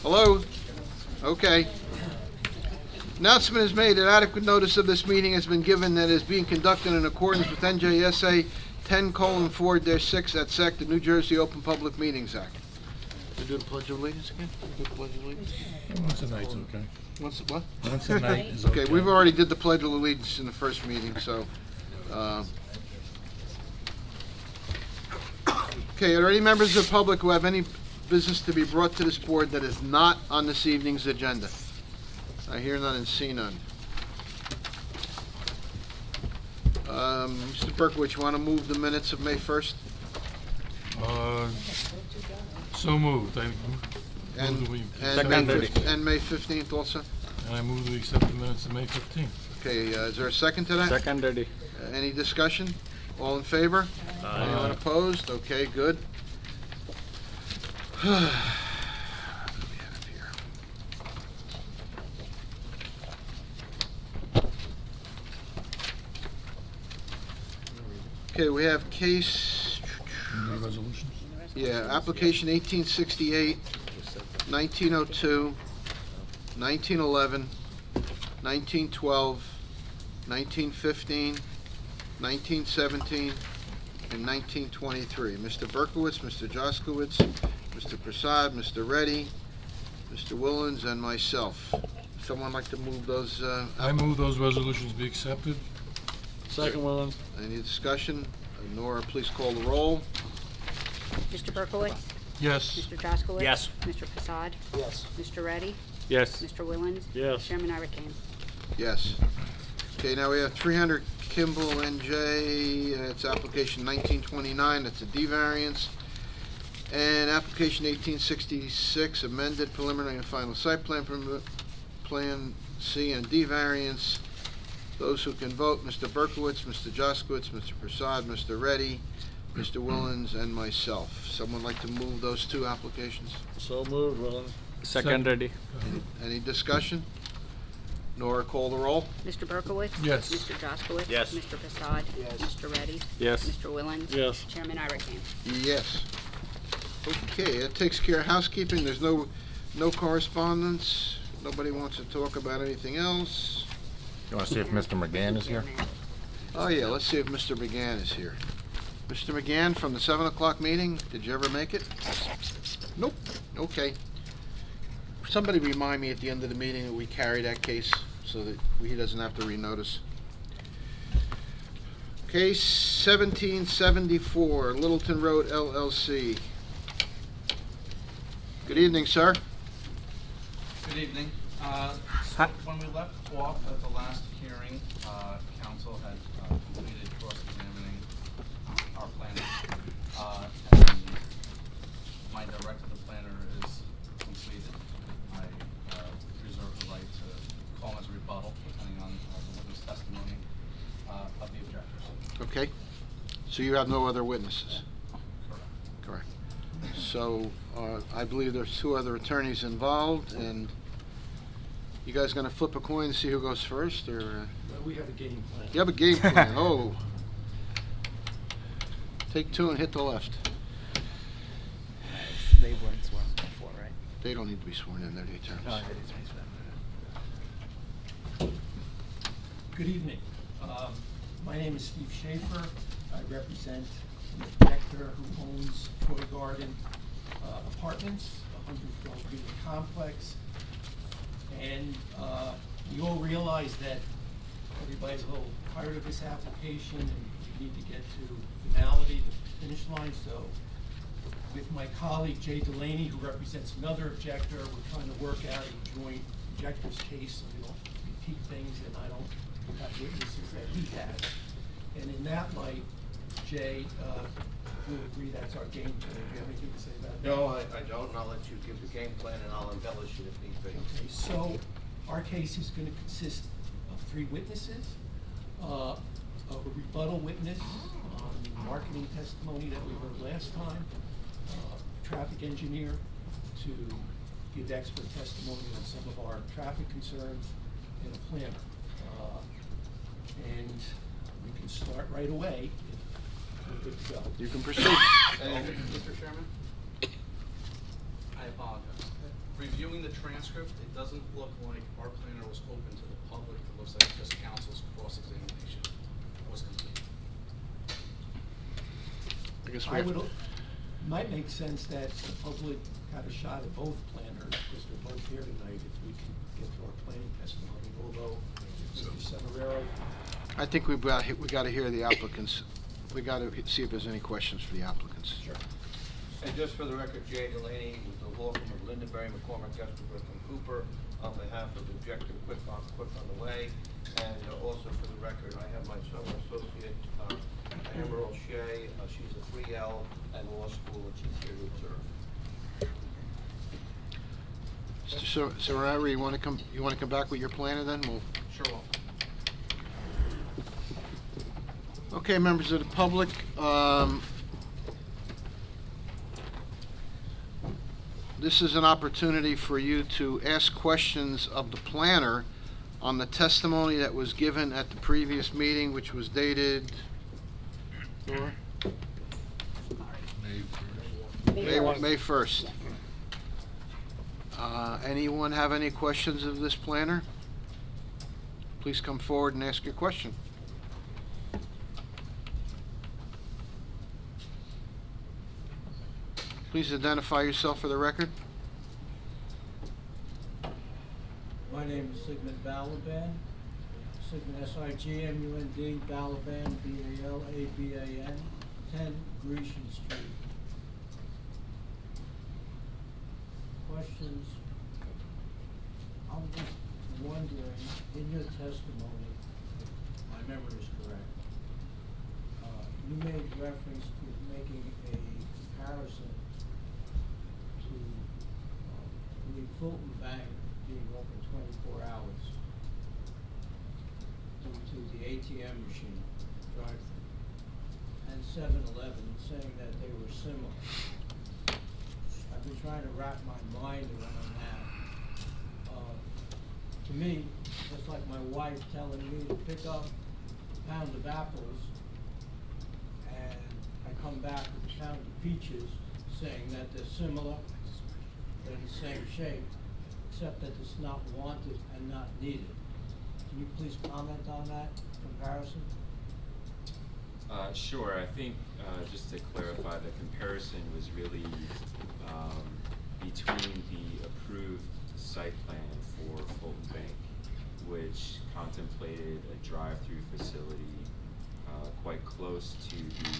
Hello? Okay. Announcement is made that adequate notice of this meeting has been given that is being conducted in accordance with NJSA 10:4-6 at SEC, the New Jersey Open Public Meetings Act. We do the Pledge of Allegiance again? Do the Pledge of Allegiance? Once a night's okay. Once, what? Once a night is okay. Okay, we've already did the Pledge of Allegiance in the first meeting, so, okay, are there any members of the public who have any business to be brought to this board that is not on this evening's agenda? I hear none and see none. Mr. Berkowitz, you want to move the minutes of May 1st? So moved. I And, move that we and accept- May 15th also? And I move that we accept the minutes of May 15th. Okay, is there a second to that? Second, ready. Any discussion? All in favor? Anyone opposed? Okay, good. What do we have here? Okay, we have case, Any resolutions? yeah, application 1868, 1902, 1911, 1912, 1915, 1917, and 1923. Mr. Berkowitz, Mr. Jaskowitz, Mr. Prasad, Mr. Reddy, Mr. Willens, and myself. Someone like to move those, I move those resolutions be accepted. Second one. any discussion? Nora, please call the roll. Mr. Berkowitz? Yes. Mr. Jaskowitz? Yes. Mr. Prasad? Yes. Mr. Reddy? Yes. Mr. Willens? Yes. Chairman Irakane? Yes. Okay, now we have 300 Kimball NJ, it's application 1929, it's a D variance. And application 1866, amended preliminary and final site plan, plan C and D variance. Those who can vote, Mr. Berkowitz, Mr. Jaskowitz, Mr. Prasad, Mr. Reddy, Mr. Willens, and myself. Someone like to move those two applications? So moved, Willens. Second. Second, ready. Any discussion? Nora, call the roll. Mr. Berkowitz? Yes. Mr. Jaskowitz? Yes. Mr. Prasad? Yes. Mr. Reddy? Yes. Mr. Willens? Yes. Chairman Irakane? Yes. Okay, that takes care of housekeeping. There's no correspondence. Nobody wants to talk about anything else. You want to see if Mr. McGann is here? Oh, yeah, let's see if Mr. McGann is here. Mr. McGann from the 7 o'clock meeting, did you ever make it? Nope. Okay. Somebody remind me at the end of the meeting that we carry that case so that he doesn't have to renotice. Case 1774, Littleton Road LLC. Good evening, sir. Good evening. So when we left off at the last hearing, council had completed cross-examining our planner. And my director, the planner, is completed. I reserve the right to call as a rebuttal, depending on the witness testimony of the objectors. Okay. So you have no other witnesses? Correct. Correct. So, I believe there's two other attorneys involved, and you guys gonna flip a coin to see who goes first, or? We have a game plan. You have a game plan, oh. Take two and hit the left. They weren't sworn before, right? They don't need to be sworn in, they're the attorneys. No, it is right. Good evening. My name is Steve Schaefer. I represent an objector who owns Toy Garden Apartments, a 112-unit complex. And we all realize that everybody's a little tired of this application and we need to get to finality, the finish line. So with my colleague Jay Delaney, who represents another objector, we're trying to work out a joint objector's case so we don't repeat things and I don't have witnesses that he has. And in that light, Jay, you'll agree that's our game plan. Do you have anything to say about that? No, I don't, and I'll let you give the game plan and I'll embellish it if need be. Okay, so our case is going to consist of 3 witnesses, a rebuttal witness on the marketing testimony that we heard last time, a traffic engineer to give expert testimony on some of our traffic concerns, and a planner. And we can start right away if we're good to go. You can proceed. Mr. Chairman? I apologize. Reviewing the transcript, it doesn't look like our planner was open to the public. It looks like just counsel's cross-examination was complete. I guess we I have- would, might make sense that the public have a shot at both planners, because they're both here tonight, if we can get to our planning testimony, although Mr. Severero, I think we gotta hear the applicants. We gotta see if there's any questions for the applicants. Sure. And just for the record, Jay Delaney with the law firm of Lindenberry, McCormick, Estabrook, and Cooper, on behalf of Objective Quick on the Way. And also for the record, I have my summer associate, Amber O'Shea. She's a 3L at law school, and she's here to observe. Mr. Serrari, you wanna come back with your planner then? We'll. Sure will. Okay, members of the public, this is an opportunity for you to ask questions of the planner on the testimony that was given at the previous meeting, which was dated, Laura? May 1st. Anyone have any questions of this planner? Please come forward and ask your question. Please identify yourself for the record. My name is Sigmund Balaban, Sigmund S-I-G-M-U-N-D, Balaban, B-A-L-A-B-A-N, 10 Grecian Street. Questions? I'm just wondering, in your testimony, if my memory is correct, you made reference to making a comparison to the Fulton Bank being open 24 hours due to the ATM machine drive-through, and 7-Eleven, saying that they were similar. I've been trying to wrap my mind around that. To me, it's like my wife telling me to pick up a pound of apples, and I come back with a pound of peaches, saying that they're similar, they're the same shape, except that it's not wanted and not needed. Can you please comment on that comparison? Sure. I think just to clarify, the comparison was really between the approved site plan for Fulton Bank, which contemplated a drive-through facility quite close to the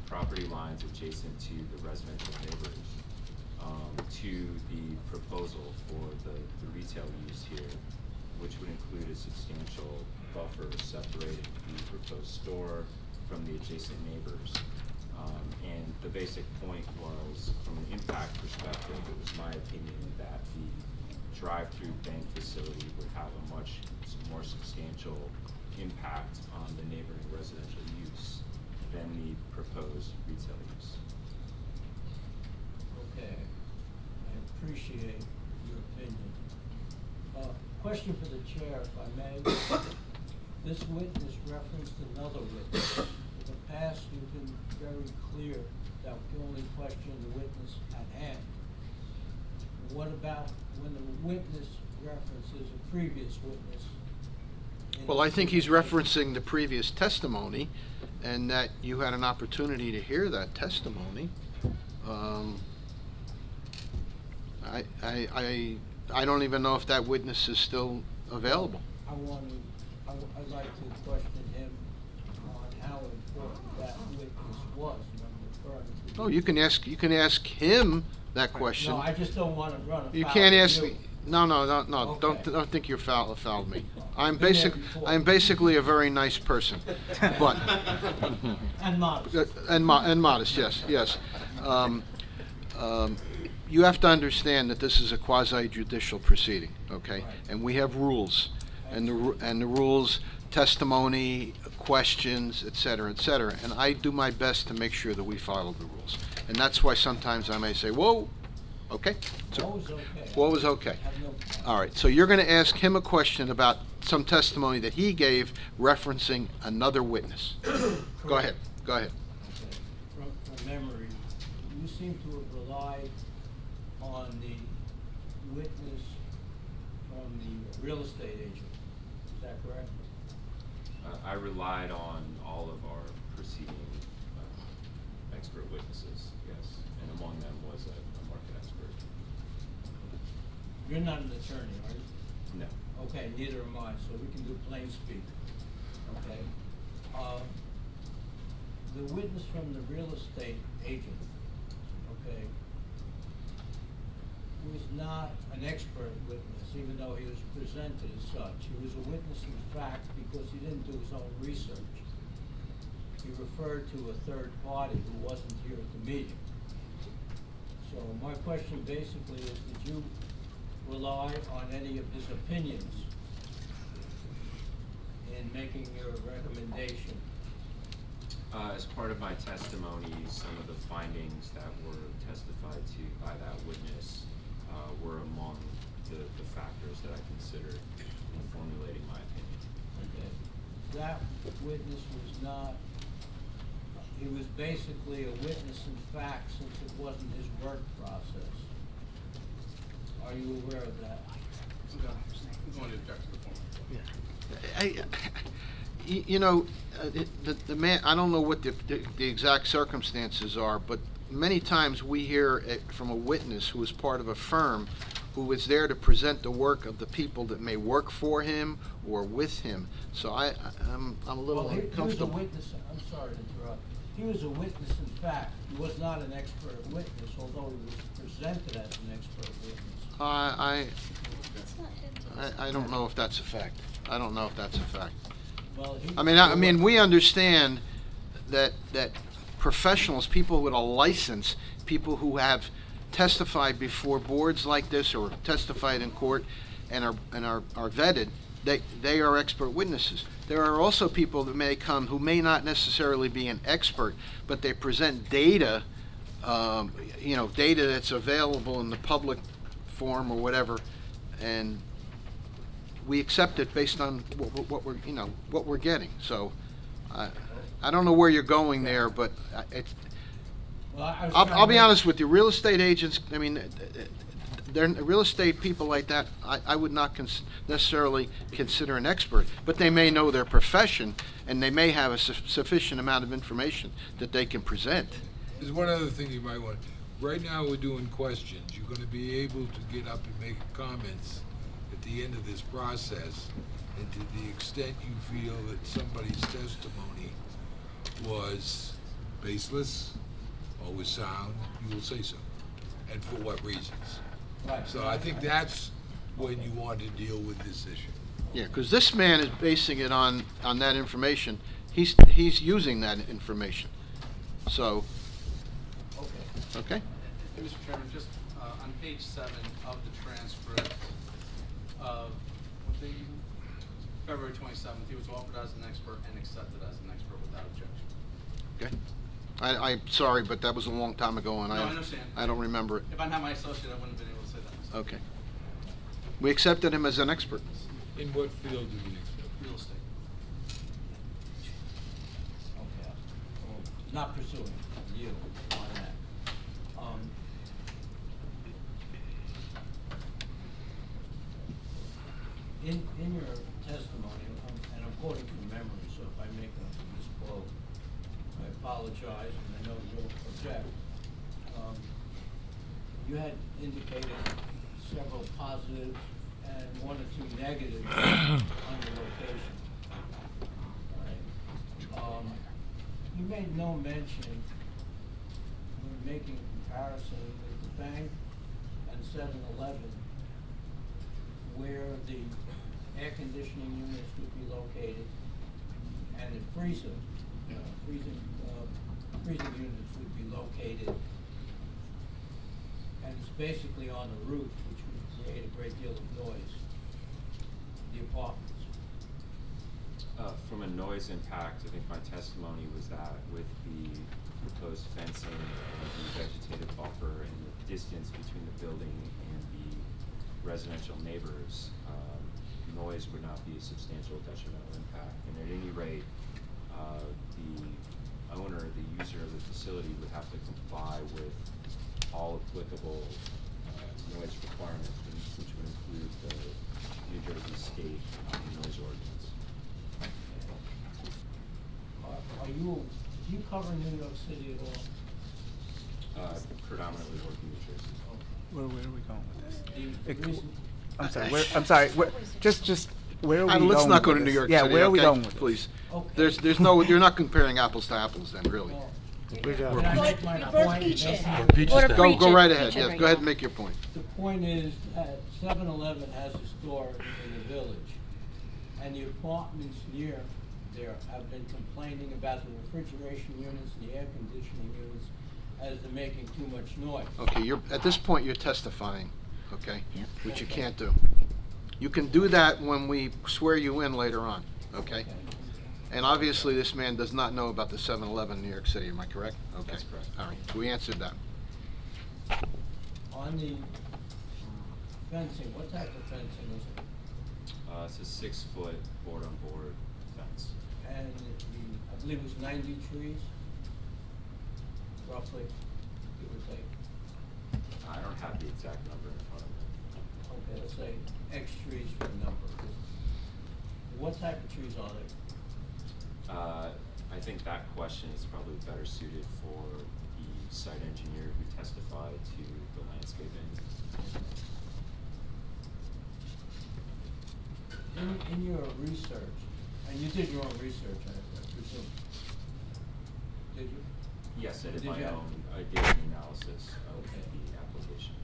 property lines adjacent to the residential neighbors, to the proposal for the retail use here, which would include a substantial buffer separating the proposed store from the adjacent neighbors. And the basic point was, from an impact perspective, it was my opinion that the drive-through bank facility would have a much more substantial impact on the neighboring residential use than the proposed retail use. Okay, I appreciate your opinion. Question for the chair, if I may. This witness referenced another witness. In the past, you've been very clear that we can only question the witness at hand. What about when the witness references a previous witness? Well, I think he's referencing the previous testimony, and that you had an opportunity to hear that testimony. I don't even know if that witness is still available. I'd like to question him on how important that witness was when referring to. Oh, you can ask him that question. No, I just don't want to run afoul. You can't ask of me. you. No. Okay. Don't think you're fouled me. I'm Been there basic. before. I'm basically a very nice person, but And modest. and modest. Yes. You have to understand that this is a quasi-judicial proceeding, okay? Right. And we have rules, and the rules, testimony, questions, et cetera, and I do my best to make sure that we follow the rules. And that's why sometimes I may say, whoa, okay? So, What was okay? what was okay? I have no problem. All right, so you're going to ask him a question about some testimony that he gave referencing another witness. Go ahead. Okay. From memory, you seem to have relied on the witness from the real estate agent. Is that correct? I relied on all of our preceding expert witnesses, yes, and among them was a market expert. You're not an attorney, are you? No. Okay, neither am I, so we can do plain speak. Okay? The witness from the real estate agent, okay, was not an expert witness, even though he was presented as such. He was a witness in fact because he didn't do his own research. He referred to a third party who wasn't here at the meeting. So my question basically is, did you rely on any of his opinions in making your recommendation? As part of my testimony, some of the findings that were testified to by that witness were among the factors that I considered in formulating my opinion. Okay. That witness was not, he was basically a witness in fact since it wasn't his work process. Are you aware of that? Who's going to object to the form? You know, the man, I don't know what the exact circumstances are, but many times we hear from a witness who is part of a firm who is there to present the work of the people that may work for him or with him. So I'm a little Well, he was a uncomfortable. witness, I'm sorry to interrupt. He was a witness in fact. He was not an expert witness, although he was presented as an expert witness. I don't know if that's a fact. I don't know if that's a fact. Well, he. I mean, we understand that professionals, people with a license, people who have testified before boards like this or testified in court and are vetted, they are expert witnesses. There are also people that may come who may not necessarily be an expert, but they present data, data that's available in the public forum or whatever, and we accept it based on what we're getting. So I don't know where you're going there, but I'll be honest with you. Real estate agents, I mean, they're real estate people like that. I would not necessarily consider an expert, but they may know their profession and they may have a sufficient amount of information that they can present. There's one other thing you might want. Right now we're doing questions. You're going to be able to get up and make comments at the end of this process, and to the extent you feel that somebody's testimony was baseless or was sound, you will say so, and for what reasons. Right. So I think that's when you want to deal with this issue. Yeah, because this man is basing it on that information. He's using that information. So, okay. Hey, Mr. Chairman, just on page 7 of the transcript of February 27th, he was offered as an expert and accepted as an expert without objection. Okay. I'm sorry, but that was a long time ago, and No, I understand. I don't remember it. If I didn't have my associate, I wouldn't have been able to say that myself. Okay. We accepted him as an expert. In what field do we accept? Real estate. Okay. Well, not pursuing you on that. In your testimony, and I'm quoting from memory, so if I make a misquote, I apologize, and I know you'll object. You had indicated several positives and 1 or 2 negatives on your location. All right. You made no mention when making a comparison with the bank and 7-Eleven, where the air conditioning units would be located and the freezing units would be located. And it's basically on the roof, which would create a great deal of noise, the apartments. From a noise impact, I think my testimony was that with the proposed fencing and the vegetative buffer and the distance between the building and the residential neighbors, noise would not be a substantial detrimental impact. And at any rate, the owner, the user of the facility would have to comply with all applicable noise requirements when cover New York City at all? Predominantly work in New Jersey. Where are we going with The this? reason, I'm sorry, just, where are we going with this? Let's not go to New York Yeah, City, where are we okay? going with this? Please. okay. There's no, you're not comparing apples to apples then, really. Well, We're just- Can I make my point? Or Peaches Order Day. preach Go it, right preach ahead, it yes, right go ahead now. and make your point. The point is that 7-Eleven has a store in the village, and the apartments near there have been complaining about the refrigeration units and the air conditioning units as they're making too much noise. Okay, at this point, you're testifying, okay? Which you can't do. You can do that when we swear you in later on, okay? And obviously, this man does not know about the 7-Eleven in New York City, am I correct? Okay. That's correct. All right, we answered that. On the fencing, what type of fencing is it? It's a 6-foot board-on-board fence. And I believe it was 90 trees, roughly, give or take. I don't have the exact number in front of me. Okay, let's say X trees for a number. What type of trees are they? I think that question is probably better suited for the site engineer who testified to the landscaping. In your research, and you did your own research, I presume, did you? Yes, I did Did my you- own, I did an analysis of Okay. the application.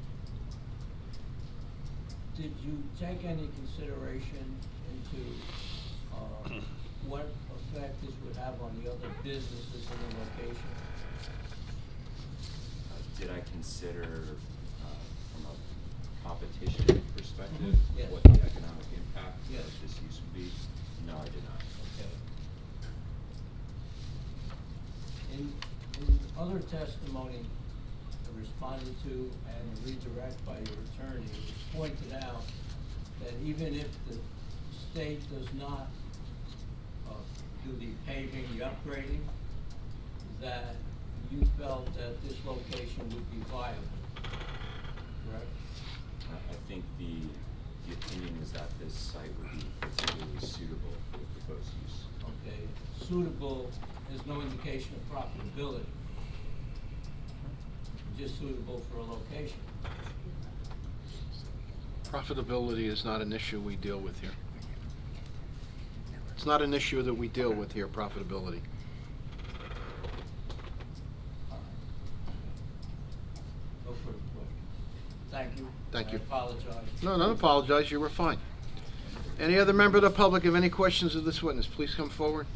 Did you take any consideration into what effect this would have on the other businesses in the location? Did I consider, from a competition perspective, Yes. what the economic impact Yes. of this use would be? No, I did not. Okay. In other testimony responded to and redirect by your attorney, it was pointed out that even if the state does not do the paving, the upgrading, that you felt that this location would be viable, correct? I think the opinion is that this site would be particularly suitable for the proposed use. Okay, suitable is no indication of profitability. Just suitable for a location. Profitability is not an issue we deal with here. It's not an issue that we deal with here, profitability. No further questions. Thank you. Thank you. I apologize. No, don't apologize, you were fine. Any other member of the public have any questions of this witness, please come forward.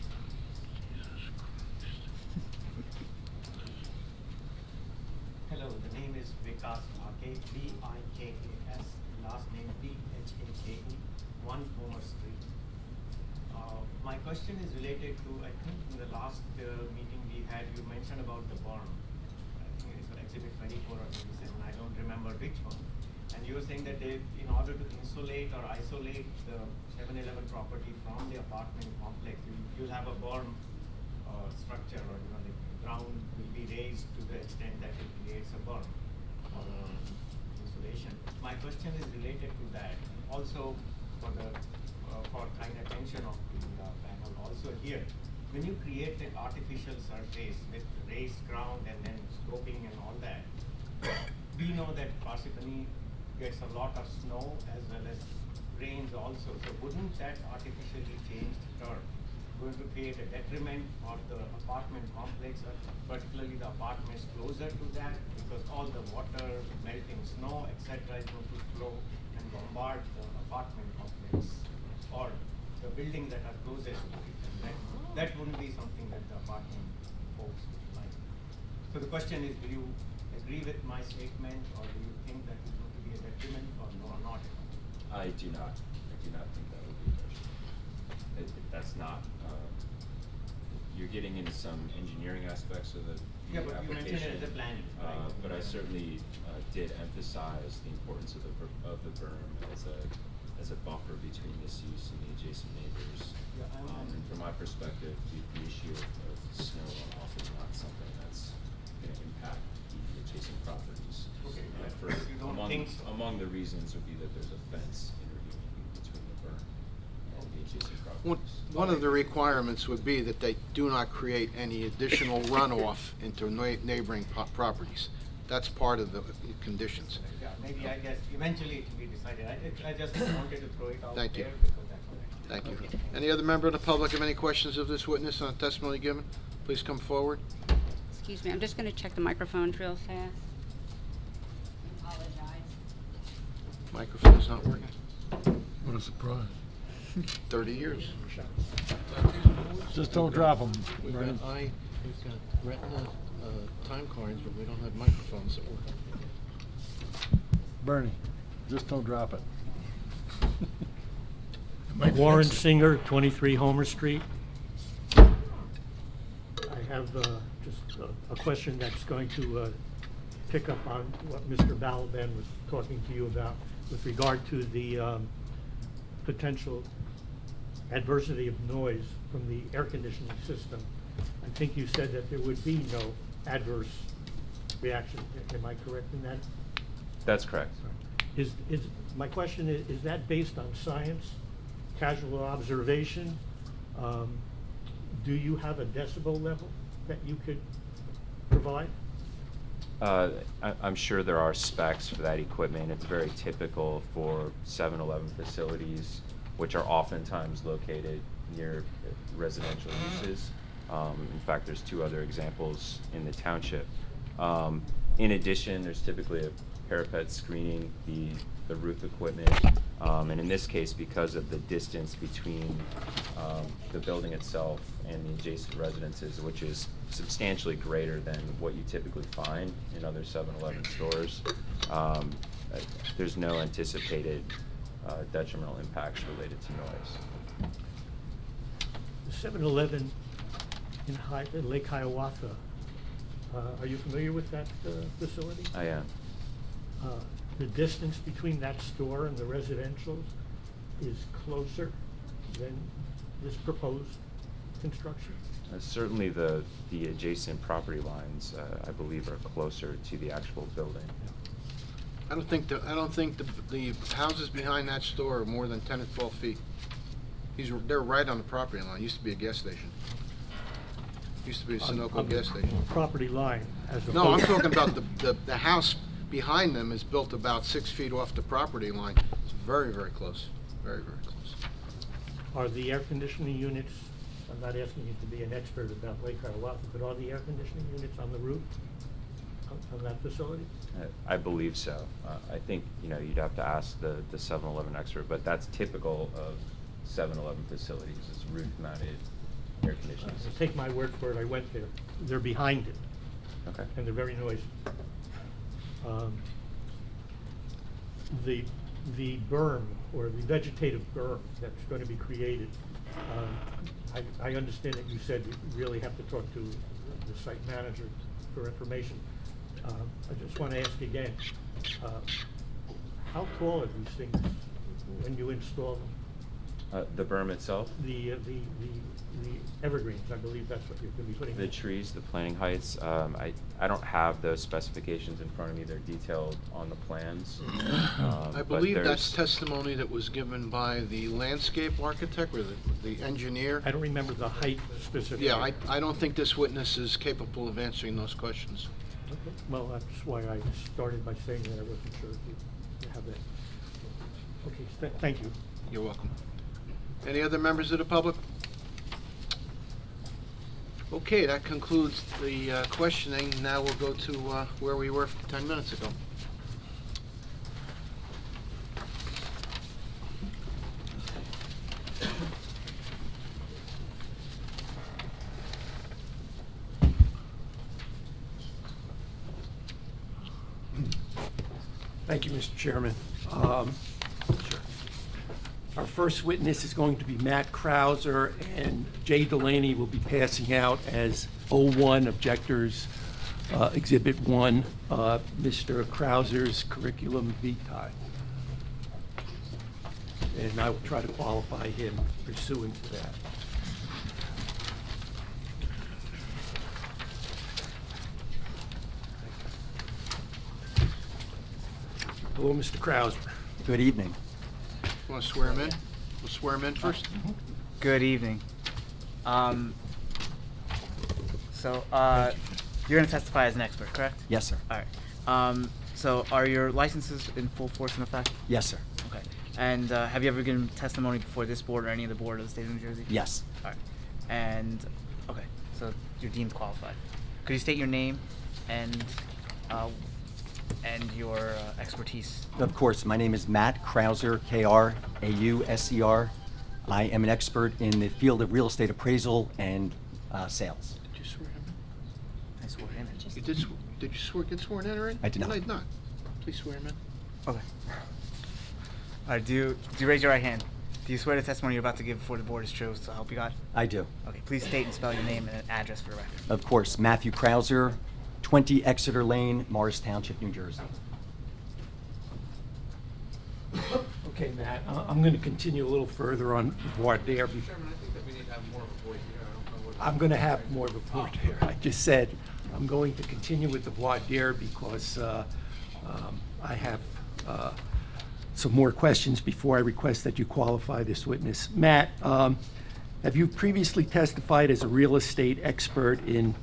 Hello, the name is Vikas Bhake, V-I-K-A-S, last name P-H-A-K-E, 1 Homer Street. My question is related to, I think in the last meeting we had, you mentioned about the berm. I think it's for exhibit 24 or 27, I don't remember which one. And you were saying that they, in order to insulate or isolate the 7-Eleven property from the apartment complex, you'll have a berm structure, or the ground will be raised to the extent that it creates a berm for insulation. My question is related to that. Also, for the for kind attention of the panel, also here, when you create an artificial surface with raised ground and then sloping and all that, we know that Parsippany gets a lot of snow as well as rains also. So wouldn't that artificially changed turf going to create a detriment for the apartment complex, particularly the apartments closer to that, because all the water, melting snow, etc. is going to flow and bombard the apartment complex or the buildings that are closest to it, and that wouldn't be something that the apartment folks would like. So the question is, will you agree with my statement, or do you think that it's going to be a detriment, or no, or not at all? I do not think that would be a detriment. That's not, you're getting into some engineering aspects of the Yeah, but you mentioned application. it as a planning, right? But I certainly did emphasize the importance of the berm as a buffer between this use and the adjacent neighbors. Yeah, And from my perspective, the issue of snow runoff is not something that's gonna impact the adjacent properties. Okay, For, you don't think so? among the reasons would be that there's a fence intervening between the berm and and the adjacent One properties. one of the requirements would be that they do not create any additional runoff into neighboring properties. That's part of the conditions. Yeah, maybe I guess eventually it will be decided. I just wanted to throw it out there Thank you. because that's all right. Thank you. Any other member of the public have any questions of this witness on the testimony given? Please come forward. Excuse me, I'm just going to check the microphones real fast. Apologize. Microphone's not working. What a surprise. 30 years. Just don't drop them. We've got retina time cards, but we don't have microphones that work. Bernie, just don't drop it. Might Warren fix it. Singer, 23 Homer Street. I have just a question that's going to pick up on what Mr. Balaban was talking to you about with regard to the potential adversity of noise from the air conditioning system. I think you said that there would be no adverse reaction. Am I correct in that? That's correct. My question is that based on science, casual observation? Do you have a decibel level that you could provide? I'm sure there are specs for that equipment. It's very typical for 7-Eleven facilities, which are oftentimes located near residential uses. In fact, there's 2 other examples in the township. In addition, there's typically a parapet screening the roof equipment. And in this case, because of the distance between the building itself and the adjacent residences, which is substantially greater than what you typically find in other 7-Eleven stores, there's no anticipated detrimental impacts related to noise. The 7-Eleven in Lake Hiawatha, are you familiar with that facility? I am. The distance between that store and the residentials is closer than this proposed construction? Certainly the adjacent property lines, I believe, are closer to the actual building. I don't think the houses behind that store are more than 10 or 12 feet. They're right on the property line. Used to be a gas station. Used to be a Sunoco On the gas station. Property line as opposed. No, I'm talking about the house behind them is built about 6 feet off the property line. It's very, very close. Very, very close. Are the air conditioning units, I'm not asking you to be an expert about Lake Hiawatha, but are the air conditioning units on the roof of that facility? I believe so. I think, you'd have to ask the 7-Eleven expert, but that's typical of 7-Eleven facilities, is roof-mounted air conditioning So systems. take my word for it, I went there. They're behind it. Okay. And they're very noisy. The berm, or the vegetative berm that's going to be created, I understand that you said you really have to talk to the site manager for information. I just want to ask again, how tall are these things when you install them? The berm itself? The evergreens, I believe that's what you're going to be putting The in. trees, the planting heights, I don't have those specifications in front of me. They're detailed on the plans. I but believe that's there's- testimony that was given by the landscape architect or the engineer. I don't remember the height specifically. Yeah, I don't think this witness is capable of answering those questions. Okay. Well, that's why I started by saying that I wasn't sure if you have that. Okay, thank you. You're welcome. Any other members of the public? Okay, that concludes the questioning. Now we'll go to where we were 10 minutes ago. Thank you, Mr. Chairman. Our first witness is going to be Matt Krauser, and Jay Delaney will be passing out as 01 objectors, Exhibit 1, Mr. Krauser's curriculum vitae. And I will try to qualify him pursuant to that. Hello, Mr. Krauser. Good evening. Want to swear him in? We'll swear him in first. Good evening. You're gonna testify as an expert, correct? Yes, sir. All right. So are your licenses in full force and effect? Yes, sir. Okay. And have you ever given testimony before this board or any of the board of the state of New Jersey? Yes. All right. And, okay, so you're deemed qualified. Could you state your name and your expertise? Of course. My name is Matt Krauser, Krauser. I am an expert in the field of real estate appraisal and sales. Did you swear him I swore him in. in? You did you get sworn in already? I did not. No, I did not. Please swear him in. Okay. All right, do you raise your right hand? Do you swear the testimony you're about to give before the board is true, so help you God? I do. Okay, please state and spell your name and address for the record. Of course. Matthew Krauser, 20 Exeter Lane, Morris Township, New Jersey. Okay, Matt, I'm going to continue a little further on voir dire. Chairman, I think that we need to have more of a voice here. I don't know what. I'm going to have more of a voir dire. I just said I'm going to continue with the voir dire because I have some more questions before I request that you qualify this witness. Matt, have you previously testified as a real estate expert in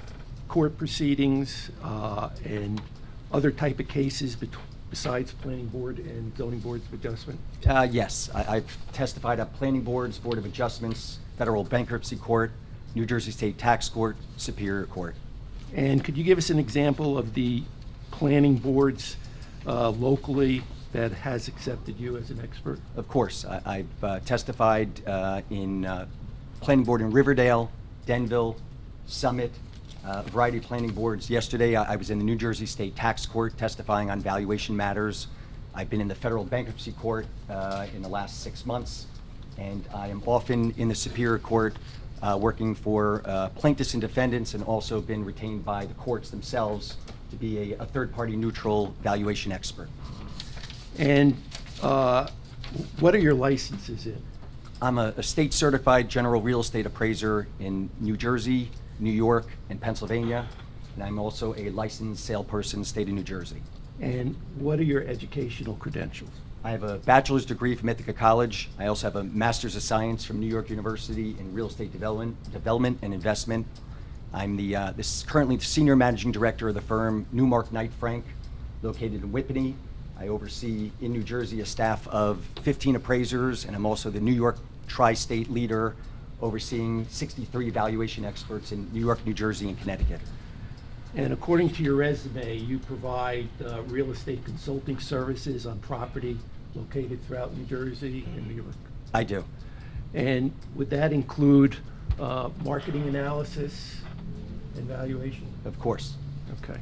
court proceedings and other type of cases besides planning board and zoning boards of adjustment? Yes. I've testified at planning boards, Board of Adjustments, Federal Bankruptcy Court, New Jersey State Tax Court, Superior Court. And could you give us an example of the planning boards locally that has accepted you as an expert? Of course. I've testified in planning board in Riverdale, Denville, Summit, a variety of planning boards. Yesterday, I was in the New Jersey State Tax Court testifying on valuation matters. I've been in the Federal Bankruptcy Court in the last 6 months, and I am often in the Superior Court working for plaintiffs and defendants, and also been retained by the courts themselves to be a third-party neutral valuation expert. And what are your licenses in? I'm a state-certified general real estate appraiser in New Jersey, New York, and Pennsylvania, and I'm also a licensed salesperson in the state of New Jersey. And what are your educational credentials? I have a bachelor's degree from Ithaca College. I also have a master's of science from New York University in real estate development and investment. I'm currently the senior managing director of the firm Newmark Knight Frank, located in Whippany. I oversee in New Jersey a staff of 15 appraisers, and I'm also the New York tri-state leader overseeing 63 valuation experts in New York, New Jersey, and Connecticut. And according to your resume, you provide real estate consulting services on property located throughout New Jersey and New York. I do. And would that include marketing analysis and valuation? Of course. Okay.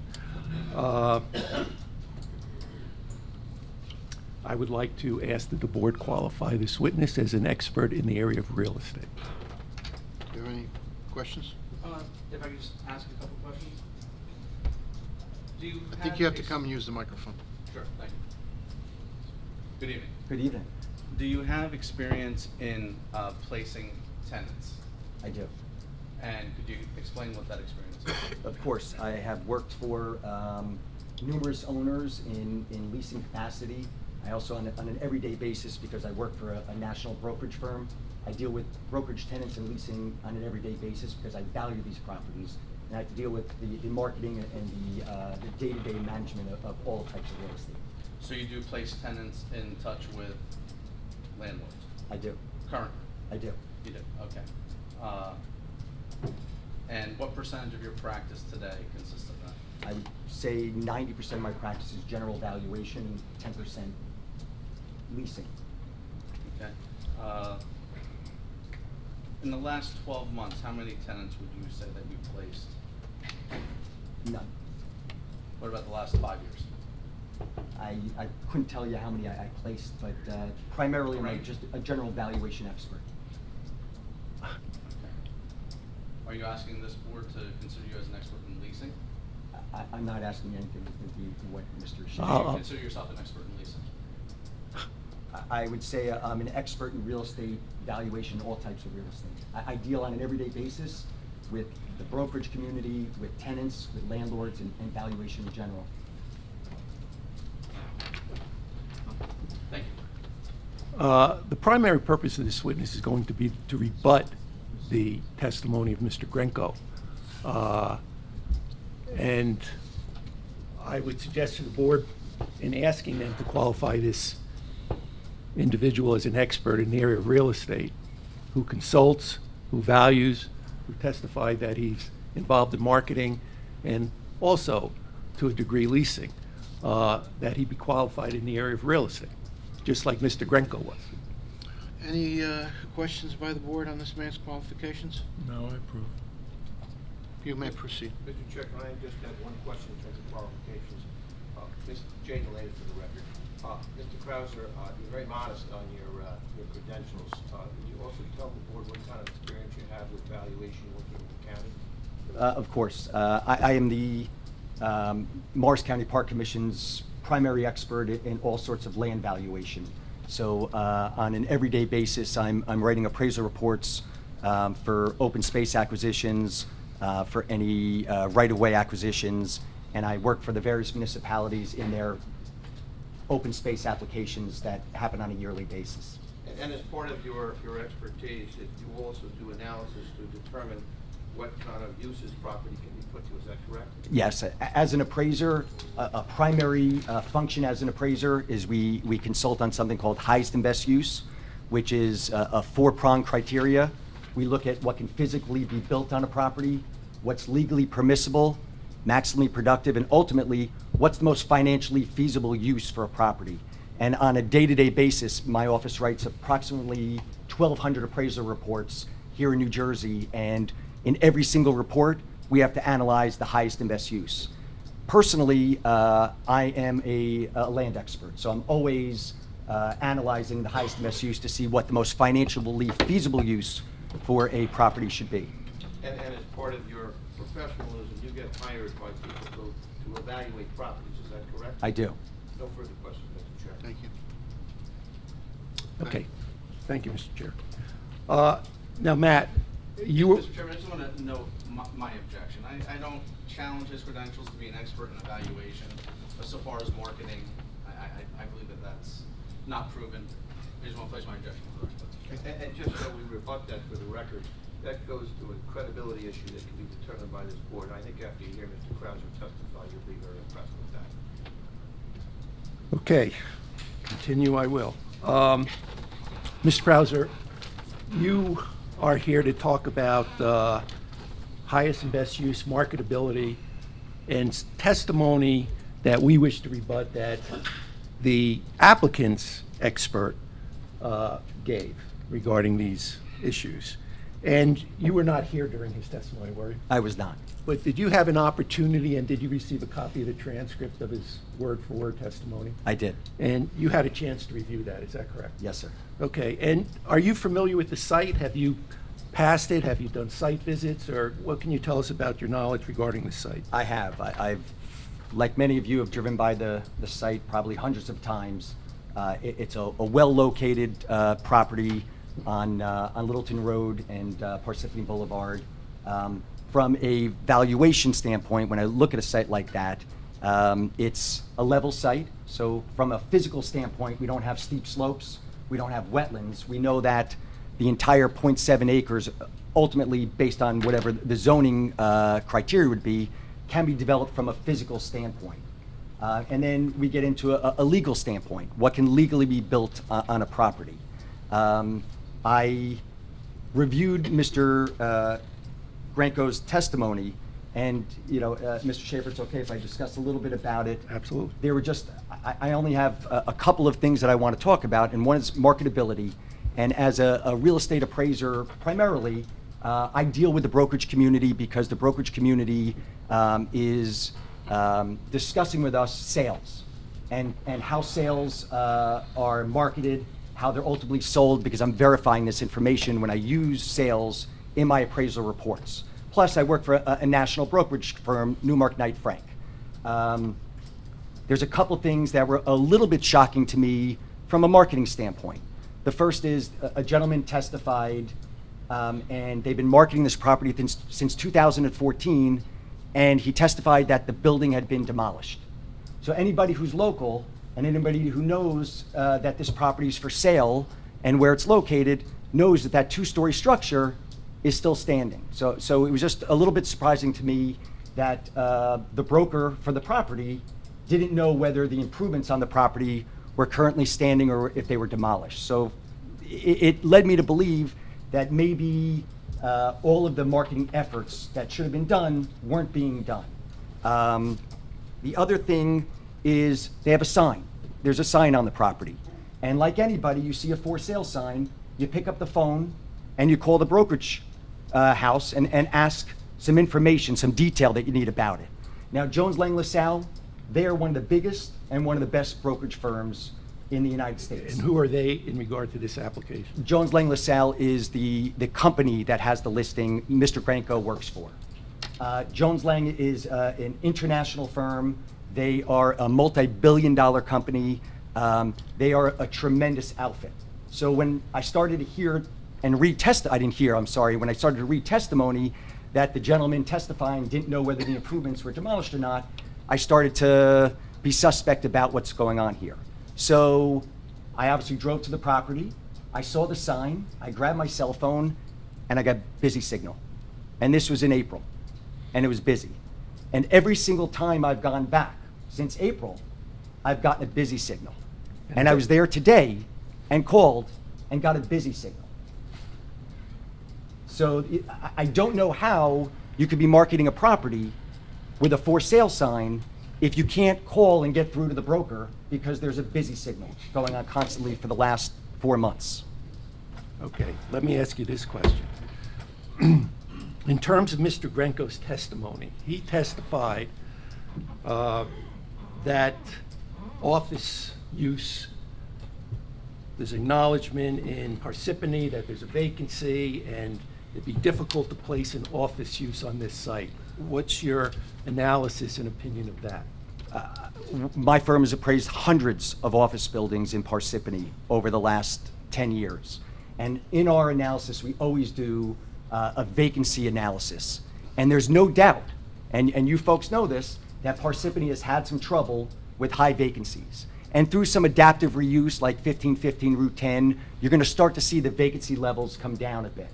I would like to ask that the board qualify this witness as an expert in the area of real estate. Do you have any questions? If I could just ask a couple questions? I think you have to come and use the microphone. Sure, thank you. Good evening. Good evening. Do you have experience in placing tenants? I do. And could you explain what that experience is? Of course. I have worked for numerous owners in leasing capacity. I also, on an everyday basis, because I work for a national brokerage firm, I deal with brokerage tenants and leasing on an everyday basis because I value these properties. And I have to deal with the marketing and the day-to-day management of all types of real estate. So you do place tenants in touch with landlords? I do. Currently? I do. You do, okay. And what percentage of your practice today consists of that? I would say 90% of my practice is general valuation, 10% leasing. Okay. In the last 12 months, how many tenants would you say that you placed? None. What about the last 5 years? I couldn't tell you how many I placed, but primarily I'm just a general valuation expert. Okay. Are you asking this board to consider you as an expert in leasing? I'm not asking anything to what Mr. Do Shea. you consider yourself an expert in leasing? I would say I'm an expert in real estate valuation, all types of real estate. I deal on an everyday basis with the brokerage community, with tenants, with landlords, and valuation in general. Thank The primary purpose of this witness is going to be to rebut the testimony of Mr. Grenko. And I would suggest to the board, in asking them to qualify this individual as an expert in the area of real estate, who consults, who values, who testified that he's involved in marketing and also, to a degree, leasing, that he be qualified in the area of real estate, just like Mr. Grenko was. Any questions by the board on this man's qualifications? No, I approve. You may proceed. Mr. Chair, can I just have one question in terms of qualifications? Mr. Jay Delaney for the record. Mr. Krauser, you're very modest on your credentials. Can you also tell the board what kind of experience you have with valuation working with the county? Of course. I am the Morris County Park Commission's primary expert in all sorts of land valuation. So on an everyday basis, I'm writing appraisal reports for open space acquisitions, for any right-of-way acquisitions, and I work for the various municipalities in their open space applications that happen on a yearly basis. And as part of your expertise, you also do analysis to determine what kind of uses property can be put to, is that correct? Yes, as an appraiser, a primary function as an appraiser is we consult on something called highest and best use, which is a four-pronged criteria. We look at what can physically be built on a property, what's legally permissible, maximally productive, and ultimately, what's the most financially feasible use for a property. And on a day-to-day basis, my office writes approximately 1,200 appraisal reports here in New Jersey, and in every single report, we have to analyze the highest and best use. Personally, I am a land expert, so I'm always analyzing the highest and best use to see what the most financially feasible use for a property should be. And as part of your professionalism, you get hired by people to evaluate properties, is that correct? I do. No further questions, Mr. Chair. Thank you. Okay. Thank you, Mr. Chair. Now, Matt, you were... Mr. Chairman, I just want to note my objection. I don't challenge his credentials to be an expert in evaluation, but so far as marketing, I believe that that's not proven. I just want to place my objection on the record. And just so we rebut that for the record, that goes to a credibility issue that can be determined by this board. I think after you hear Mr. Krauser testify, you'll be very impressed with that. Okay, continue I will. Mr. Krauser, you are here to talk about highest and best use, marketability, and testimony that we wish to rebut that the applicant's expert gave regarding these issues. And you were not here during his testimony, were you? I was not. But did you have an opportunity, and did you receive a copy of the transcript of his word-for-word testimony? I did. And you had a chance to review that, is that correct? Yes, sir. Okay, and are you familiar with the site? Have you passed it? Have you done site visits? Or what can you tell us about your knowledge regarding the site? I have. I've, like many of you, have driven by the site probably hundreds of times. It's a well-located property on Littleton Road and Parsippany Boulevard. From a valuation standpoint, when I look at a site like that, it's a level site. So from a physical standpoint, we don't have steep slopes. We don't have wetlands. We know that the entire 0.7 acres, ultimately based on whatever the zoning criteria would be, can be developed from a physical standpoint. And then we get into a legal standpoint. What can legally be built on a property? I reviewed Mr. Grenko's testimony, and Mr. Schaefer, it's okay if I discuss a little bit about it. Absolutely. There were just, I only have a couple of things that I want to talk about, and one is marketability. And as a real estate appraiser, primarily, I deal with the brokerage community because the brokerage community is discussing with us sales and how sales are marketed, how they're ultimately sold, because I'm verifying this information when I use sales in my appraisal reports. Plus, I work for a national brokerage firm, Newmark Knight Frank. There's a couple things that were a little bit shocking to me from a marketing standpoint. The first is a gentleman testified, and they've been marketing this property since 2014, and he testified that the building had been demolished. So anybody who's local And anybody who knows that this property is for sale and where it's located knows that that two-story structure is still standing. So it was just a little bit surprising to me that the broker for the property didn't know whether the improvements on the property were currently standing or if they were demolished. So it led me to believe that maybe all of the marketing efforts that should have been done weren't being done. The other thing is they have a sign. There's a sign on the property. And like anybody, you see a for sale sign, you pick up the phone and you call the brokerage house and ask some information, some detail that you need about it. Now, Jones Lang LaSalle, they are one of the biggest and one of the best brokerage firms in the United States. And who are they in regard to this application? Jones Lang LaSalle is the company that has the listing Mr. Granco works for. Jones Lang is an international firm. They are a multi-billion-dollar company. They are a tremendous outfit. So when I started to hear and read when I started to read testimony that the gentleman testifying didn't know whether the improvements were demolished or not, I started to be suspect about what's going on here. So I obviously drove to the property. I saw the sign. I grabbed my cell phone, and I got busy signal. And this was in April, and it was busy. And every single time I've gone back since April, I've gotten a busy signal. And I was there today and called and got a busy signal. So I don't know how you could be marketing a property with a for sale sign if you can't call and get through to the broker because there's a busy signal going on constantly for the last 4 months. Okay, let me ask you this question. In terms of Mr. Grenco's testimony, he testified that office use, there's acknowledgement in Parsippany that there's a vacancy and it'd be difficult to place an office use on this site. What's your analysis and opinion of that? My firm has appraised hundreds of office buildings in Parsippany over the last 10 years. And in our analysis, we always do a vacancy analysis. And there's no doubt, and you folks know this, that Parsippany has had some trouble with high vacancies. And through some adaptive reuse like 1515 Route 10, you're gonna start to see the vacancy levels come down a bit.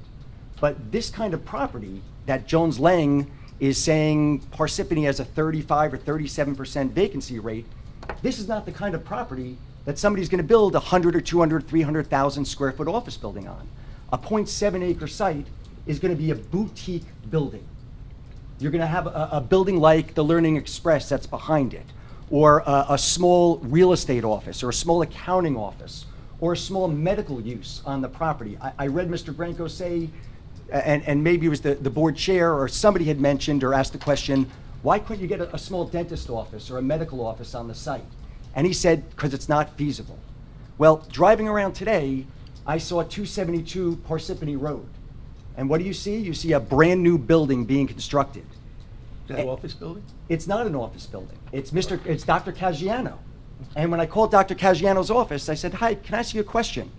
But this kind of property that Jones Lang is saying Parsippany has a 35 or 37% vacancy rate, this is not the kind of property that somebody's gonna build a 100 or 200, 300,000 square foot office building on. A 0.7 acre site is gonna be a boutique building. You're gonna have a building like the Learning Express that's behind it, or a small real estate office, or a small accounting office, or a small medical use on the property. I read Mr. Granco say, and maybe it was the board chair or somebody had mentioned or asked the question, why couldn't you get a small dentist office or a medical office on the site? And he said, because it's not feasible. Well, driving around today, I saw 272 Parsippany Road. And what do you see? You see a brand new building being constructed. Is that an office building? It's not an office building. It's Dr. Caggiano. And when I called Dr. Caggiano's office, I said, hi, can I ask you a question?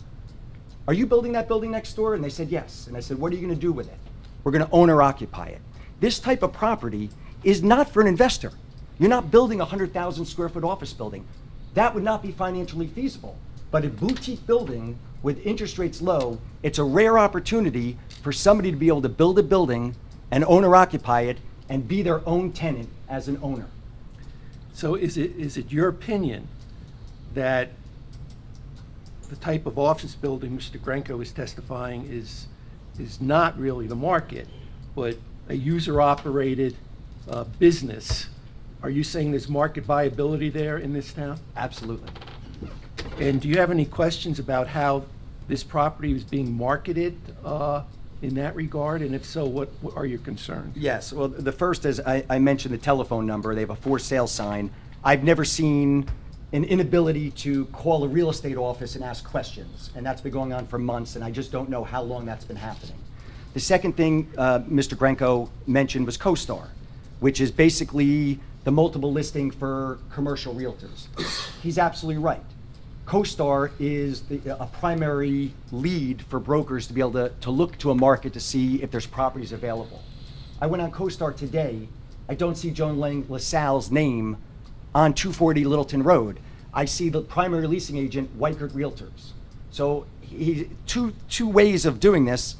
Are you building that building next door? And they said, yes. And I said, what are you gonna do with it? We're gonna own or occupy it. This type of property is not for an investor. You're not building a 100,000 square foot office building. That would not be financially feasible. But a boutique building with interest rates low, it's a rare opportunity for somebody to be able to build a building and own or occupy it and be their own tenant as an owner. So is it your opinion that the type of office building Mr. Grenco is testifying is not really the market, but a user-operated business? Are you saying there's market viability there in this town? Absolutely. And do you have any questions about how this property is being marketed in that regard? And if so, what are your concerns? Yes, well, the first is, I mentioned the telephone number. They have a for sale sign. I've never seen an inability to call a real estate office and ask questions. And that's been going on for months, and I just don't know how long that's been happening. The second thing Mr. Grenco mentioned was CoStar, which is basically the multiple listing for commercial realtors. He's absolutely right. CoStar is a primary lead for brokers to be able to look to a market to see if there's properties available. I went on CoStar today. I don't see Jones Lang LaSalle's name on 240 Littleton Road. I see the primary leasing agent, Weichert Realtors. So two ways of doing this: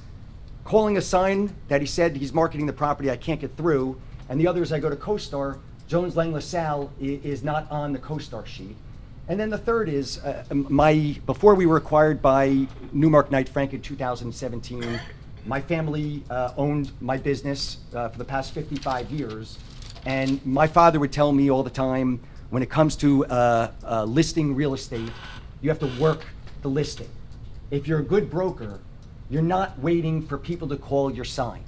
calling a sign that he said he's marketing the property, I can't get through, and the other is I go to CoStar, Jones Lang LaSalle is not on the CoStar sheet. And then the third is, before we were acquired by Newmark Knight Frank in 2017, my family owned my business for the past 55 years. And my father would tell me all the time, when it comes to listing real estate, you have to work the listing. If you're a good broker, you're not waiting for people to call your sign.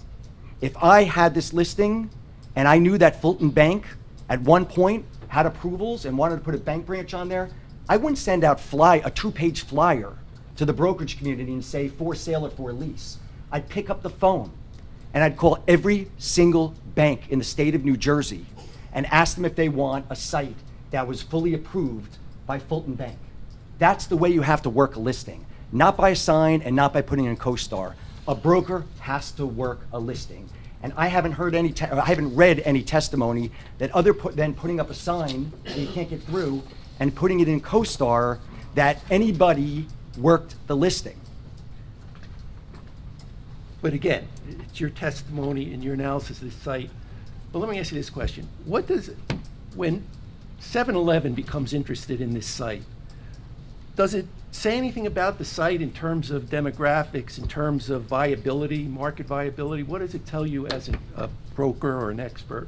If I had this listing and I knew that Fulton Bank at one point had approvals and wanted to put a bank branch on there, I wouldn't send out a two-page flyer to the brokerage community and say for sale or for lease. I'd pick up the phone and I'd call every single bank in the state of New Jersey and ask them if they want a site that was fully approved by Fulton Bank. That's the way you have to work a listing, not by a sign and not by putting in CoStar. A broker has to work a listing. And I haven't heard I haven't read any testimony that other than putting up a sign that you can't get through and putting it in CoStar, that anybody worked the listing. But again, it's your testimony and your analysis of the site. But let me ask you this question. When 7-Eleven becomes interested in this site, does it say anything about the site in terms of demographics, in terms of viability, market viability? What does it tell you as a broker or an expert?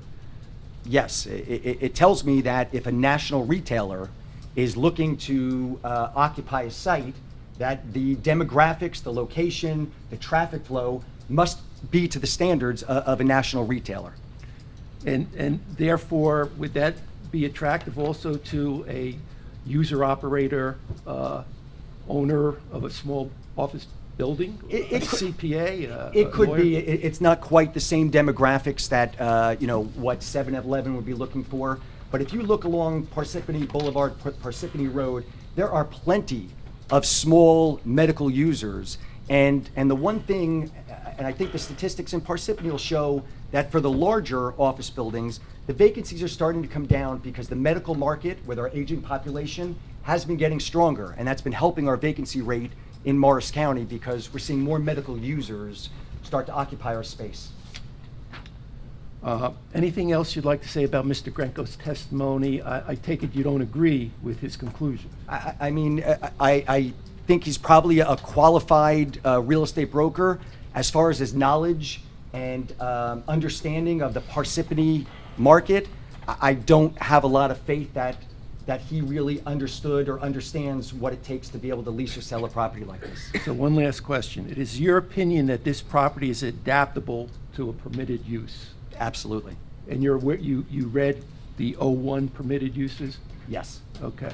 Yes, it tells me that if a national retailer is looking to occupy a site, that the demographics, the location, the traffic flow must be to the standards of a national retailer. And therefore, would that be attractive also to a user operator, owner of a small office building, a CPA, It could lawyer? be. It's not quite the same demographics that what 7-Eleven would be looking for. But if you look along Parsippany Boulevard, Parsippany Road, there are plenty of small medical users. And the one thing, and I think the statistics in Parsippany will show that for the larger office buildings, the vacancies are starting to come down because the medical market with our aging population has been getting stronger, and that's been helping our vacancy rate in Morris County because we're seeing more medical users start to occupy our space. Anything else you'd like to say about Mr. Grenko's testimony? I take it you don't agree with his conclusion. I think he's probably a qualified real estate broker as far as his knowledge and understanding of the Parsippany market. I don't have a lot of faith that he really understood or understands what it takes to be able to lease or sell a property like this. So one last question. It is your opinion that this property is adaptable to a permitted use? Absolutely. And you read the 01 permitted uses? Yes. Okay.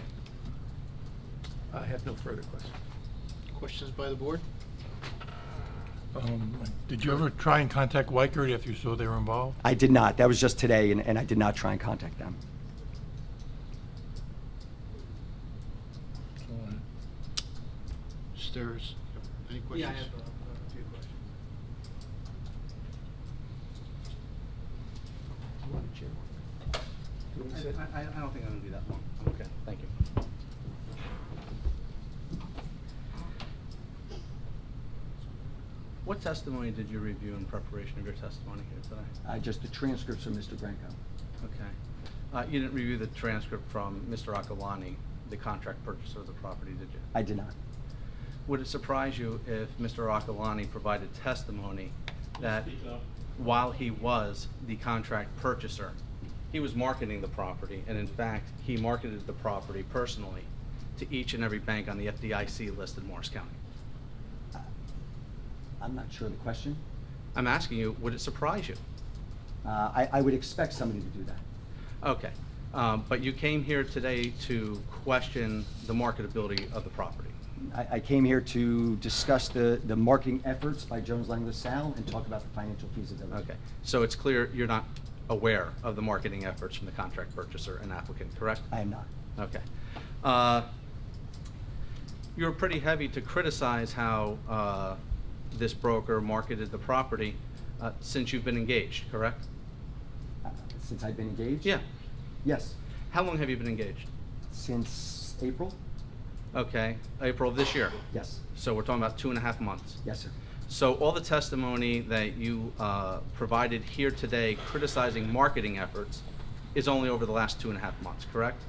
I have no further questions. Questions by the board? Did you ever try and contact Weichert if you saw they were involved? I did not. That was just today, and I did not try and contact them. Stairs. Any questions? Yeah, I have a few questions. I don't think I'm gonna be that long. I'm okay, thank you. What testimony did you review in preparation of your testimony here today? Just the transcripts from Mr. Grenko. Okay. You didn't review the transcript from Mr. Akawani, the contract purchaser of the property, did you? I did not. Would it surprise you if Mr. Akawani provided testimony that while he was the contract purchaser, he was marketing the property, and in fact, he marketed the property personally to each and every bank on the FDIC list in Morris County? I'm not sure of the question. I'm asking you, would it surprise you? I would expect somebody to do that. Okay. But you came here today to question the marketability of the property. I came here to discuss the marketing efforts by Jones Lang LaSalle and talk about the financial feasibility. Okay. So it's clear you're not aware of the marketing efforts from the contract purchaser and applicant, correct? I am not. Okay. You're pretty heavy to criticize how this broker marketed the property since you've been engaged, correct? Since I've been engaged? Yeah. Yes. How long have you been engaged? Since April? Okay, April of this year. Yes. So we're talking about 2.5 months. Yes, sir. So all the testimony that you provided here today criticizing marketing efforts is only over the last 2.5 months, correct?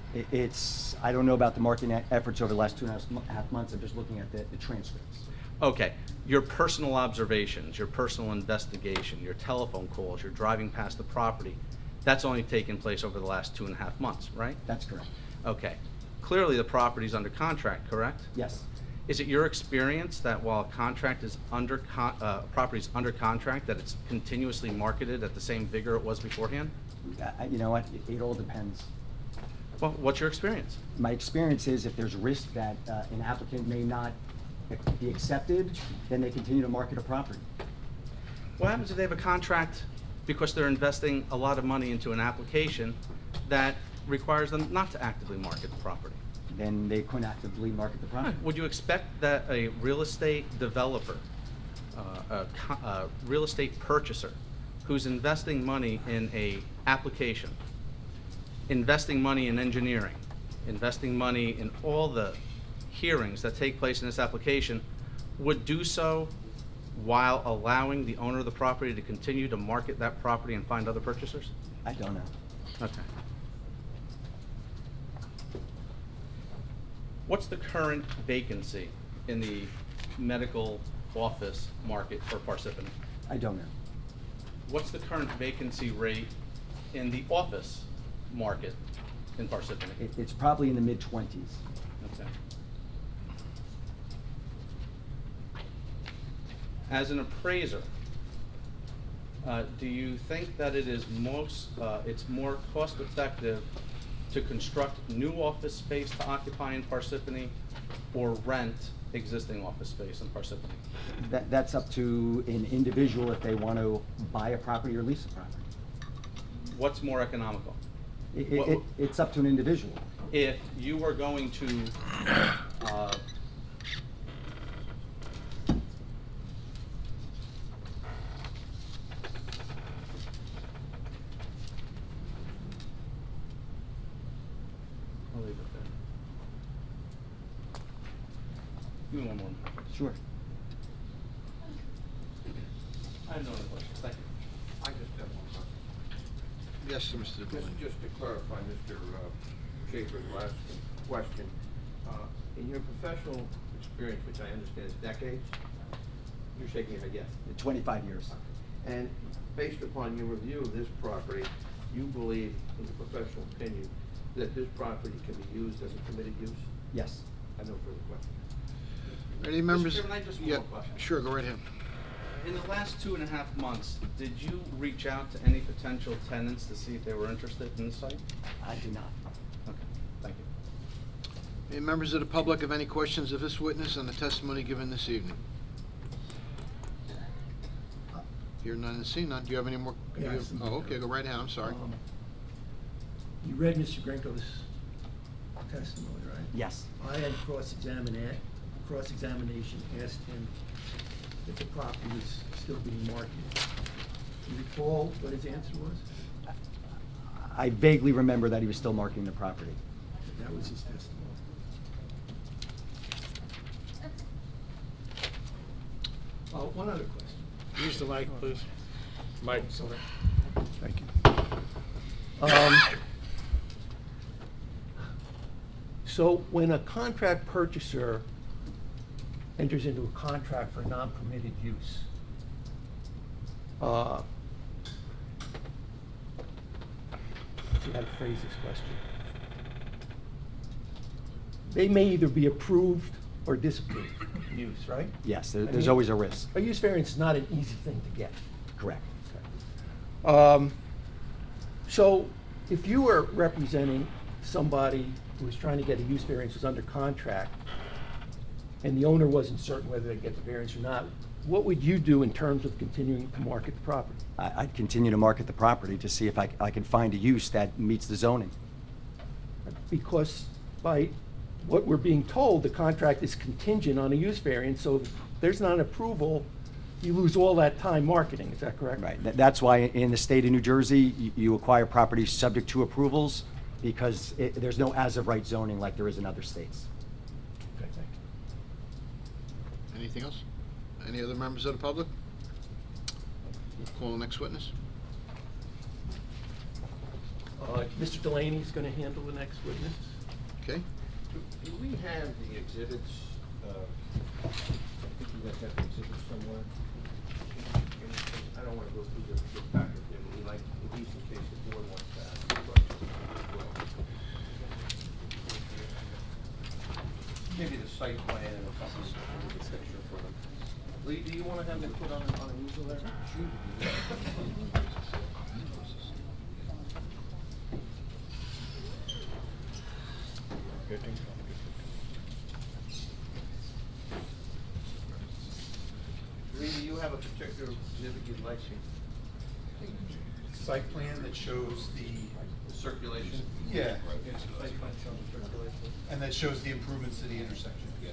I don't know about the marketing efforts over the last 2.5 months. I'm just looking at the transcripts. Okay, your personal observations, your personal investigation, your telephone calls, your driving past the property, that's only taken place over the last 2.5 months, right? That's correct. Okay. Clearly, the property's under contract, correct? Yes. Is it your experience that while a contract is property's under contract, that it's continuously marketed at the same vigor it was beforehand? You know what? It all depends. Well, what's your experience? My experience is if there's risk that an applicant may not be accepted, then they continue to market a property. What happens if they have a contract because they're investing a lot of money into an application that requires them not to actively market the property? Then they couldn't actively market the property. Would you expect that a real estate developer, a real estate purchaser who's investing money in a application, investing money in engineering, investing money in all the hearings that take place in this application, would do so while allowing the owner of the property to continue to market that property and find other purchasers? I don't know. Okay. What's the current vacancy in the medical office market for Parsippany? I don't know. What's the current vacancy rate in the office market in Parsippany? It's probably in the mid-20s. Okay. As an appraiser, do you think that it is it's more cost-effective to construct new office space to occupy in Parsippany or rent existing office space in Parsippany? That's up to an individual if they want to buy a property or lease a property. What's more economical? It's up to an individual. If you were going to I'll leave it there. Give me one more. Sure. I have no other questions. Thank you. I just have one question. Yes, Mr. Delaney. Just to clarify Mr. Schaefer's last question, in your professional experience, which I understand is decades, you're shaking your head yes. 25 years. And based upon your review of this property, you believe, in your professional opinion, that this property can be used as a permitted use? Yes. I have no further questions. Any members? Chairman, I have just one Yeah, more question. sure, go right ahead. In the last 2.5 months, did you reach out to any potential tenants to see if they were interested in the site? I do not. Okay, thank you. Any members of the public have any questions of this witness on the testimony given this evening? Hear none and see none. Do you have any more? Yes. Oh, okay, go right ahead, I'm sorry. You read Mr. Grinko's testimony, right? Yes. I had cross-examination asked him if the property was still being marketed. Do you recall what his answer was? I vaguely remember that he was still marketing the property. That was his testimony. One other question. Use the mic, please. Mic. Sorry. Thank you. So when a contract purchaser enters into a contract for non-permitted use, see how to phrase this question. They may either be approved or disapproved use, right? Yes, I there's mean, always a risk. A use variance is not an easy thing to get. Correct. So if you were representing somebody who was trying to get a use variance, was under contract, and the owner wasn't certain whether they'd get the variance or not, what would you do in terms of continuing to market the property? I'd continue to market the property to see if I can find a use that meets the zoning. Because by what we're being told, the contract is contingent on a use variance, so if there's not an approval, you lose all that time marketing, is that correct? Right. That's why in the state of New Jersey, you acquire properties subject to approvals because there's no as-of-right zoning like there is in other states. Okay, thank you. Anything else? Any other members of the public? We'll call the next witness. Mr. Delaney's gonna handle the next witness. Okay. Do we have the exhibits? I think you guys got the exhibits somewhere. I don't wanna go through the packet there, but we like, at least in case the board wants to ask questions as well. Maybe the site plan and a couple of the picture for them. Lee, do you wanna have it put on a easel there? Lee, do you have a particular exhibit you'd like to? Site plan that shows the circulation? Yeah. Yes, site plan showing the circulation. And that shows the improvements to the intersection? Yeah.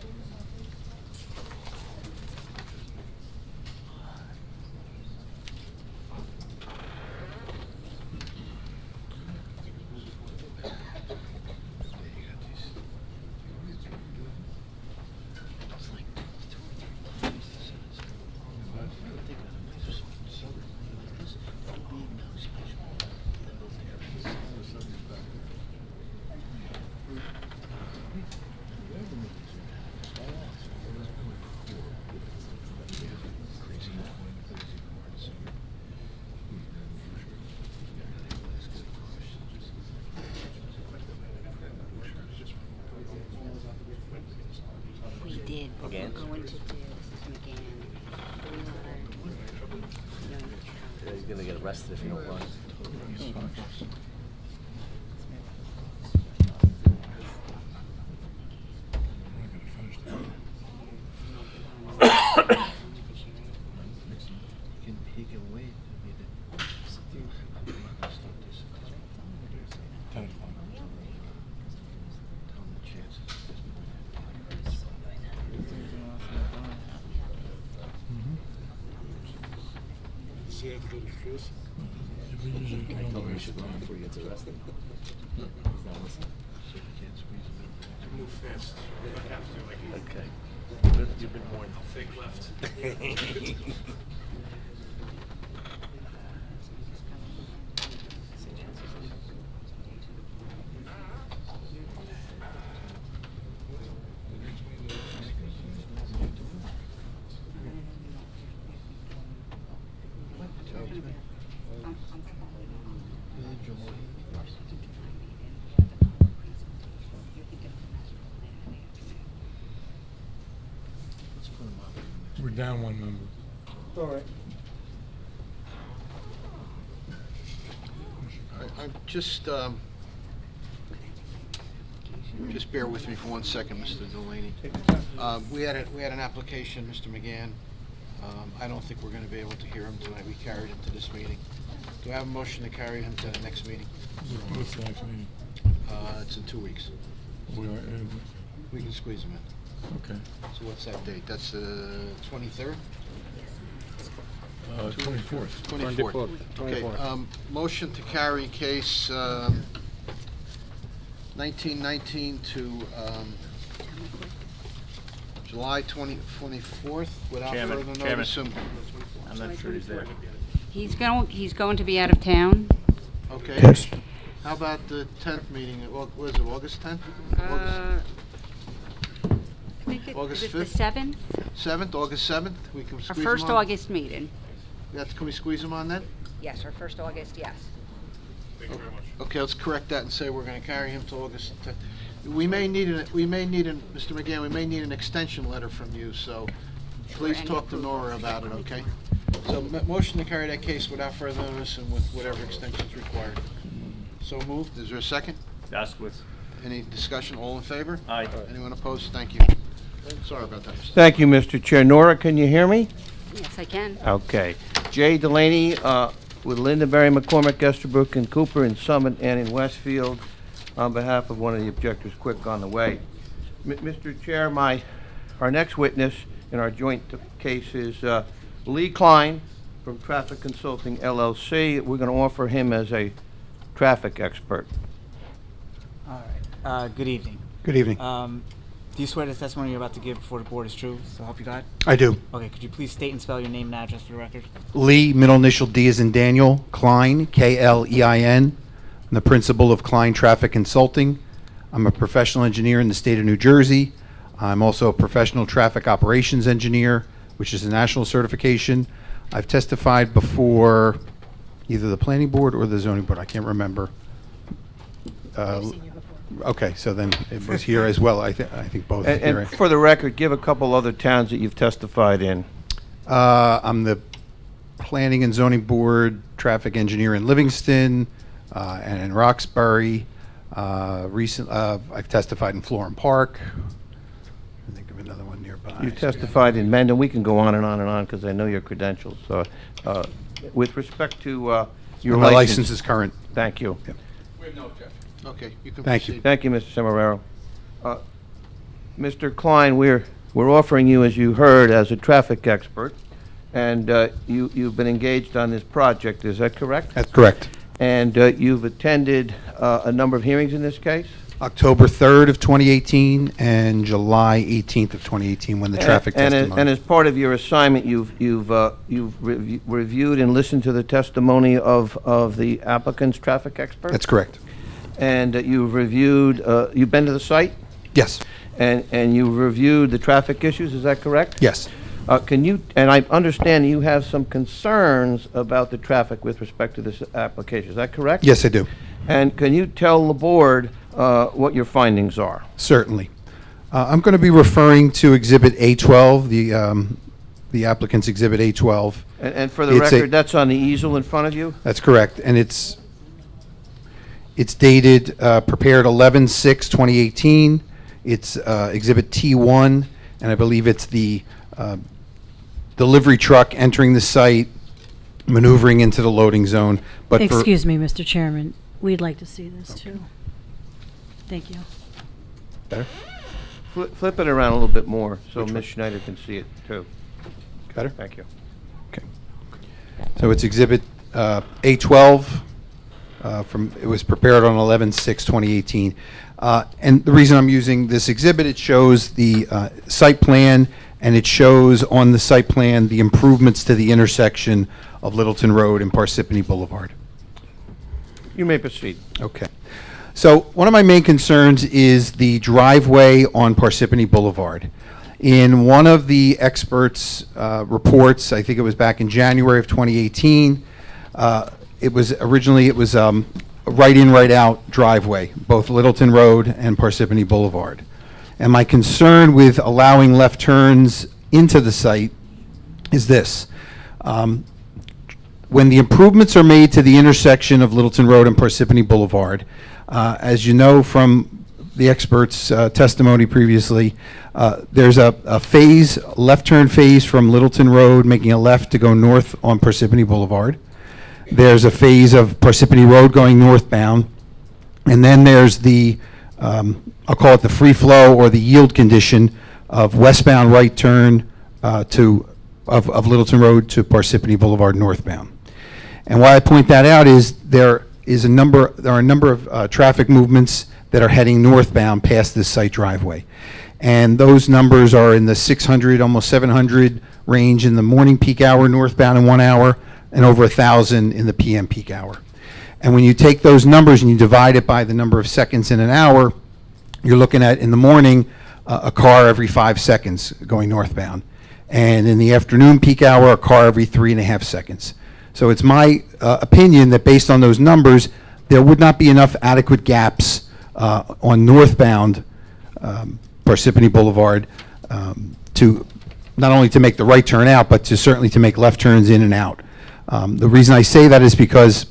We did, but we're McGann's? going to do, this is McGann. Yeah, he's gonna get arrested if you don't run. He can wait. 10 o'clock. Does he have to go to Chris? We usually can Tell only- him he should run before he gets arrested. He's not listening. Move fast. Okay. You've been warned. Fake left. We're down one member. All right. I'm just bear with me for 1 second, Mr. Delaney. We had an application, Mr. McGann. I don't think we're gonna be able to hear him tonight. We carried him to this meeting. Do I have a motion to carry him to the next meeting? What's the next meeting? It's in 2 weeks. We are, We can squeeze him in. okay. So what's that date? That's the 23rd? 24th. 24th. Okay, motion to carry case 1919 to July 24th without Chairman, further Chairman. notice. I'm not sure he's there. He's going to be out of town. Okay. How about the 10th meeting? What is it, August 10th? I think August is it the 5th? 7th? 7th, August 7th? We can Our squeeze him first on? August meeting. Can we squeeze him on then? Yes, our first August, yes. Okay, let's correct that and say we're gonna carry him to August 10th. We may need Mr. McGann, we may need an extension letter from you, so please any talk to Nora about it, okay? So, motion to carry that case without further notice and with whatever extensions required. So moved. Is there a second? Jaskowitz. Any discussion? All in favor? Aye. Anyone opposed? Thank you. Sorry about that, Mr. Thank you, Mr. Chair. Nora, can you hear me? Yes, I can. Okay. Jay Delaney, with Lindenberry, McCormick, Estabrook, and Cooper in Summit and in Westfield, on behalf of one of the objectors, Quick on the Way. Mr. Chair, our next witness in our joint case is Lee Klein from Traffic Consulting LLC. We're going to offer him as a traffic expert. Good evening. Good evening. Do you swear the testimony you're about to give before the board is true, so help you God? I do. Okay, could you please state and spell your name and address for the record? Lee, middle initial D as in Daniel, Klein, K-L-E-I-N. I'm the principal of Klein Traffic Consulting. I'm a professional engineer in the state of New Jersey. I'm also a professional traffic operations engineer, which is a national certification. I've testified before either the planning board or the zoning board. I can't remember. Okay, so then it was here as well. I think both. here. And for the record, give a couple other towns that you've testified in. I'm the planning and zoning board traffic engineer in Livingston and in Roxbury. I've testified in Florham Park. I think of another one nearby. You testified in Mendon. We can go on and on and on because I know your credentials. So, with respect to your My license, license is current. Thank you. Yep. We have no objection. Okay, you can Thank you. proceed. Thank you, Mr. Semeraro. Mr. Klein, we're offering you, as you heard, as a traffic expert, and you've been engaged on this project. Is that correct? That's correct. And you've attended a number of hearings in this case? October 3rd of 2018 and July 18th of 2018 when the traffic testimony. And as part of your assignment, you've reviewed and listened to the testimony of the applicant's traffic expert? That's correct. And you've reviewed, you've been to the site? Yes. And you reviewed the traffic issues, is that correct? Yes. And I understand you have some concerns about the traffic with respect to this application, is that correct? Yes, I do. And can you tell the board what your findings are? Certainly. I'm going to be referring to Exhibit A12, the applicant's Exhibit A12. And for the It's record, that's on the easel in front of you? That's correct, and it's dated, prepared 11/6/2018. It's Exhibit T1, and I believe it's the delivery truck entering the site, maneuvering into the loading zone. But Excuse me, Mr. Chairman, we'd like to see this too. Thank you. Better? Flip it around a little bit more so Ms. Schneider can see it too. Better? Thank you. Okay. So it's Exhibit A12. It was prepared on 11/6/2018. And the reason I'm using this exhibit, it shows the site plan, and it shows on the site plan the improvements to the intersection of Littleton Road and Parsippany Boulevard. You may proceed. Okay. So one of my main concerns is the driveway on Parsippany Boulevard. In one of the experts' reports, I think it was back in January of 2018, it was a right-in, right-out driveway, both Littleton Road and Parsippany Boulevard. And my concern with allowing left turns into the site is this. When the improvements are made to the intersection of Littleton Road and Parsippany Boulevard, as you know from the expert's testimony previously, there's a left turn phase from Littleton Road making a left to go north on Parsippany Boulevard. There's a phase of Parsippany Road going northbound, and then there's the, I'll call it the free flow or the yield condition of westbound right turn of Littleton Road to Parsippany Boulevard northbound. And why I point that out is there are a number of traffic movements that are heading northbound past this site driveway. And those numbers are in the 600, almost 700 range in the morning peak hour northbound in 1 hour, and over 1,000 in the PM peak hour. And when you take those numbers and you divide it by the number of seconds in an hour, you're looking at, in the morning, a car every 5 seconds going northbound. And in the afternoon peak hour, a car every 3.5 seconds. So it's my opinion that based on those numbers, there would not be enough adequate gaps on northbound Parsippany Boulevard to not only to make the right turn out, but to certainly to make left turns in and out. The reason I say that is because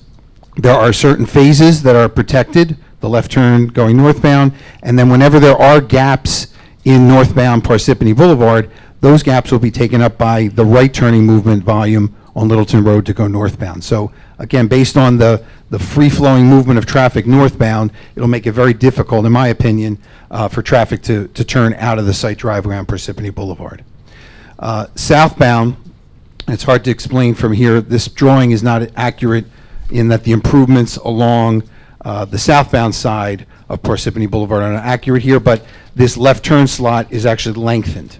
there are certain phases that are protected, the left turn going northbound, and then whenever there are gaps in northbound Parsippany Boulevard, those gaps will be taken up by the right turning movement volume on Littleton Road to go northbound. So again, based on the free-flowing movement of traffic northbound, it'll make it very difficult, in my opinion, for traffic to turn out of the site driveway on Parsippany Boulevard. Southbound, it's hard to explain from here, this drawing is not accurate in that the improvements along the southbound side of Parsippany Boulevard are not accurate here, but this left turn slot is actually lengthened.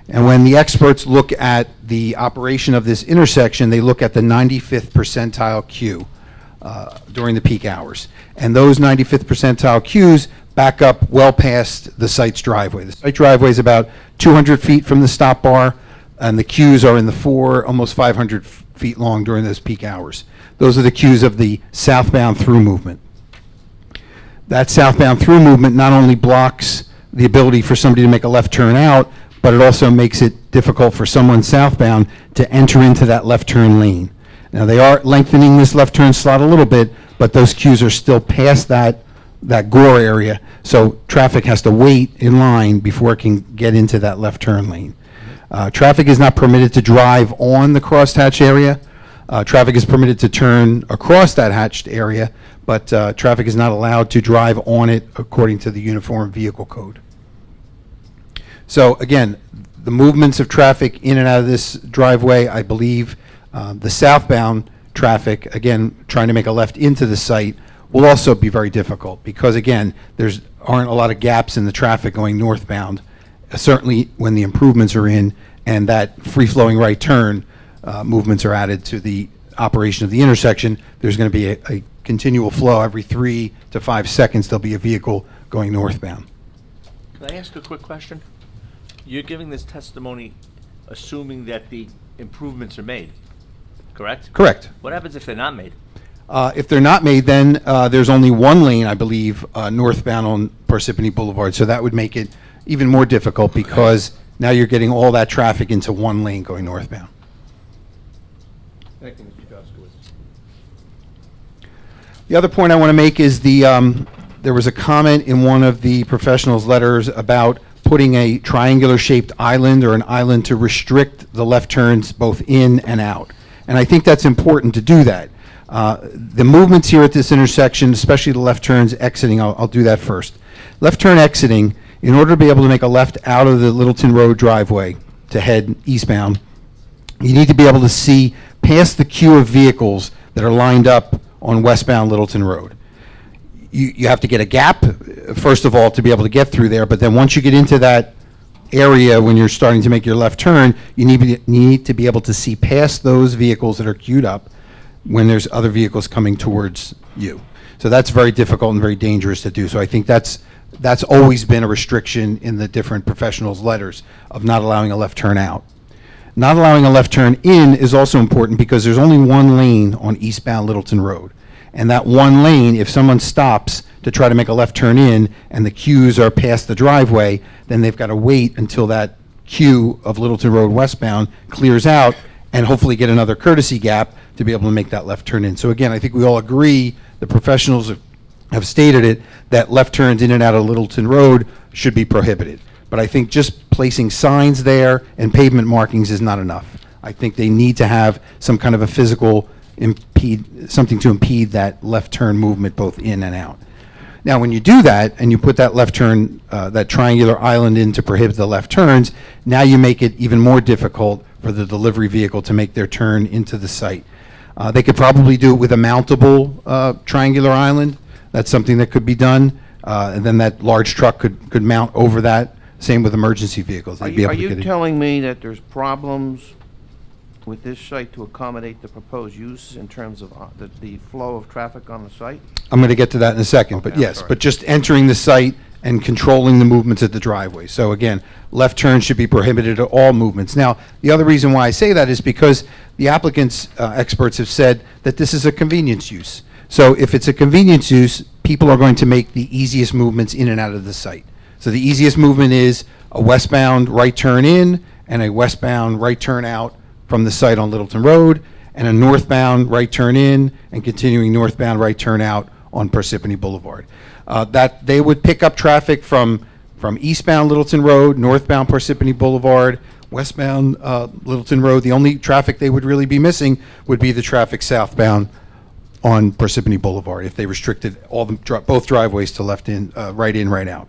And when the experts look at the operation of this intersection, they look at the 95th percentile queue during the peak hours. And those 95th percentile queues back up well past the site's driveway. The site driveway is about 200 feet from the stop bar, and the queues are in the almost 500 feet long during those peak hours. Those are the queues of the southbound through movement. That southbound through movement not only blocks the ability for somebody to make a left turn out, but it also makes it difficult for someone southbound to enter into that left turn lane. Now, they are lengthening this left turn slot a little bit, but those queues are still past that gore area, so traffic has to wait in line before it can get into that left turn lane. Traffic is not permitted to drive on the crosshatch area. Traffic is permitted to turn across that hatched area, but traffic is not allowed to drive on it according to the Uniform Vehicle Code. So again, the movements of traffic in and out of this driveway, I believe the southbound traffic, again, trying to make a left into the site, will also be very difficult because, again, aren't a lot of gaps in the traffic going northbound, certainly when the improvements are in and that free-flowing right turn movements are added to the operation of the intersection. There's going to be a continual flow. Every 3 to 5 seconds, there'll be a vehicle going northbound. Can I ask a quick question? You're giving this testimony assuming that the improvements are made, correct? Correct. What happens if they're not made? If they're not made, then there's only one lane, I believe, northbound on Parsippany Boulevard. So that would make it even more difficult because now you're getting all that traffic into one lane going northbound. Thank you, Mr. Jaskowitz. The other point I want to make is there was a comment in one of the professionals' letters about putting a triangular-shaped island or an island to restrict the left turns both in and out. And I think that's important to do that. The movements here at this intersection, especially the left turns exiting, I'll do that first. Left turn exiting, in order to be able to make a left out of the Littleton Road driveway to head eastbound, you need to be able to see past the queue of vehicles that are lined up on westbound Littleton Road. You have to get a gap, first of all, to be able to get through there, but then once you get into that area when you're starting to make your left turn, you need to be able to see past those vehicles that are queued up when there's other vehicles coming towards you. So that's very difficult and very dangerous to do. So I think that's always been a restriction in the different professionals' letters of not allowing a left turn out. Not allowing a left turn in is also important because there's only one lane on eastbound Littleton Road. And that one lane, if someone stops to try to make a left turn in and the queues are past the driveway, then they've got to wait until that queue of Littleton Road westbound clears out and hopefully get another courtesy gap to be able to make that left turn in. So again, I think we all agree, the professionals have stated it, that left turns in and out of Littleton Road should be prohibited. But I think just placing signs there and pavement markings is not enough. I think they need to have some kind of a physical something to impede that left turn movement both in and out. Now, when you do that and you put that left turn, that triangular island in to prohibit the left turns, now you make it even more difficult for the delivery vehicle to make their turn into the site. They could probably do it with a mountable triangular island. That's something that could be done. And then that large truck could mount over that. Same with emergency vehicles. Are you telling me that there's problems with this site to accommodate the proposed use in terms of the flow of traffic on the site? I'm going to get to that in a second, but yes, but just entering the site and controlling the movements at the driveway. So again, left turn should be prohibited at all movements. Now, the other reason why I say that is because the applicant's experts have said that this is a convenience use. So if it's a convenience use, people are going to make the easiest movements in and out of the site. So the easiest movement is a westbound right turn in and a westbound right turn out from the site on Littleton Road, and a northbound right turn in and continuing northbound right turn out on Parsippany Boulevard. That they would pick up traffic from eastbound Littleton Road, northbound Parsippany Boulevard, westbound Littleton Road. The only traffic they would really be missing would be the traffic southbound on Parsippany Boulevard if they restricted both driveways to right in, right out.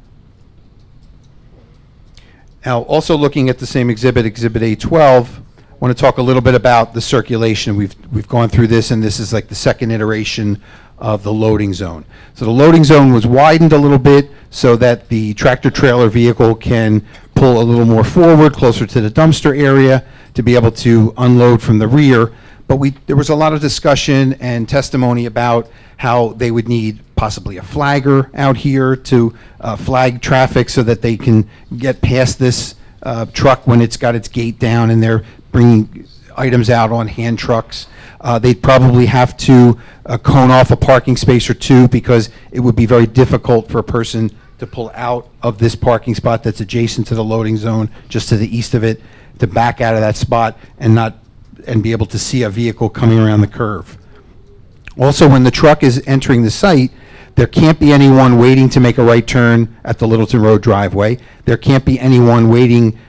Now, also looking at the same exhibit, Exhibit A12, I want to talk a little bit about the circulation. We've gone through this, and this is like the second iteration of the loading zone. So the loading zone was widened a little bit so that the tractor-trailer vehicle can pull a little more forward, closer to the dumpster area, to be able to unload from the rear. But there was a lot of discussion and testimony about how they would need possibly a flagger out here to flag traffic so that they can get past this truck when it's got its gate down and they're bringing items out on hand trucks. They'd probably have to cone off a parking space or two because it would be very difficult for a person to pull out of this parking spot that's adjacent to the loading zone, just to the east of it, to back out of that spot and be able to see a vehicle coming around the curve. Also, when the truck is entering the site, there can't be anyone waiting to make a right turn at the Littleton Road driveway. There can't be anyone waiting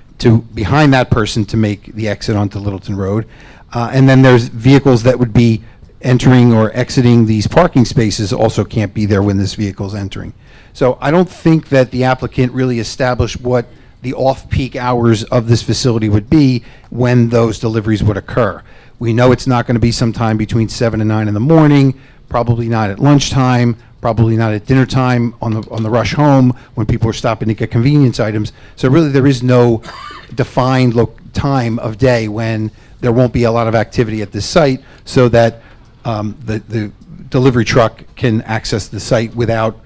behind that person to make the exit onto Littleton Road. And then there's vehicles that would be entering or exiting these parking spaces also can't be there when this vehicle is entering. So I don't think that the applicant really established what the off-peak hours of this facility would be when those deliveries would occur. We know it's not going to be sometime between 7 and 9 in the morning, probably not at lunchtime, probably not at dinner time on the rush home when people are stopping to get convenience items. So really there is no defined time of day when there won't be a lot of activity at this site so that the delivery truck can access the site without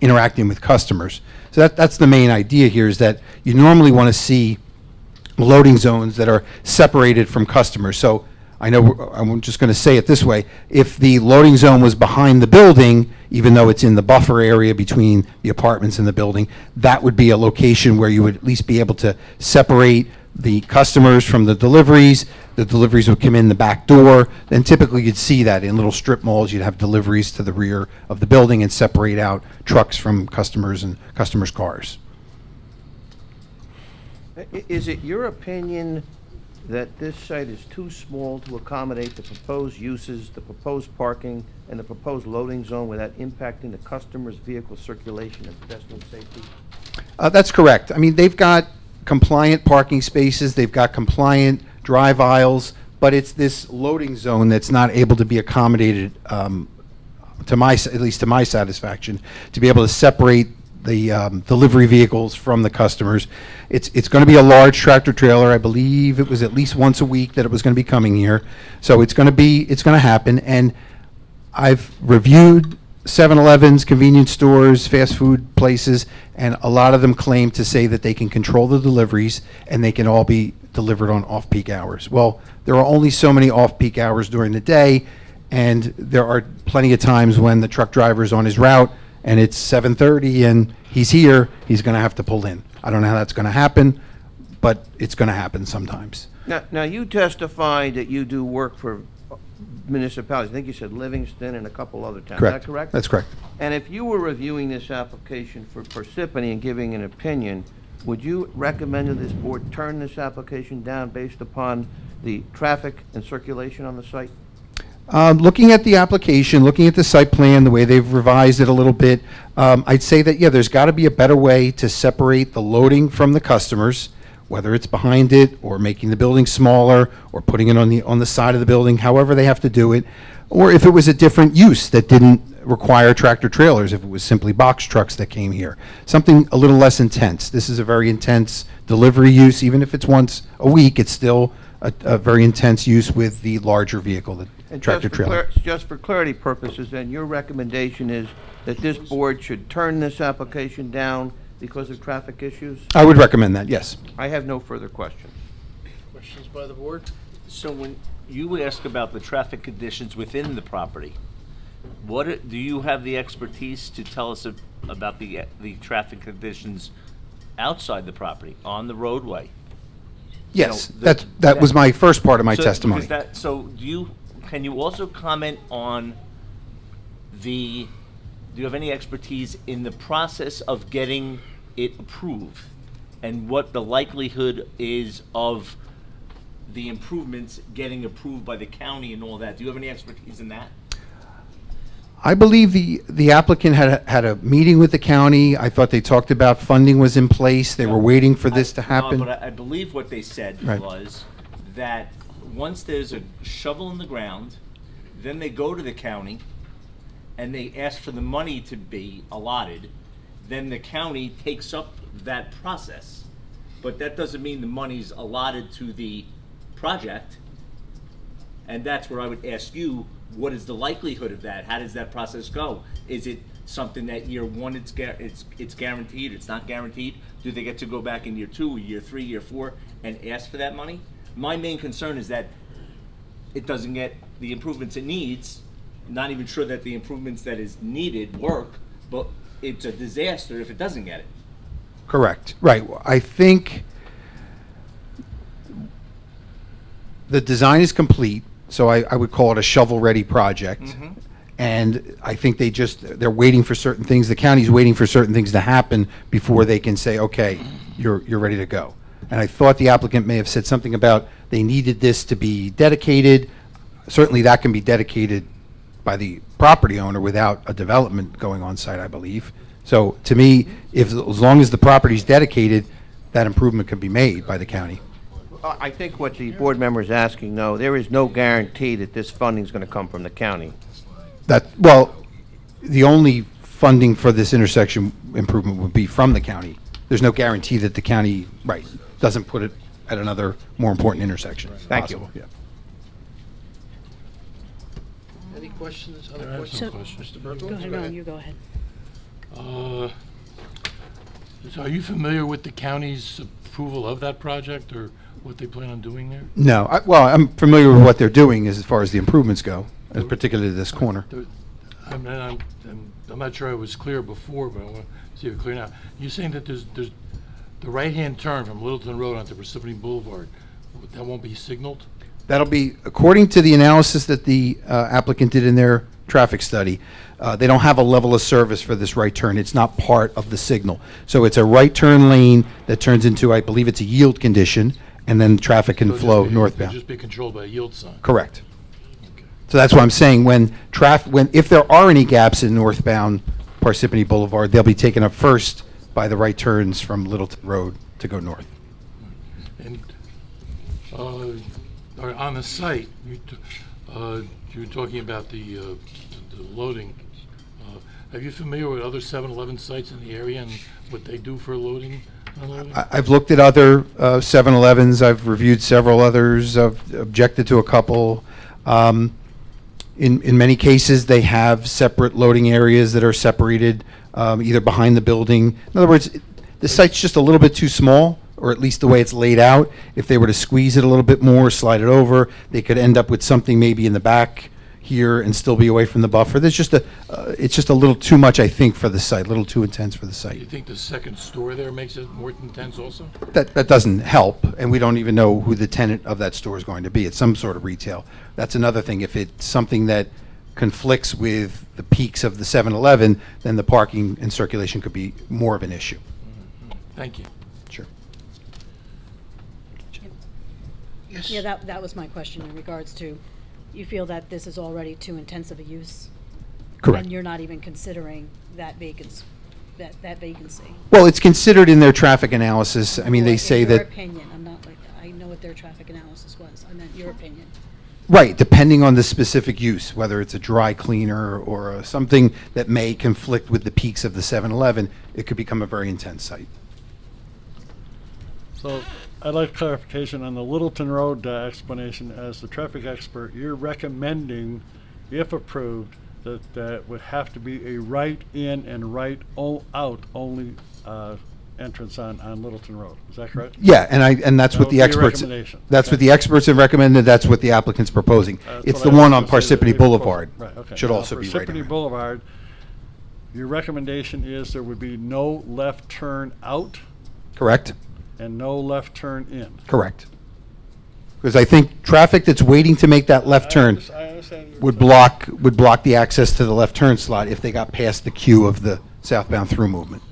interacting with customers. So that's the main idea here, is that you normally want to see loading zones that are separated from customers. So I know, I'm just going to say it this way, if the loading zone was behind the building, even though it's in the buffer area between the apartments and the building, that would be a location where you would at least be able to separate the customers from the deliveries. The deliveries would come in the back door. And typically you'd see that in little strip malls. You'd have deliveries to the rear of the building and separate out trucks from customers and customers' cars. Is it your opinion that this site is too small to accommodate the proposed uses, the proposed parking, and the proposed loading zone without impacting the customer's vehicle circulation and pedestrian safety? That's correct. I mean, they've got compliant parking spaces, they've got compliant drive aisles, but it's this loading zone that's not able to be accommodated, at least to my satisfaction, to be able to separate the delivery vehicles from the customers. It's going to be a large tractor trailer. I believe it was at least once a week that it was going to be coming here. So it's going to happen. And I've reviewed 7-Elevens, convenience stores, fast food places, and a lot of them claim to say that they can control the deliveries and they can all be delivered on off-peak hours. Well, there are only so many off-peak hours during the day, and there are plenty of times when the truck driver's on his route and it's 7:30 and he's here, he's going to have to pull in. I don't know how that's going to happen, but it's going to happen sometimes. Now you testified that you do work for municipalities. I think you said Livingston and a couple other towns. Correct. Is that correct? That's correct. And if you were reviewing this application for Parsippany and giving an opinion, would you recommend that this board turn this application down based upon the traffic and circulation on the site? Looking at the application, looking at the site plan, the way they've revised it a little bit, I'd say that, yeah, there's got to be a better way to separate the loading from the customers, whether it's behind it or making the building smaller or putting it on the side of the building, however they have to do it, or if it was a different use that didn't require tractor trailers, if it was simply box trucks that came here. Something a little less intense. This is a very intense delivery use. Even if it's once a week, it's still a very intense use with the larger vehicle, the tractor trailer. Just for clarity purposes, then, your recommendation is that this board should turn this application down because of traffic issues? I would recommend that, yes. I have no further questions. Questions by the board? So when you ask about the traffic conditions within the property, do you have the expertise to tell us about the traffic conditions outside the property, on the roadway? Yes, that was my first part of my testimony. Can you also comment on do you have any expertise in the process of getting it approved and what the likelihood is of the improvements getting approved by the county and all that? Do you have any expertise in that? I believe the applicant had a meeting with the county. I thought they talked about funding was in place. They were waiting for this to happen. No, but I believe what they said was that once there's a shovel in the ground, then they go to the county, and they ask for the money to be allotted, then the county takes up that process. But that doesn't mean the money's allotted to the project. And that's where I would ask you, what is the likelihood of that? How does that process go? Is it something that year one it's guaranteed, it's not guaranteed? Do they get to go back in year 2, year 3, year 4 and ask for that money? My main concern is that it doesn't get the improvements it needs. Not even sure that the improvements that is needed work, but it's a disaster if it doesn't get it. Correct. Right. I think the design is complete, so I would call it a shovel-ready project. Mm-hmm. And I think they're waiting for certain things. The county's waiting for certain things to happen before they can say, okay, you're ready to go. And I thought the applicant may have said something about they needed this to be dedicated. Certainly that can be dedicated by the property owner without a development going on site, I believe. So to me, as long as the property's dedicated, that improvement can be made by the county. I think what the board member is asking, though, there is no guarantee that this funding is going to come from the county. Well, the only funding for this intersection improvement would be from the county. There's no guarantee that the county, right, doesn't put it at another more important intersection. Thank you. Possible, yeah. Any questions, other I have questions? some questions. Mr. Berkowitz, Go ahead, no, you go ahead. So are you familiar with the county's approval of that project, or what they plan on doing there? No, well, I'm familiar with what they're doing as far as the improvements go, and particularly this corner. I'm not sure I was clear before, but I want to see if it's clear now. You're saying that there's the right-hand turn from Littleton Road onto Parsippany Boulevard, that won't be signaled? That'll be, according to the analysis that the applicant did in their traffic study, they don't have a level of service for this right turn. It's not part of the signal. So it's a right turn lane that turns into, I believe it's a yield condition, and then traffic can flow northbound. It'll just be controlled by a yield sign? Correct. So that's what I'm saying, if there are any gaps in northbound Parsippany Boulevard, they'll be taken up first by the right turns from Littleton Road to go north. And on the site, you were talking about the loading. Are you familiar with other 7-Eleven sites in the area and what they do for loading? Unloading? I've looked at other 7-Elevens, I've reviewed several others, I've objected to a couple. In many cases, they have separate loading areas that are separated, either behind the building. In other words, the site's just a little bit too small, or at least the way it's laid out. If they were to squeeze it a little bit more, slide it over, they could end up with something maybe in the back here and still be away from the buffer. There's just it's just a little too much, I think, for the site, a little too intense for the Do site. you think the second store there makes it more intense also? That doesn't help, and we don't even know who the tenant of that store is going to be. It's some sort of retail. That's another thing. If it's something that conflicts with the peaks of the 7-Eleven, then the parking and circulation could be more of an issue. Thank you. Sure. Yes. Yeah, that was my question in regards to, you feel that this is already too intensive a use? Correct. And you're not even considering that vacancy? Well, it's considered in their traffic analysis. I mean, they say In your that, opinion, I'm not like, I know what their traffic analysis was, I meant your opinion. right, depending on the specific use, whether it's a dry cleaner or something that may conflict with the peaks of the 7-Eleven, it could become a very intense site. So I'd like clarification on the Littleton Road explanation. As the traffic expert, you're recommending, if approved, that that would have to be a right in and right out only entrance on Littleton Road. Is that correct? Yeah, and that's That what would the be your experts, recommendation. that's what Okay. the experts have recommended, that's what the applicant's proposing. That's It's what the I one was on gonna say, that Parsippany they propose- Boulevard. Right, okay. Should Now, also be right in Parsippany there. Boulevard, your recommendation is there would be no left turn out Correct? and no left turn in. Correct. Because I think traffic that's waiting to make that left turn I understand your would block the access to the left turn slot if they got past the queue of the southbound through movement.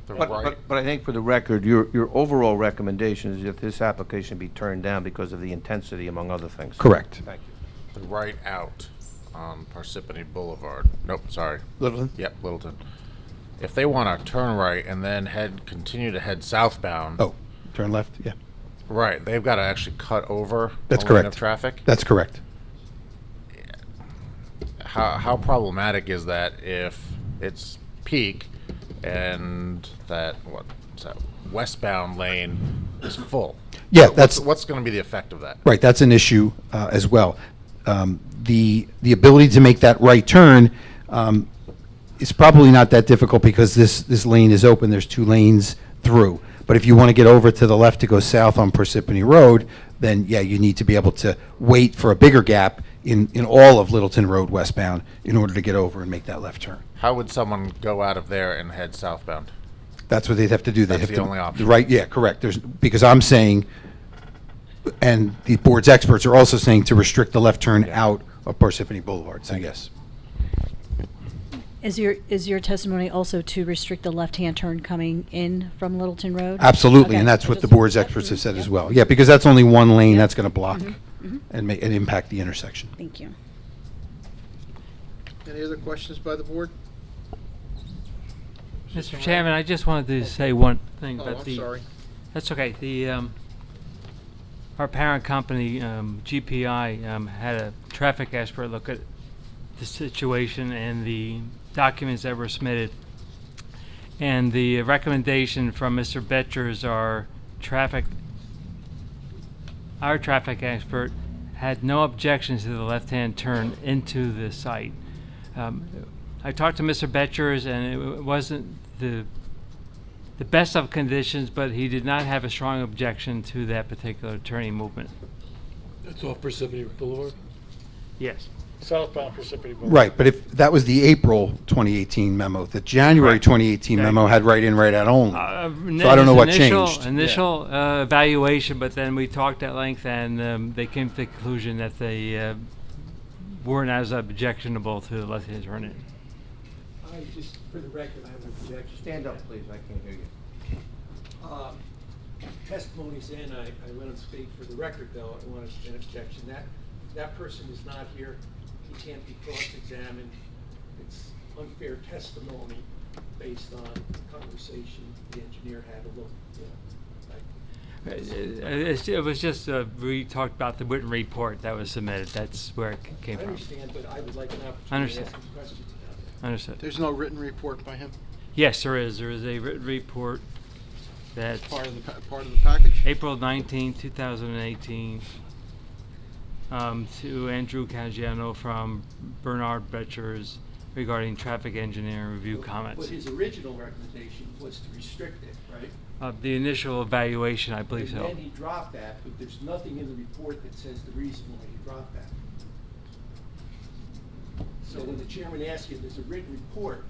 But I think for the record, your overall recommendation is that this application be turned down because of the intensity, among other things. Correct. Thank you. The right out on Parsippany Boulevard. Nope, sorry. Littleton? Yep, Littleton. If they want to turn right and then continue to head southbound. Oh, turn left, yeah. Right, they've got to actually cut over That's a lane correct. of traffic. That's correct. how problematic is that if it's peak and that, what's that, westbound lane is full? Yeah, What's going to be the effect of that? Right, that's an issue as well. The ability to make that right turn is probably not that difficult because this lane is open. There's 2 lanes through. But if you want to get over to the left to go south on Parsippany Road, then yeah, you need to be able to wait for a bigger gap in all of Littleton Road westbound in order to get over and make that left turn. How would someone go out of there and head southbound? That's what they'd have to do. They'd That's have the to, only option. Right, yeah, correct. Because I'm saying, and the board's experts are also saying to restrict the left turn out of Parsippany Boulevard, so yes. Is your testimony also to restrict the left-hand turn coming in from Littleton Road? Absolutely, Okay. and that's I what the just- board's experts have said as well. Yeah, because that's only one lane that's going to block Mhm. and impact the intersection. Thank you. Any other questions by the board? Mr. Chairman, I just wanted to say one thing Oh, about I'm the. sorry. That's okay. Our parent company, GPI, had a traffic expert look at the situation and the documents that were submitted. And the recommendation from Mr. Betchers, our traffic expert, had no objections to the left-hand turn into the site. I talked to Mr. Betchers, and it wasn't the best of conditions, but he did not have a strong objection to that particular turning movement. That's off Parsippany Boulevard? Yes. Southbound Parsippany Boulevard. Right, but if that was the April 2018 memo, the January 2018 memo had right in, right out only. So I don't know what changed. Initial evaluation, but then we talked at length, and they came to the conclusion that they weren't as objectionable to the left-hand turn in. I just, for the record, I have an objection. Stand up, please, I can't hear you. Testimony's in, I let him speak. For the record, though, I want to stand objection. That person is not here. He can't be cross-examined. It's unfair testimony based on conversation the engineer had to look, It was just, we talked about the written report that was submitted. That's where it came I from. understand, but I would like an opportunity to Understand. ask some questions about it. Understood. There's no written report by him? Yes, there is. There is a written report that's Part of the package? April 19, 2018, to Andrew Caggiano from Bernard Betchers regarding traffic engineering review comments. But his original recommendation was to restrict it, right? The initial evaluation, I believe so. And then he dropped that, but there's nothing in the report that says the reason why he dropped that. So when the chairman asks you if there's a written report,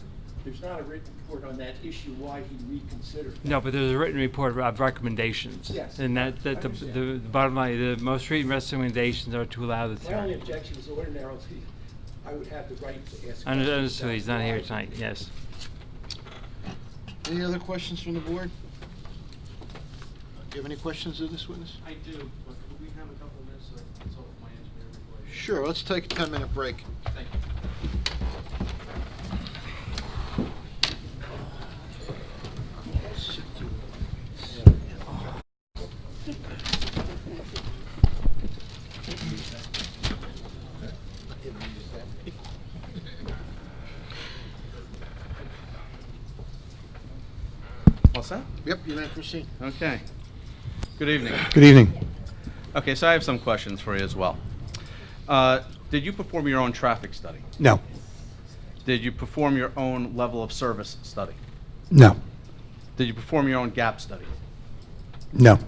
there's not a written report on that issue why he reconsidered that. No, but there's a written report of recommendations. Yes, And I the understand. bottom line, the most recent recommendations are to allow the My only turn. objection is ordinarily, I would have the right to ask questions. Understood, about he's not here why. tonight, yes. Any other questions from the board? Do you have any questions of this witness? I do, but could we have a couple of minutes to consult with my engineer before you? Sure, let's take a 10-minute break. Thank you. All set? Yep, you may proceed. Okay. Good evening. Good evening. Okay, so I have some questions for you as well. Did you perform your own traffic study? No. Did you perform your own level of service study? No. Did you perform your own gap study? No.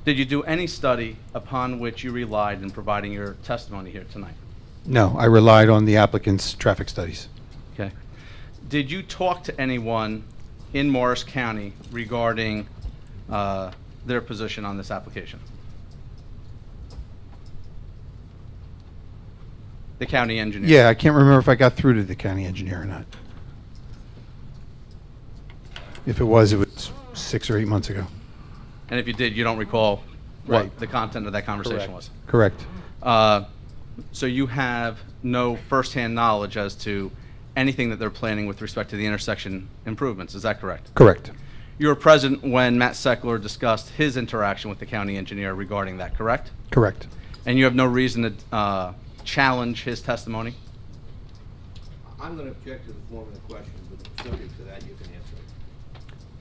Did you do any study upon which you relied in providing your testimony here tonight? No, I relied on the applicant's traffic studies. Okay. Did you talk to anyone in Morris County regarding their position on this application? The county engineer? Yeah, I can't remember if I got through to the county engineer or not. If it was 6 or 8 months ago. And if you did, you don't recall what Right. the content of that conversation was? Correct. So you have no firsthand knowledge as to anything that they're planning with respect to the intersection improvements, is that correct? Correct. You were present when Matt Seckler discussed his interaction with the county engineer regarding that, correct? Correct. And you have no reason challenge his testimony? I'm gonna object to the form of the question, but subject to that, you can answer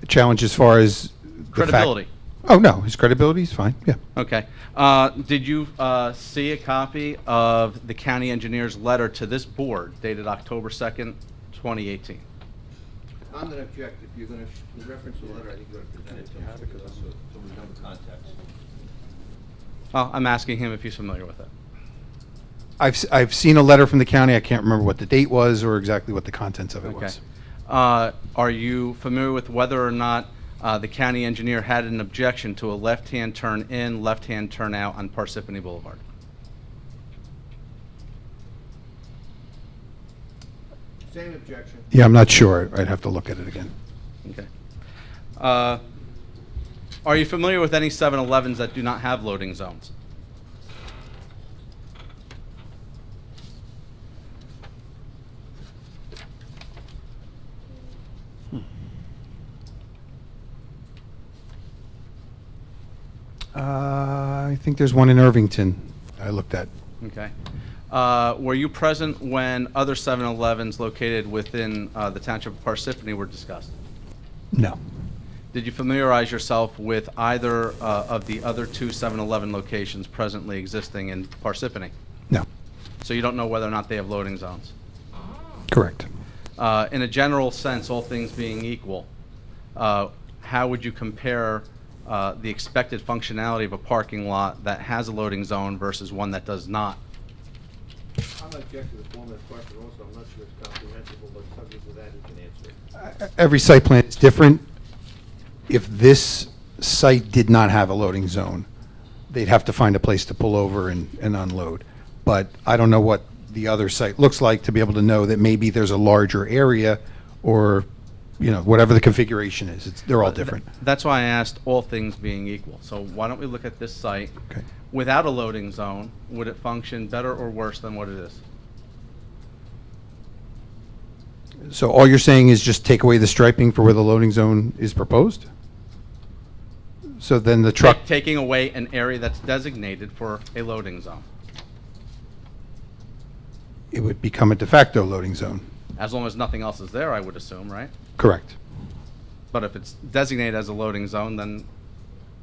it. Challenge as far as the fact- Credibility. Oh, no, his credibility is fine, yeah. Okay. Did you see a copy of the county engineer's letter to this board dated October 2nd, 2018? I'm gonna object. If you're gonna reference the letter, I think you're gonna present it to us because that's so we know the context. Well, I'm asking him if he's familiar with it. I've seen a letter from the county. I can't remember what the date was or exactly what the contents of it Okay. was. Are you familiar with whether or not the county engineer had an objection to a left-hand turn in, left-hand turn out on Parsippany Boulevard? Same objection. Yeah, I'm not sure. I'd have to look at it again. Okay. Are you familiar with any 7-Elevens that do not have loading zones? I think there's one in Irvington I looked at. Okay. Were you present when other 7-Elevens located within the township of Parsippany were discussed? No. Did you familiarize yourself with either of the other two 7-Eleven locations presently existing in Parsippany? No. So you don't know whether or not they have loading zones? Correct. In a general sense, all things being equal, how would you compare the expected functionality of a parking lot that has a loading zone versus one that does not? I'm gonna object to the form of the question also. I'm not sure it's comprehensible, but subject to that, you can answer it. Every site plan is different. If this site did not have a loading zone, they'd have to find a place to pull over and unload. But I don't know what the other site looks like to be able to know that maybe there's a larger area or, you know, whatever the configuration is. They're all different. That's why I asked all things being equal. So why don't we look at this site? Okay. Without a loading zone, would it function better or worse than what it is? So all you're saying is just take away the striping for where the loading zone is proposed? So then the truck, Taking away an area that's designated for a loading zone, it would become a de facto loading zone. as long as nothing else is there, I would assume, right? Correct. But if it's designated as a loading zone, then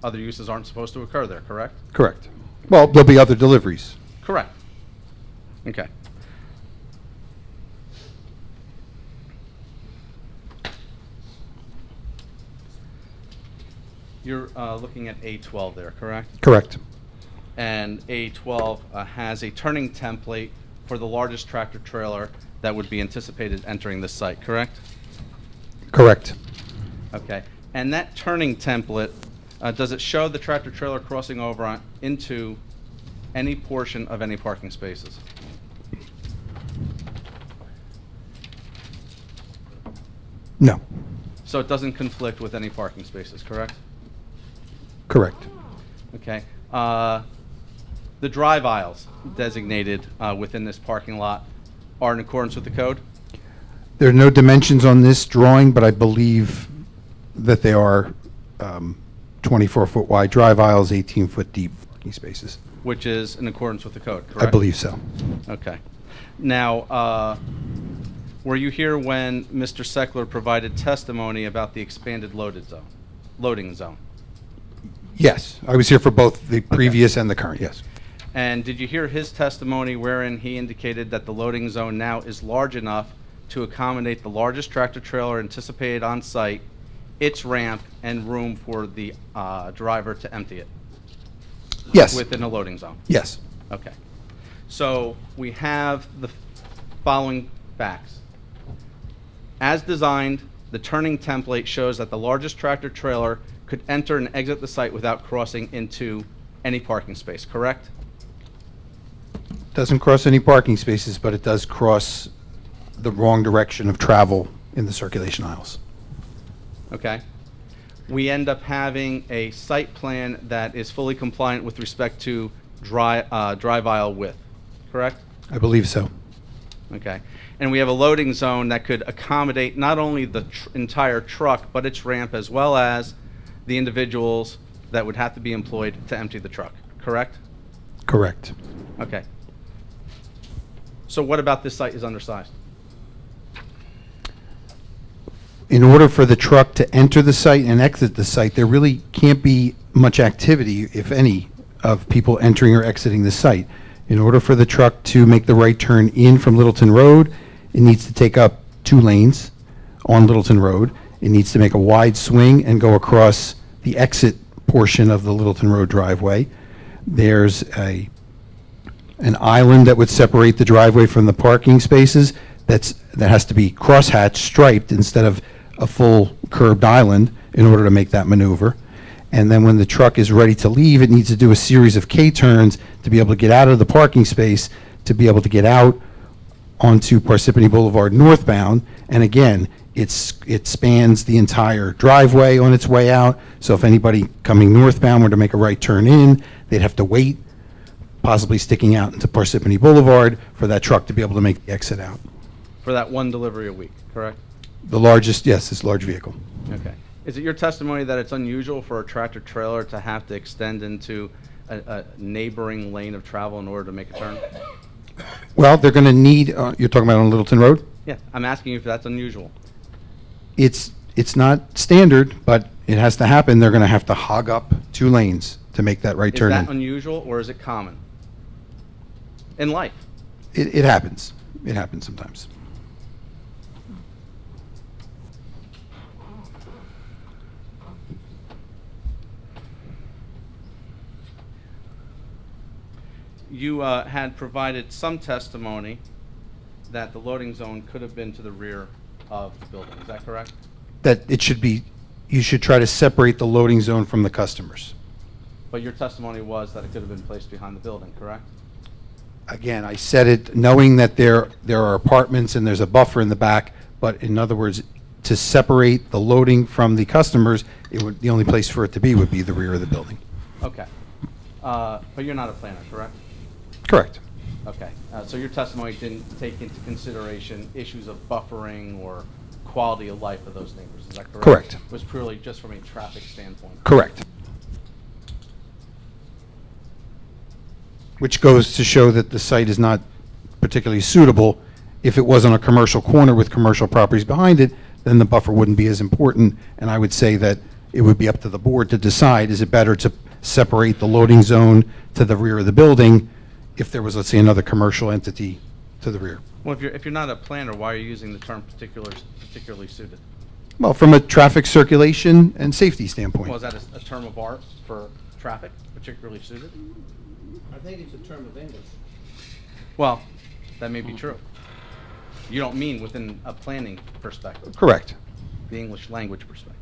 other uses aren't supposed to occur there, correct? Correct. Well, there'll be other deliveries. Correct. Okay. You're looking at A12 there, correct? Correct. And A12 has a turning template for the largest tractor trailer that would be anticipated entering this site, correct? Correct. Okay. And that turning template, does it show the tractor trailer crossing over into any portion of any parking spaces? No. So it doesn't conflict with any parking spaces, correct? Correct. Okay. The drive aisles designated within this parking lot are in accordance with the code? There are no dimensions on this drawing, but I believe that they are 24-foot wide drive aisles, 18-foot deep parking spaces. Which is in accordance with the code, correct? I believe so. Okay. Now, were you here when Mr. Seckler provided testimony about the expanded loading zone? Yes, I was here for both the previous and the current, yes. And did you hear his testimony wherein he indicated that the loading zone now is large enough to accommodate the largest tractor trailer anticipated on site, its ramp, and room for the driver to empty it? Yes. Within a loading zone? Yes. Okay. So we have the following facts. As designed, the turning template shows that the largest tractor trailer could enter and exit the site without crossing into any parking space, correct? Doesn't cross any parking spaces, but it does cross the wrong direction of travel in the circulation aisles. Okay. We end up having a site plan that is fully compliant with respect to drive aisle width, correct? I believe so. Okay. And we have a loading zone that could accommodate not only the entire truck, but its ramp, as well as the individuals that would have to be employed to empty the truck, correct? Correct. Okay. So what about this site is undersized? In order for the truck to enter the site and exit the site, there really can't be much activity, if any, of people entering or exiting the site. In order for the truck to make the right turn in from Littleton Road, it needs to take up 2 lanes on Littleton Road. It needs to make a wide swing and go across the exit portion of the Littleton Road driveway. There's an island that would separate the driveway from the parking spaces that has to be crosshatched, striped, instead of a full curbed island in order to make that maneuver. And then when the truck is ready to leave, it needs to do a series of K-turns to be able to get out of the parking space, to be able to get out onto Parsippany Boulevard northbound. And again, it spans the entire driveway on its way out. So if anybody coming northbound were to make a right turn in, they'd have to wait, possibly sticking out into Parsippany Boulevard, for that truck to be able to make the exit out. For that one delivery a week, correct? The largest, yes, is large vehicle. Okay. Is it your testimony that it's unusual for a tractor trailer to have to extend into a neighboring lane of travel in order to make a turn? Well, they're going to need, you're talking about on Littleton Road? Yeah, I'm asking you if that's unusual. It's not standard, but it has to happen. They're going to have to hog up 2 lanes to make that right Is turn that in. unusual or is it common? In life? It happens. It happens sometimes. You had provided some testimony that the loading zone could have been to the rear of the building. Is that correct? That it should be, you should try to separate the loading zone from the customers. But your testimony was that it could have been placed behind the building, correct? Again, I said it knowing that there are apartments and there's a buffer in the back, but in other words, to separate the loading from the customers, the only place for it to be would be the rear of the building. Okay. But you're not a planner, correct? Correct. Okay. So your testimony didn't take into consideration issues of buffering or quality of life of those neighbors, is that correct? Correct. It was purely just from a traffic standpoint? Correct. Which goes to show that the site is not particularly suitable. If it was on a commercial corner with commercial properties behind it, then the buffer wouldn't be as important. And I would say that it would be up to the board to decide, is it better to separate the loading zone to the rear of the building if there was, let's say, another commercial entity to the rear? Well, if you're not a planner, why are you using the term particularly suited? Well, from a traffic circulation and safety standpoint. Well, is that a term of art for traffic, particularly suited? I think it's a term of English. Well, that may be true. You don't mean within a planning perspective. Correct. The English language perspective.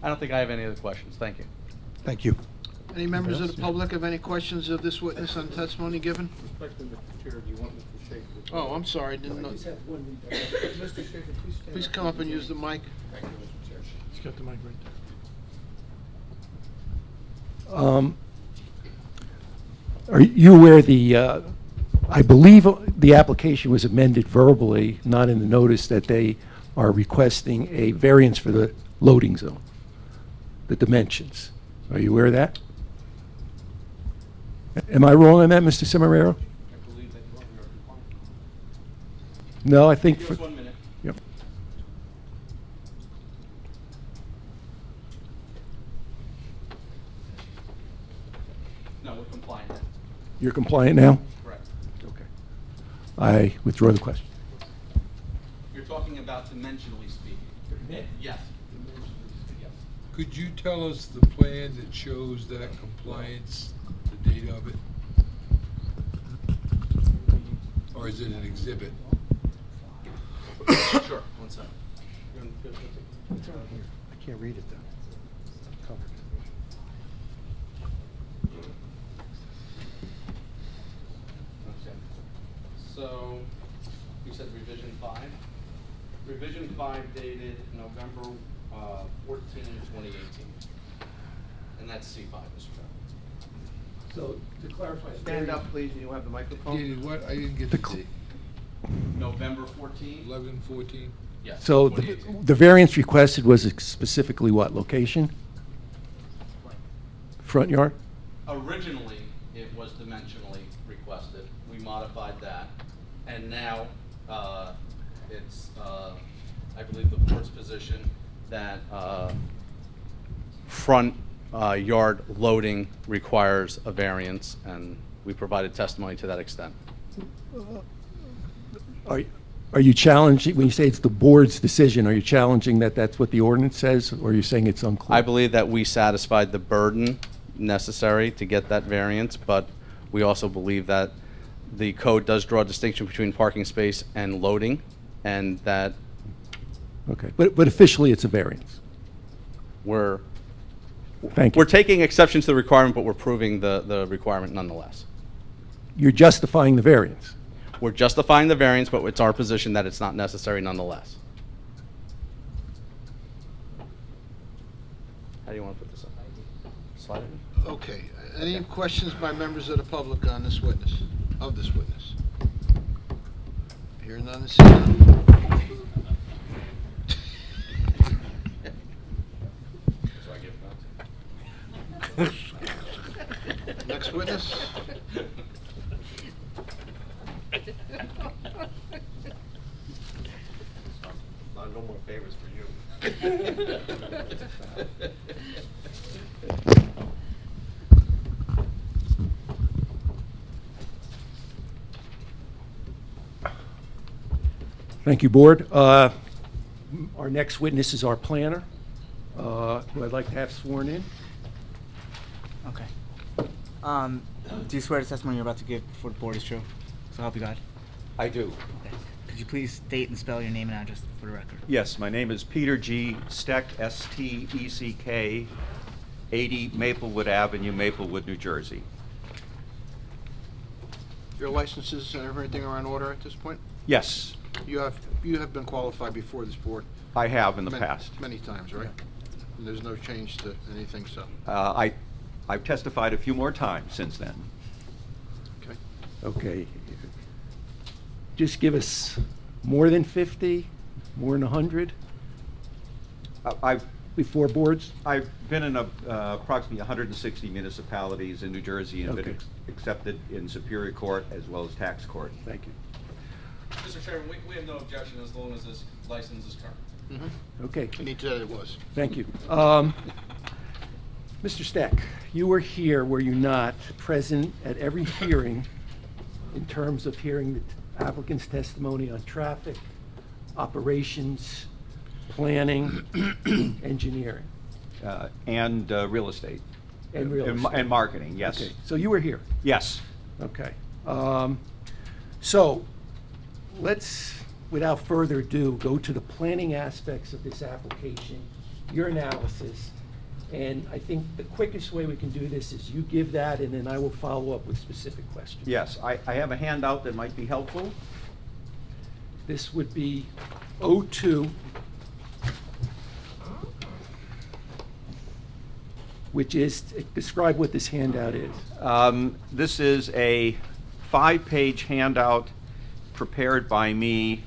I don't think I have any other questions. Thank you. Thank you. Any members of the public have any questions of this witness on testimony given? Respectfully, Mr. Chair, do you want Mr. Schaefer? Oh, I'm sorry, didn't know. Mr. Schaefer, please stand. Please come up and use the mic. Thank you, Mr. Chair. He's got the mic right there. Are you aware I believe the application was amended verbally, not in the notice, that they are requesting a variance for the loading zone, the dimensions. Are you aware of that? Am I wrong on that, Mr. Cimarero? I believe that you are compliant. No, I think. Give us 1 minute. Yep. No, we're compliant now. You're compliant now? Correct. Okay. I withdraw the question. You're talking about dimensionally speaking. Yes. Yes. Could you tell us the plan that shows that compliance, the date of it? Or is it an exhibit? Sure, 1 second. I can't read it though. It's covered. Okay. So, you said revision 5? Revision 5 dated November 14, 2018. And that's C5, Mr. Chairman. So, to clarify. Stand up, please, and you'll have the microphone. Dated what? I didn't get the date. November 14? 11/14? Yes. So the variance requested was specifically what, location? Front yard? Originally, it was dimensionally requested. We modified that. And now, it's, I believe, the board's position that front yard loading requires a variance, and we provided testimony to that extent. Are you challenging, when you say it's the board's decision, are you challenging that that's what the ordinance says, or are you saying it's unclear? I believe that we satisfied the burden necessary to get that variance, but we also believe that the code does draw a distinction between parking space and loading, and that Okay, but officially it's a variance. we're Thank you. we're taking exception to the requirement, but we're proving the requirement nonetheless. You're justifying the variance. We're justifying the variance, but it's our position that it's not necessary nonetheless. How do you want to put this up? Slide it? Okay, any questions by members of the public on this witness, of this witness? Hearing none, and seeing none. So I give none. Next witness? No more favors for you. Thank you, board. Our next witness is our planner, who I'd like to have sworn in. Okay. Do you swear the testimony you're about to give before the board is true? So help you God. I do. Okay. Could you please state and spell your name and address for the record? Yes, my name is Peter G. Steck, S-T-E-C-K, 80 Maplewood Avenue, Maplewood, New Jersey. Your licenses and everything are in order at this point? Yes, You have been qualified before this board? I have in the Many- past. Many times, right? And there's no change to anything, so, I've testified a few more times since then. okay. Okay. Just give us more than 50, more than 100 before boards? I've been in approximately 160 municipalities in New Jersey and been Okay. accepted in Superior Court as well as tax court. Thank you. Mr. Chairman, we have no objection as long as this license is current. Okay. And he said it was. Thank you. Mr. Steck, you were here, were you not, present at every hearing in terms of hearing the applicant's testimony on traffic, operations, planning, engineering? And real estate. And real estate. And marketing, yes. Okay, so you were here? Yes. Okay. So, let's, without further ado, go to the planning aspects of this application, your analysis, and I think the quickest way we can do this is you give that, and then I will follow up with specific questions. Yes, I have a handout that might be helpful. This would be O2, which is, describe what this handout is. This is a 5-page handout prepared by me.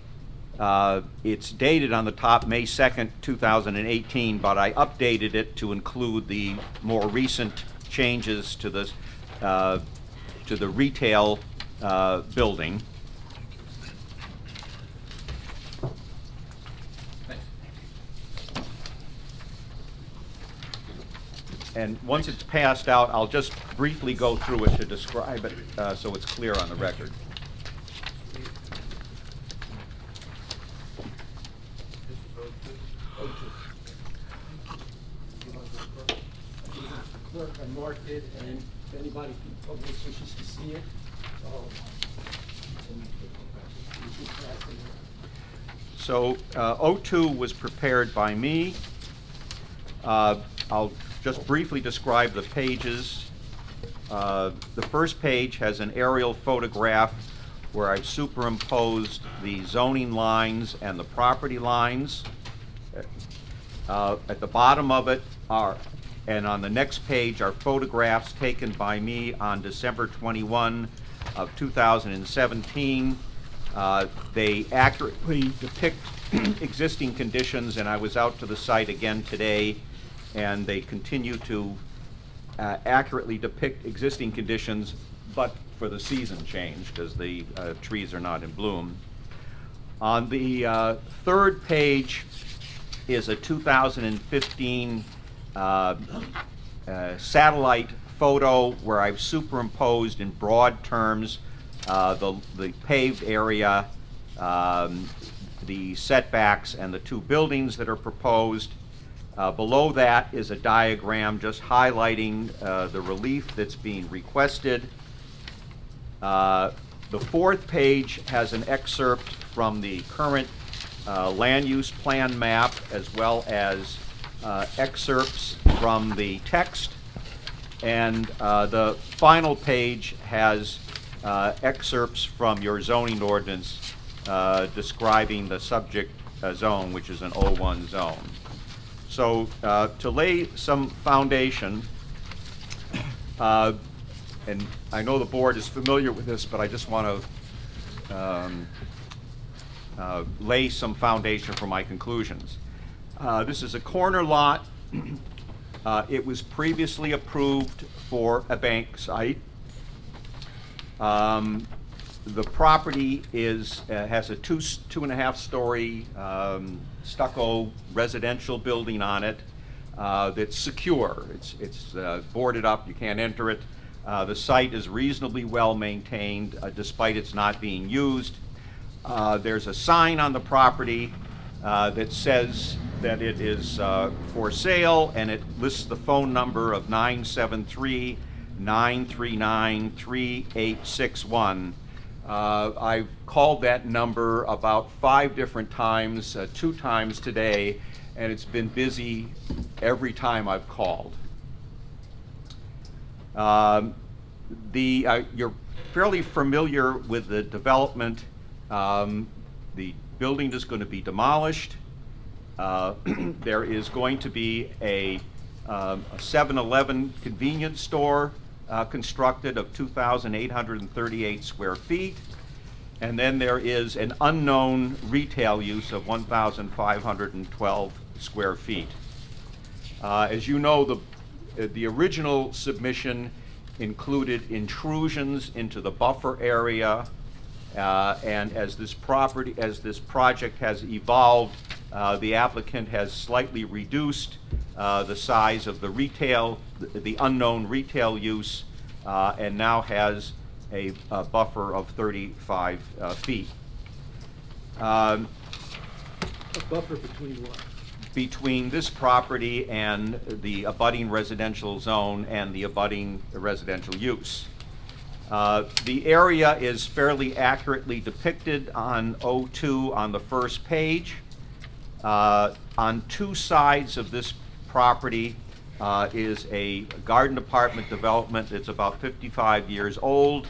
It's dated on the top May 2nd, 2018, but I updated it to include the more recent changes to the retail building. And once it's passed out, I'll just briefly go through it to describe it so it's clear on the record. Clerk, I marked it, and if anybody from the public wishes to see it, So O2 was prepared by me. I'll just briefly describe the pages. The first page has an aerial photograph where I've superimposed the zoning lines and the property lines. At the bottom of it And on the next page are photographs taken by me on December 21 of 2017. They accurately depict existing conditions, and I was out to the site again today, and they continue to accurately depict existing conditions, but for the season change, because the trees are not in bloom. On the third page is a 2015 satellite photo where I've superimposed in broad terms the paved area, the setbacks, and the two buildings that are proposed. Below that is a diagram just highlighting the relief that's being requested. The fourth page has an excerpt from the current land use plan map, as well as excerpts from the text. And the final page has excerpts from your zoning ordinance describing the subject zone, which is an O1 zone. So to lay some foundation, and I know the board is familiar with this, but I just want to lay some foundation for my conclusions. This is a corner lot. It was previously approved for a bank site. The property has a two and a half story stucco residential building on it that's secure. It's boarded up, you can't enter it. The site is reasonably well maintained despite its not being used. There's a sign on the property that says that it is for sale, and it lists the phone number of 973-939-3861. I've called that number about 5 different times, 2 times today, and it's been busy every time I've called. You're fairly familiar with the development. The building is going to be demolished. There is going to be a 7-Eleven convenience store constructed of 2,838 square feet. And then there is an unknown retail use of 1,512 square feet. As you know, the original submission included intrusions into the buffer area, and as this project has evolved, the applicant has slightly reduced the size of the unknown retail use, and now has a buffer of 35 feet. A buffer between what? Between this property and the abutting residential zone and the abutting residential use. The area is fairly accurately depicted on O2 on the first page. On 2 sides of this property is a garden apartment development that's about 55 years old.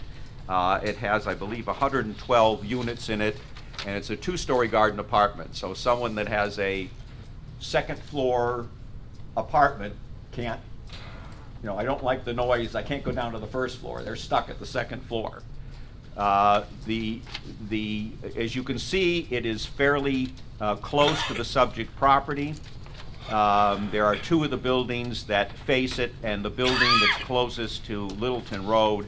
It has, I believe, 112 units in it, and it's a 2-story garden apartment. So someone that has a second floor apartment can't, I don't like the noise, I can't go down to the first floor. They're stuck at the second floor. As you can see, it is fairly close to the subject property. There are 2 of the buildings that face it, and the building that's closest to Littleton Road,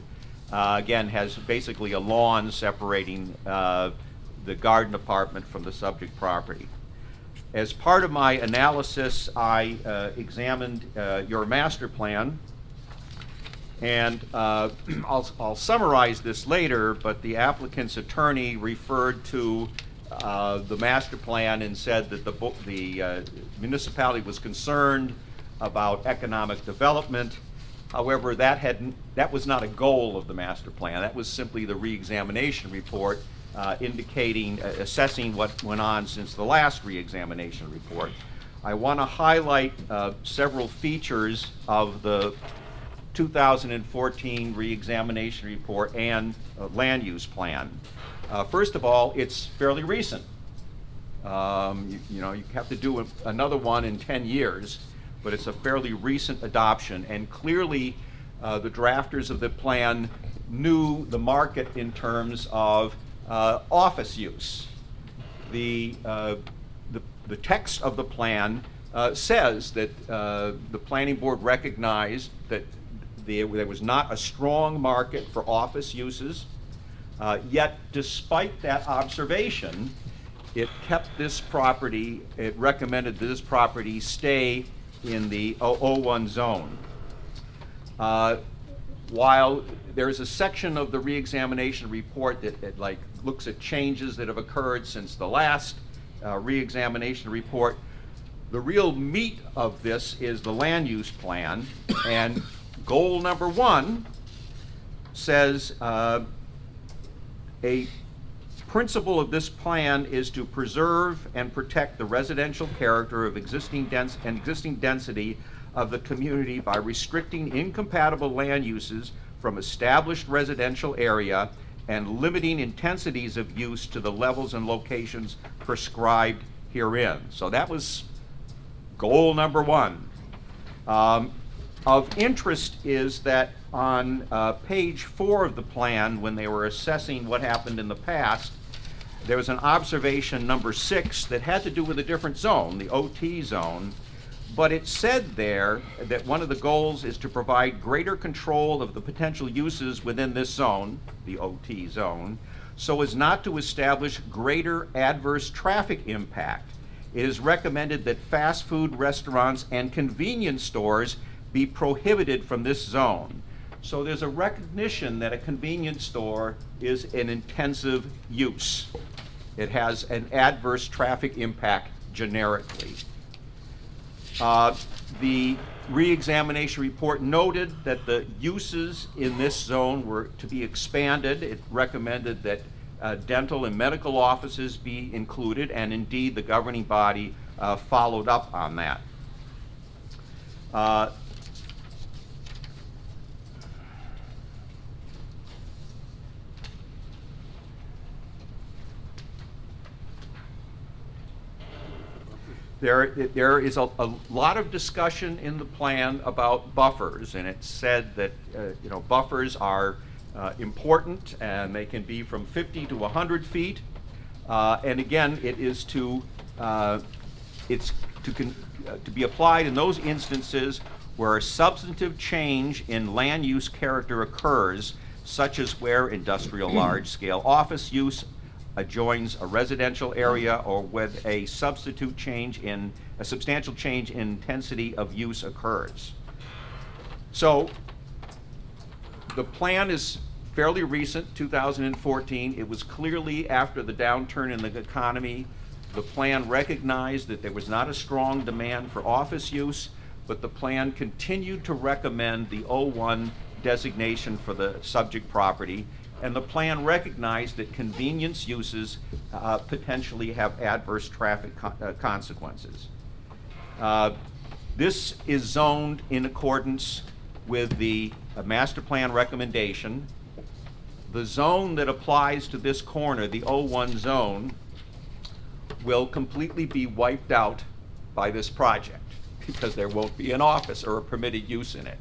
again, has basically a lawn separating the garden apartment from the subject property. As part of my analysis, I examined your master plan, and I'll summarize this later, but the applicant's attorney referred to the master plan and said that the municipality was concerned about economic development. However, that was not a goal of the master plan. That was simply the re-examination report assessing what went on since the last re-examination report. I want to highlight several features of the 2014 re-examination report and land use plan. First of all, it's fairly recent. You have to do another one in 10 years, but it's a fairly recent adoption, and clearly the drafters of the plan knew the market in terms of office use. The text of the plan says that the planning board recognized that there was not a strong market for office uses, yet despite that observation, it kept this property, it recommended that this property stay in the O1 zone. While there's a section of the reexamination report that like looks at changes that have occurred since the last reexamination report, the real meat of this is the land use plan, and goal number 1 says a principle of this plan is to preserve and protect the residential character of existing density of the community by restricting incompatible land uses from established residential area and limiting intensities of use to the levels and locations prescribed herein. So that was goal number 1. Of interest is that on page 4 of the plan, when they were assessing what happened in the past, there was an observation number 6 that had to do with a different zone, the OT zone, but it said there that one of the goals is to provide greater control of the potential uses within this zone, the OT zone, so as not to establish greater adverse traffic impact. It is recommended that fast food restaurants and convenience stores be prohibited from this zone. So there's a recognition that a convenience store is an intensive use. It has an adverse traffic impact generically. The reexamination report noted that the uses in this zone were to be expanded. It recommended that dental and medical offices be included, and indeed the governing body followed up on that. There is a lot of discussion in the plan about buffers, and it's said that buffers are important, and they can be from 50 to 100 feet. And again, it is to be applied in those instances where a substantive change in land use character occurs, such as where industrial large-scale office use adjoins a residential area, or with a substantial change in intensity of use occurs. So the plan is fairly recent, 2014. It was clearly after the downturn in the economy. The plan recognized that there was not a strong demand for office use, but the plan continued to recommend the O1 designation for the subject property, and the plan recognized that convenience uses potentially have adverse traffic consequences. This is zoned in accordance with the master plan recommendation. The zone that applies to this corner, the O1 zone, will completely be wiped out by this project because there won't be an office or a permitted use in it.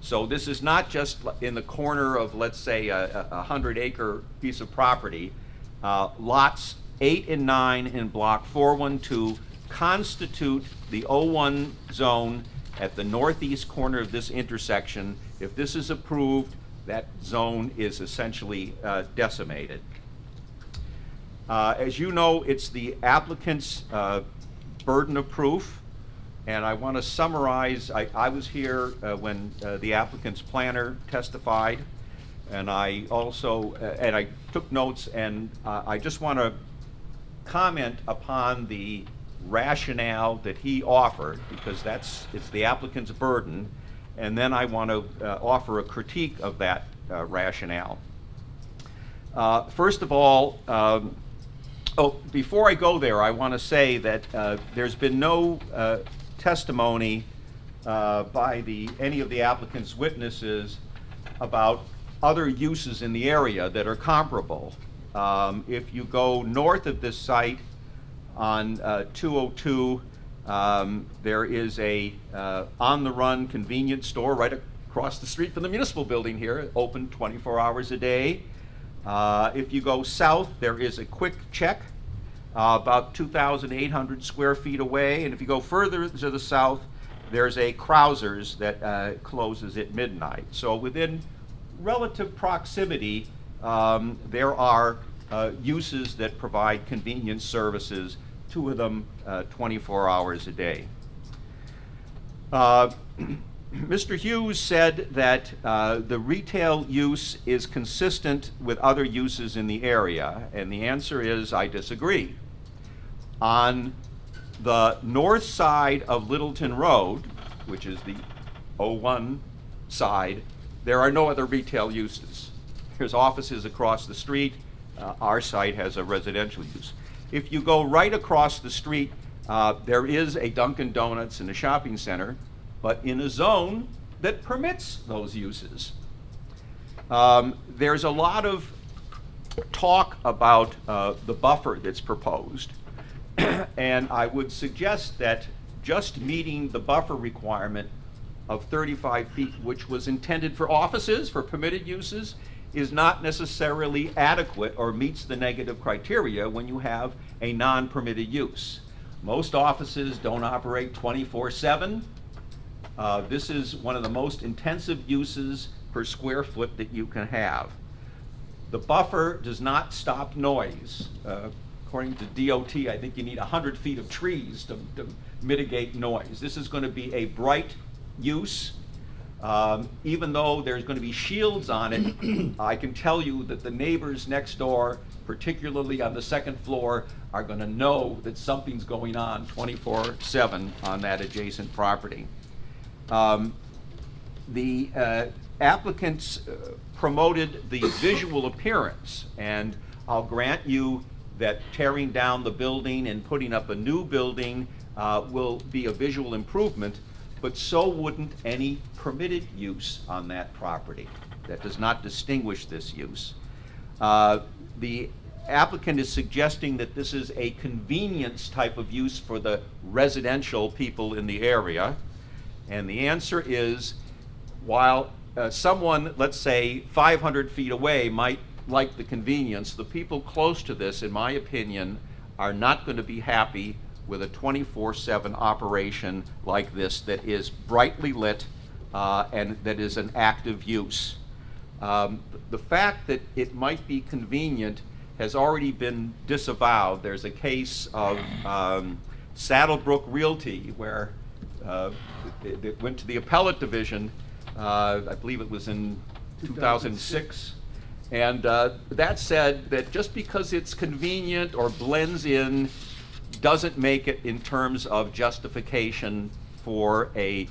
So this is not just in the corner of, let's say, a 100-acre piece of property. Lots 8 and 9 in block 412 constitute the O1 zone at the northeast corner of this intersection. If this is approved, that zone is essentially decimated. As you know, it's the applicant's burden of proof. And I want to summarize, I was here when the applicant's planner testified, and I also, and I took notes, and I just want to comment upon the rationale that he offered, because it's the applicant's burden, and then I want to offer a critique of that rationale. First of all, before I go there, I want to say that there's been no testimony by any of the applicant's witnesses about other uses in the area that are comparable. If you go north of this site on 202, There is a on-the-run convenience store right across the street from the municipal building here, open 24 hours a day. If you go south, there is a Quick Check, about 2,800 square feet away. And if you go further to the south, there's a Krausers that closes at midnight. So within relative proximity, there are uses that provide convenience services, two of them 24 hours a day. Mr. Hughes said that the retail use is consistent with other uses in the area, and the answer is I disagree. On the north side of Littleton Road, which is the 01 side, there are no other retail uses. There's offices across the street. Our site has a residential use. If you go right across the street, there is a Dunkin' Donuts and a shopping center, but in a zone that permits those uses. There's a lot of talk about the buffer that's proposed, and I would suggest that just meeting the buffer requirement of 35 feet, which was intended for offices, for permitted uses, is not necessarily adequate or meets the negative criteria when you have a non-permitted use. Most offices don't operate 24/7. This is one of the most intensive uses per square foot that you can have. The buffer does not stop noise. According to DOT, I think you need 100 feet of trees to mitigate noise. This is going to be a bright use. Even though there's going to be shields on it, I can tell you that the neighbors next door, particularly on the second floor, are going to know that something's going on 24/7 on that adjacent property. The applicants promoted the visual appearance, and I'll grant you that tearing down the building and putting up a new building will be a visual improvement, but so wouldn't any permitted use on that property. That does not distinguish this use. The applicant is suggesting that this is a convenience type of use for the residential people in the area. And the answer is, while someone, let's say 500 feet away, might like the convenience, the people close to this, in my opinion, are not going to be happy with a 24/7 operation like this that is brightly lit and that is an active use. The fact that it might be convenient has already been disavowed. There's a case of Saddlebrook Realty where it went to the appellate division, I believe it was in 2006. And that said that just because it's convenient or blends in doesn't make it in terms of justification for a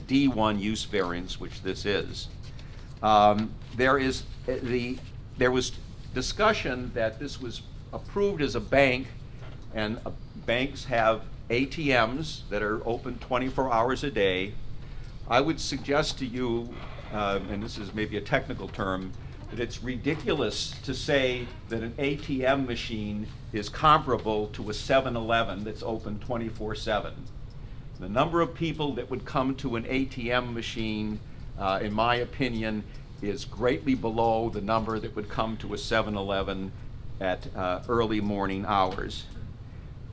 D1 use variance, which this is. There was discussion that this was approved as a bank, and banks have ATMs that are open 24 hours a day. I would suggest to you, and this is maybe a technical term, that it's ridiculous to say that an ATM machine is comparable to a 7-Eleven that's open 24/7. The number of people that would come to an ATM machine, in my opinion, is greatly below the number that would come to a 7-Eleven at early morning hours.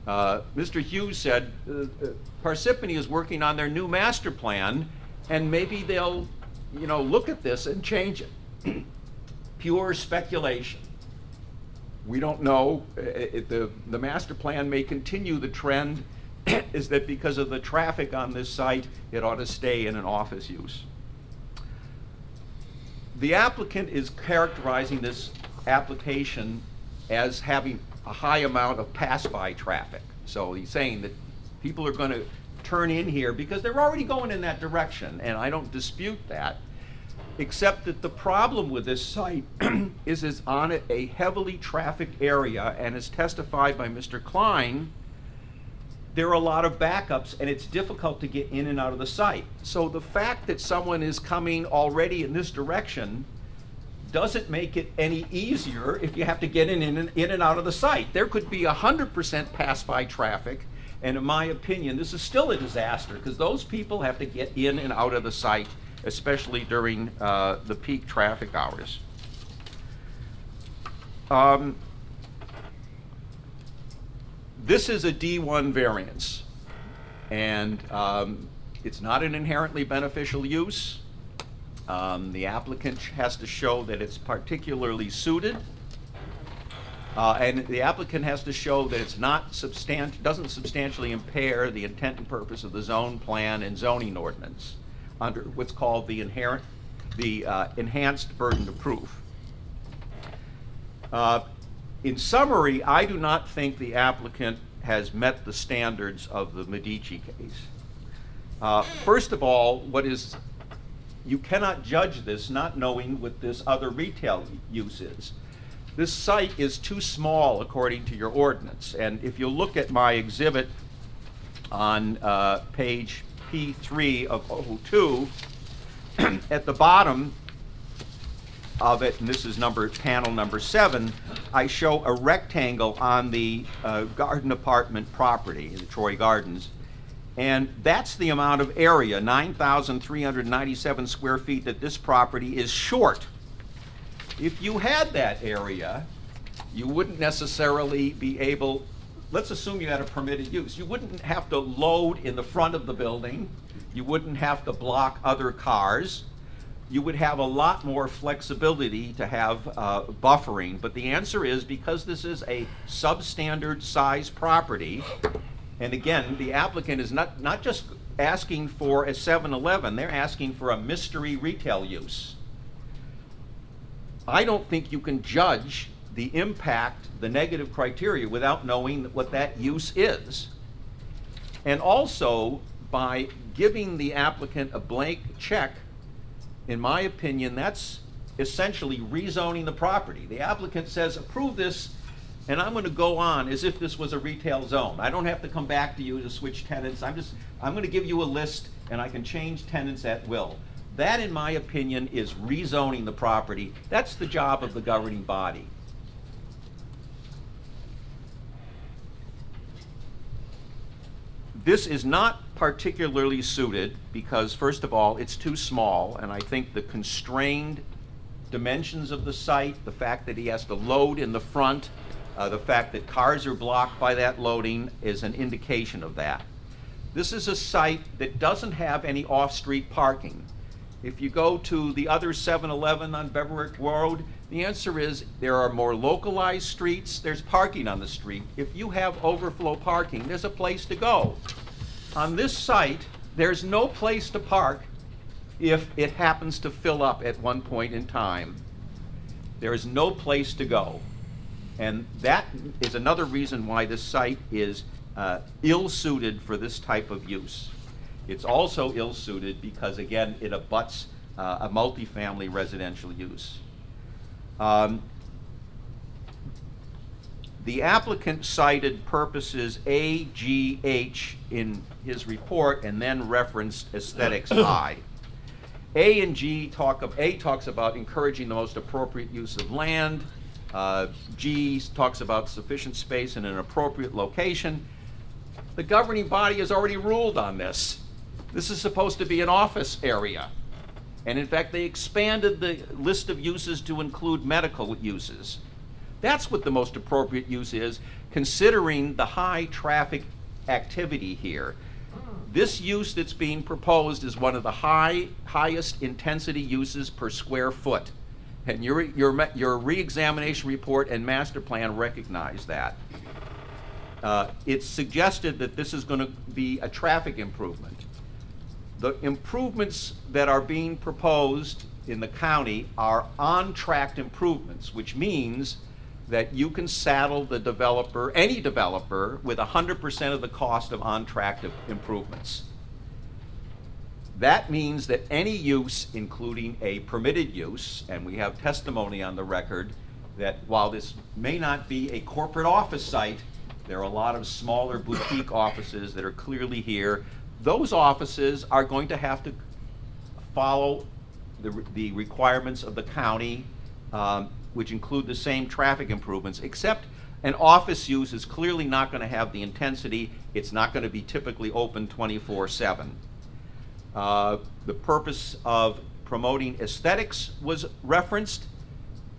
Mr. Hughes said Parsippany is working on their new master plan, and maybe they'll, look at this and change it. Pure speculation. We don't know. The master plan may continue. The trend is that because of the traffic on this site, it ought to stay in an office use. The applicant is characterizing this application as having a high amount of pass-by traffic. So he's saying that people are going to turn in here because they're already going in that direction, and I don't dispute that. Except that the problem with this site is it's on a heavily trafficked area, and as testified by Mr. Klein, there are a lot of backups and it's difficult to get in and out of the site. So the fact that someone is coming already in this direction doesn't make it any easier if you have to get in and out of the site. There could be 100% pass-by traffic, And in my opinion, this is still a disaster, because those people have to get in and out of the site, especially during the peak traffic hours. This is a D1 variance, and it's not an inherently beneficial use. The applicant has to show that it's particularly suited, and the applicant has to show that it's not doesn't substantially impair the intent and purpose of the zone plan and zoning ordinance under what's called the enhanced burden of proof. In summary, I do not think the applicant has met the standards of the Medici case. First of all, you cannot judge this not knowing what this other retail use is. This site is too small according to your ordinance, and if you look at my exhibit on page P3 of 02, at the bottom of it, and this is panel number 7, I show a rectangle on the garden apartment property, the Troy Gardens, and that's the amount of area, 9,397 square feet, that this property is short. If you had that area, you wouldn't necessarily be able, let's assume you had a permitted use, you wouldn't have to load in the front of the building, you wouldn't have to block other cars, you would have a lot more flexibility to have buffering. But the answer is, because this is a substandard size property, and again, the applicant is not just asking for a 7-Eleven, they're asking for a mystery retail use. I don't think you can judge the impact, the negative criteria, without knowing what that use is. And also, by giving the applicant a blank check, in my opinion, that's essentially rezoning the property. The applicant says, approve this, and I'm going to go on as if this was a retail zone. I don't have to come back to you to switch tenants. I'm going to give you a list, and I can change tenants at will. That, in my opinion, is rezoning the property. That's the job of the governing body. This is not particularly suited because, first of all, it's too small, and I think the constrained dimensions of the site, the fact that he has to load in the front, the fact that cars are blocked by that loading is an indication of that. This is a site that doesn't have any off-street parking. If you go to the other 7-Eleven on Beverwick Road, the answer is there are more localized streets, there's parking on the street. If you have overflow parking, there's a place to go. On this site, there's no place to park if it happens to fill up at one point in time. There is no place to go. And that is another reason why this site is ill-suited for this type of use. It's also ill-suited because, again, it abuts a multifamily residential use. The applicant cited purposes A, G, H in his report and then referenced aesthetics I. A and G talks about encouraging the most appropriate use of land. G talks about sufficient space in an appropriate location. The governing body has already ruled on this. This is supposed to be an office area. And in fact, they expanded the list of uses to include medical uses. That's what the most appropriate use is, considering the high traffic activity here. This use that's being proposed is one of the highest intensity uses per square foot. And your re-examination report and master plan recognize that. It's suggested that this is going to be a traffic improvement. The improvements that are being proposed in the county are on-track improvements, which means that you can saddle the developer, any developer, with 100% of the cost of on-track improvements. That means that any use, including a permitted use, and we have testimony on the record that while this may not be a corporate office site, there are a lot of smaller boutique offices that are clearly here. Those offices are going to have to follow the requirements of the county, which include the same traffic improvements, except An office use is clearly not going to have the intensity. It's not going to be typically open 24/7. The purpose of promoting aesthetics was referenced.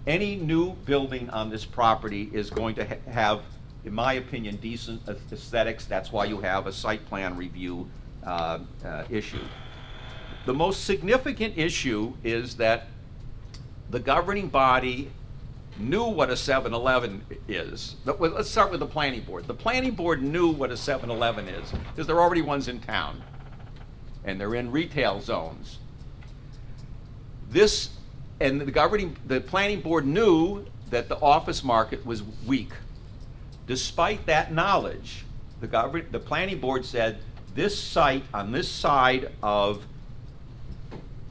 Any new building on this property is going to have, in my opinion, decent aesthetics. That's why you have a site plan review issue. The most significant issue is that the governing body knew what a 7-Eleven is. Let's start with the planning board. The planning board knew what a 7-Eleven is because there are already ones in town, and they're in retail zones. The planning board knew that the office market was weak. Despite that knowledge, the planning board said this site on this side of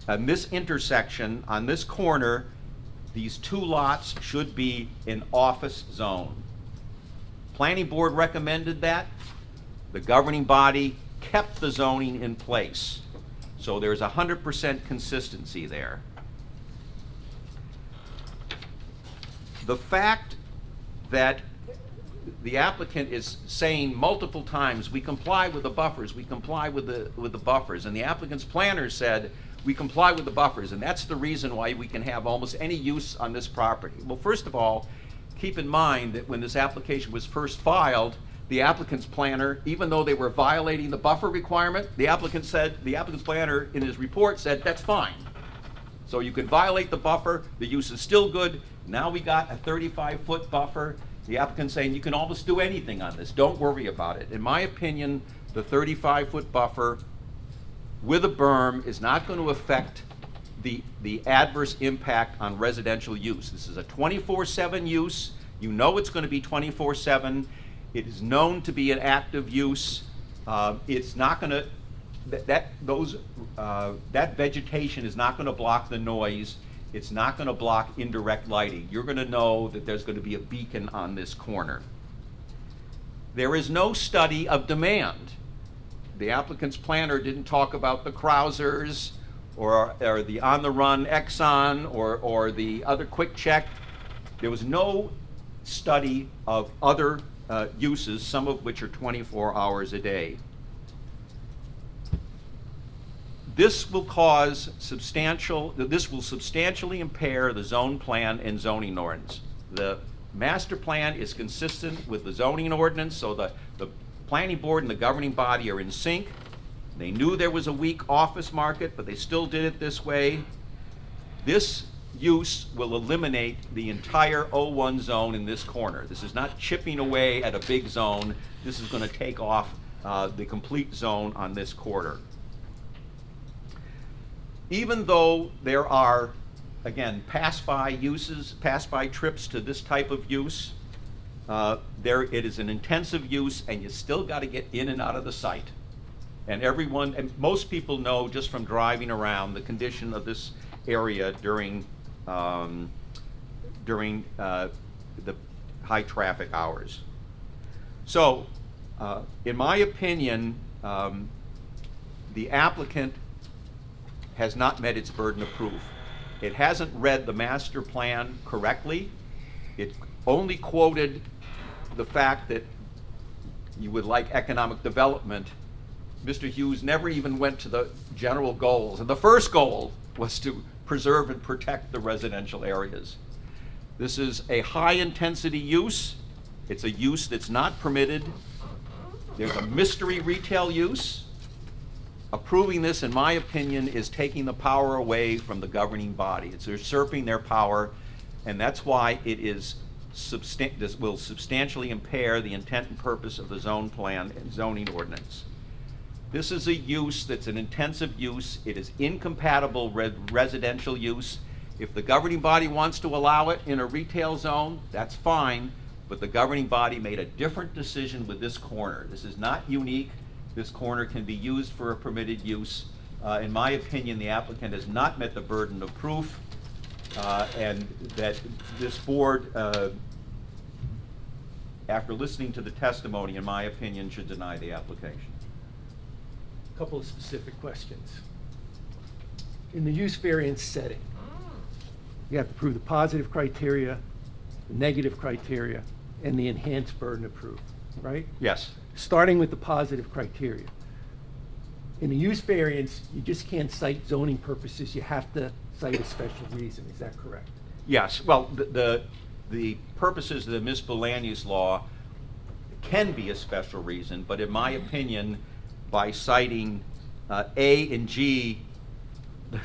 this intersection, on this corner, these two lots should be an office zone. Planning board recommended that. The governing body kept the zoning in place. So there's 100% consistency there. The fact that the applicant is saying multiple times, we comply with the buffers, we comply with the buffers, and the applicant's planner said, we comply with the buffers, and that's the reason why we can have almost any use on this property. Well, first of all, keep in mind that when this application was first filed, the applicant's planner, even though they were violating the buffer requirement, the applicant's planner in his report said, that's fine. So you can violate the buffer, the use is still good. Now we got a 35-foot buffer. The applicant's saying you can almost do anything on this. Don't worry about it. In my opinion, the 35-foot buffer with a berm is not going to affect the adverse impact on residential use. This is a 24/7 use. You know it's going to be 24/7. It is known to be an active use. It's not going to, that vegetation is not going to block the noise. It's not going to block indirect lighting. You're going to know that there's going to be a beacon on this corner. There is no study of demand. The applicant's planner didn't talk about the Krausers or the On the Run Exxon or the other Quick Check. There was no study of other uses, some of which are 24 hours a day. This will substantially impair the zone plan and zoning ordinance. The master plan is consistent with the zoning ordinance, so the planning board and the governing body are in sync. They knew there was a weak office market, but they still did it this way. This use will eliminate the entire O1 zone in this corner. This is not chipping away at a big zone. This is going to take off the complete zone on this quarter. Even though there are, again, pass-by uses, pass-by trips to this type of use, it is an intensive use, and you still got to get in and out of the site. And most people know just from driving around the condition of this area during the high traffic hours. So, in my opinion, the applicant has not met its burden of proof. It hasn't read the master plan correctly. It only quoted the fact that you would like economic development. Mr. Hughes never even went to the general goals, and the first goal was to preserve and protect the residential areas. This is a high-intensity use. It's a use that's not permitted. There's a mystery retail use. Approving this, in my opinion, is taking the power away from the governing body. It's usurping their power, and that's why it is this will substantially impair the intent and purpose of the zone plan and zoning ordinance. This is a use that's an intensive use. It is incompatible with residential use. If the governing body wants to allow it in a retail zone, that's fine, but the governing body made a different decision with this corner. This is not unique. This corner can be used for a permitted use. In my opinion, the applicant has not met the burden of proof, and that this board, after listening to the testimony, in my opinion, should deny the application. A couple of specific questions. In the use variance setting, you have to prove the positive criteria, the negative criteria, and the enhanced burden of proof, right? Yes. Starting with the positive criteria. In a use variance, you just can't cite zoning purposes, you have to cite a special reason, is that correct? Yes, well, the purposes of the municipal land use law can be a special reason, but in my opinion, by citing A and G,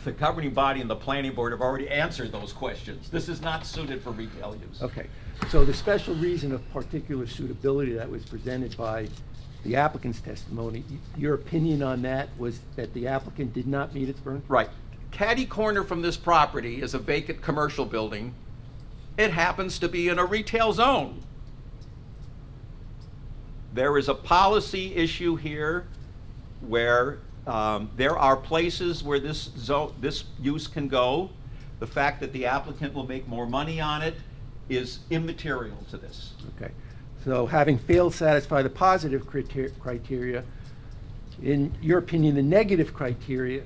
the governing body and the planning board have already answered those questions. This is not suited for retail use. Okay, so the special reason of particular suitability that was presented by the applicant's testimony, your opinion on that was that the applicant did not meet its burden? Right. Catty corner from this property is a vacant commercial building. It happens to be in a retail zone. There is a policy issue here where there are places where this use can go. The fact that the applicant will make more money on it is immaterial to this. Okay, so having failed to satisfy the positive criteria, in your opinion, the negative criteria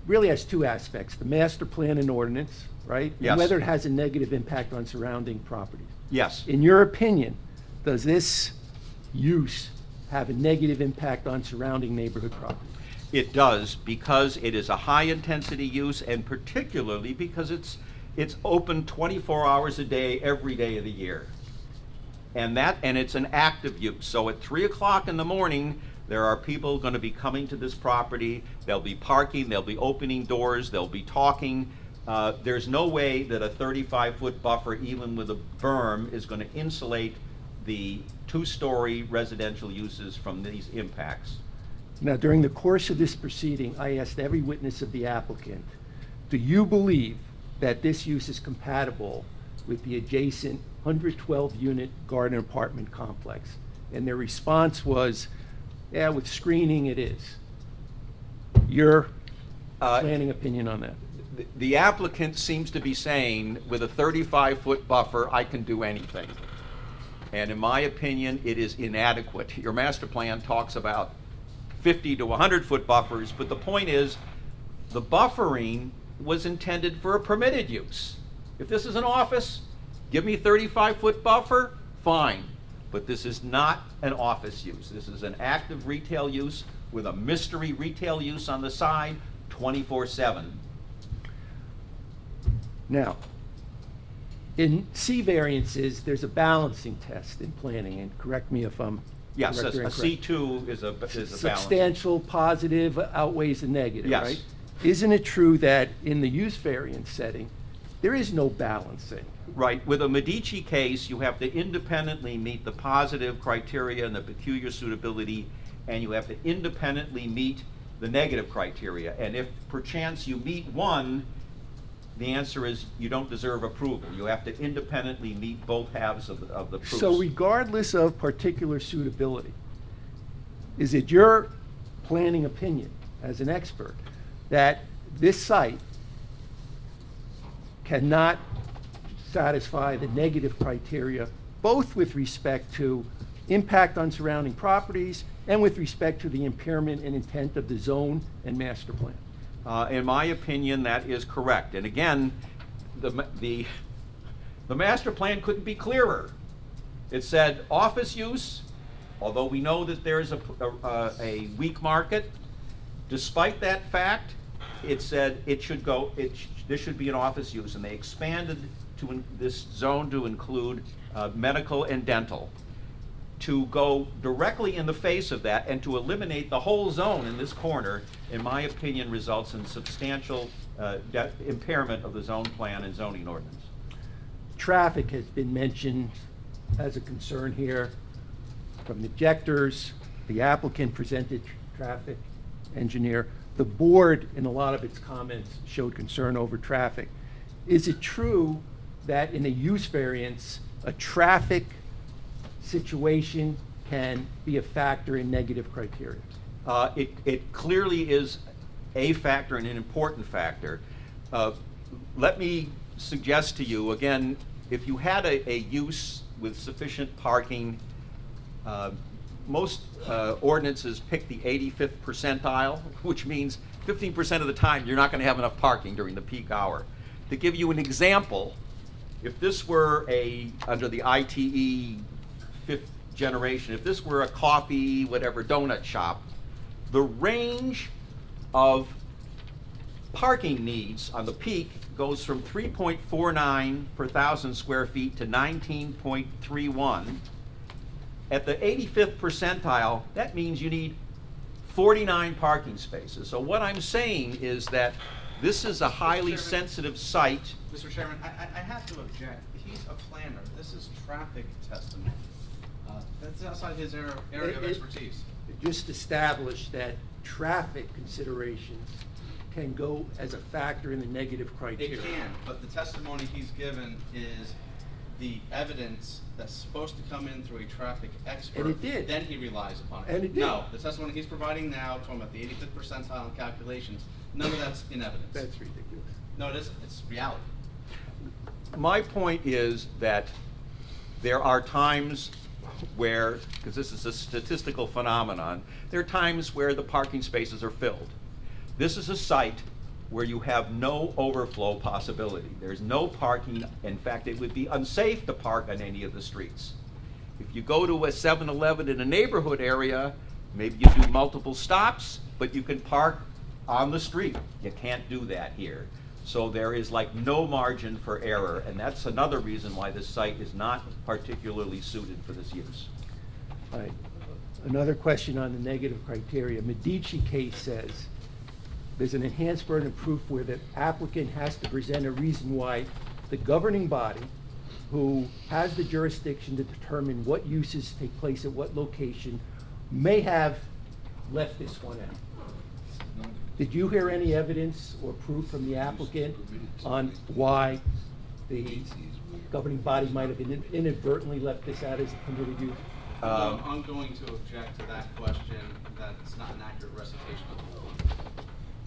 really has two aspects, the master plan and ordinance, right? Yes. And whether it has a negative impact on surrounding properties. Yes. In your opinion, does this use have a negative impact on surrounding neighborhood properties? It does, because it is a high-intensity use, and particularly because it's open 24 hours a day, every day of the year. And it's an active use. So at 3 o'clock in the morning, there are people going to be coming to this property. They'll be parking, they'll be opening doors, they'll be talking. There's no way that a 35-foot buffer, even with a berm, is going to insulate the two-story residential uses from these impacts. Now, during the course of this proceeding, I asked every witness of the applicant, do you believe that this use is compatible with the adjacent 112-unit garden apartment complex? And their response was, yeah, with screening it is. Your planning opinion on that? The applicant seems to be saying, with a 35-foot buffer, I can do anything. And in my opinion, it is inadequate. Your master plan talks about 50 to 100-foot buffers, but the point is, the buffering was intended for a permitted use. If this is an office, give me 35-foot buffer, fine. But this is not an office use. This is an active retail use with a mystery retail use on the side, 24/7. Now, in C variances, there's a balancing test in planning, and correct me if I'm Yes, correct or a incorrect. C2 is a balance. Substantial positive outweighs the negative, Yes. right? Isn't it true that in the use variance setting, there is no balancing? Right. With a Medici case, you have to independently meet the positive criteria and the peculiar suitability, and you have to independently meet the negative criteria. And if perchance you meet one, the answer is you don't deserve approval. You have to independently meet both halves of the proofs. So regardless of particular suitability, is it your planning opinion as an expert that this site cannot satisfy the negative criteria, both with respect to impact on surrounding properties and with respect to the impairment and intent of the zone and master plan? In my opinion, that is correct. And again, the master plan couldn't be clearer. It said office use, although we know that there's a weak market. Despite that fact, it said it should go. This should be an office use, and they expanded this zone to include medical and dental. To go directly in the face of that and to eliminate the whole zone in this corner, in my opinion, results in substantial impairment of the zone plan and zoning ordinance. Traffic has been mentioned as a concern here from the objectors. The applicant presented traffic engineer. The board, in a lot of its comments, showed concern over traffic. Is it true that in a use variance, a traffic situation can be a factor in negative criteria? It clearly is a factor and an important factor. Let me suggest to you, again, if you had a use with sufficient parking, most ordinances pick the 85th percentile, which means 15% of the time you're not going to have enough parking during the peak hour. To give you an example, if this were under the ITE 5th generation, if this were a coffee, whatever, donut shop, the range of parking needs on the peak goes from 3.49 per 1,000 square feet to 19.31. At the 85th percentile, that means you need 49 parking spaces. So what I'm saying is that this is a highly sensitive site. Mr. Chairman, I have to object. He's a planner. This is traffic testimony. That's outside his area of expertise. Just established that traffic considerations can go as a factor in the negative criteria. It can, but the testimony he's given is the evidence that's supposed to come in through a traffic expert. And it did. Then he relies upon it. And it did. No, the testimony he's providing now, talking about the 85th percentile and calculations, none of that's in evidence. That's ridiculous. No, it isn't. It's reality. My point is that there are times where, because this is a statistical phenomenon, there are times where the parking spaces are filled. This is a site where you have no overflow possibility. There's no parking. In fact, it would be unsafe to park on any of the streets. If you go to a 7-Eleven in a neighborhood area, maybe you do multiple stops, but you can park on the street. You can't do that here. So there is like no margin for error, and that's another reason why this site is not particularly suited for this use. All right. Another question on the negative criteria. Medici case says there's an enhanced burden of proof where the applicant has to present a reason why the governing body, who has the jurisdiction to determine what uses take place at what location, may have left this one out. Did you hear any evidence or proof from the applicant on why the governing body might have inadvertently left this out as a permitted use? I'm going to object to that question. That's not an accurate recitation of the law.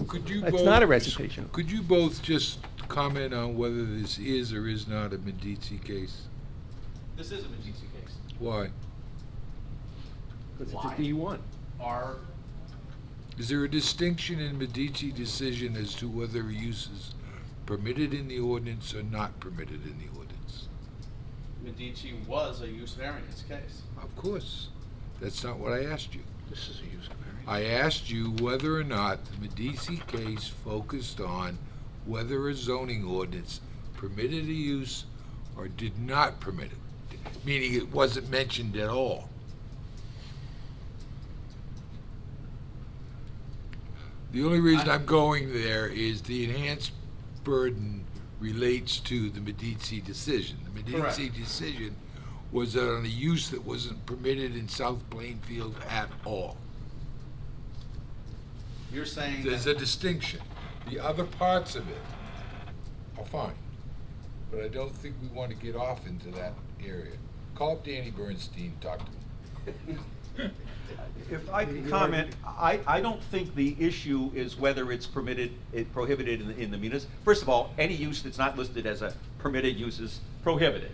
Could you It's both, not a recitation. Could you both just comment on whether this is or is not a Medici case? This is a Medici case. Why? Because it's a D1. Is there a distinction in Medici decision as to whether a use is permitted in the ordinance or not permitted in the ordinance? Medici was a use variance case. Of course. That's not what I asked you. This is a use variance. I asked you whether or not the Medici case focused on whether a zoning ordinance permitted a use or did not permit it, meaning it wasn't mentioned at all. The only reason I'm going there is the enhanced burden relates to the Medici decision. The Medici decision was on a use that wasn't permitted in South Plainfield at all. You're saying There's a distinction. The other parts of it are fine, but I don't think we want to get off into that area. Call up Danny Bernstein, talk to him. If I can comment, I don't think the issue is whether it's prohibited in the municipal. First of all, any use that's not listed as a permitted use is prohibited.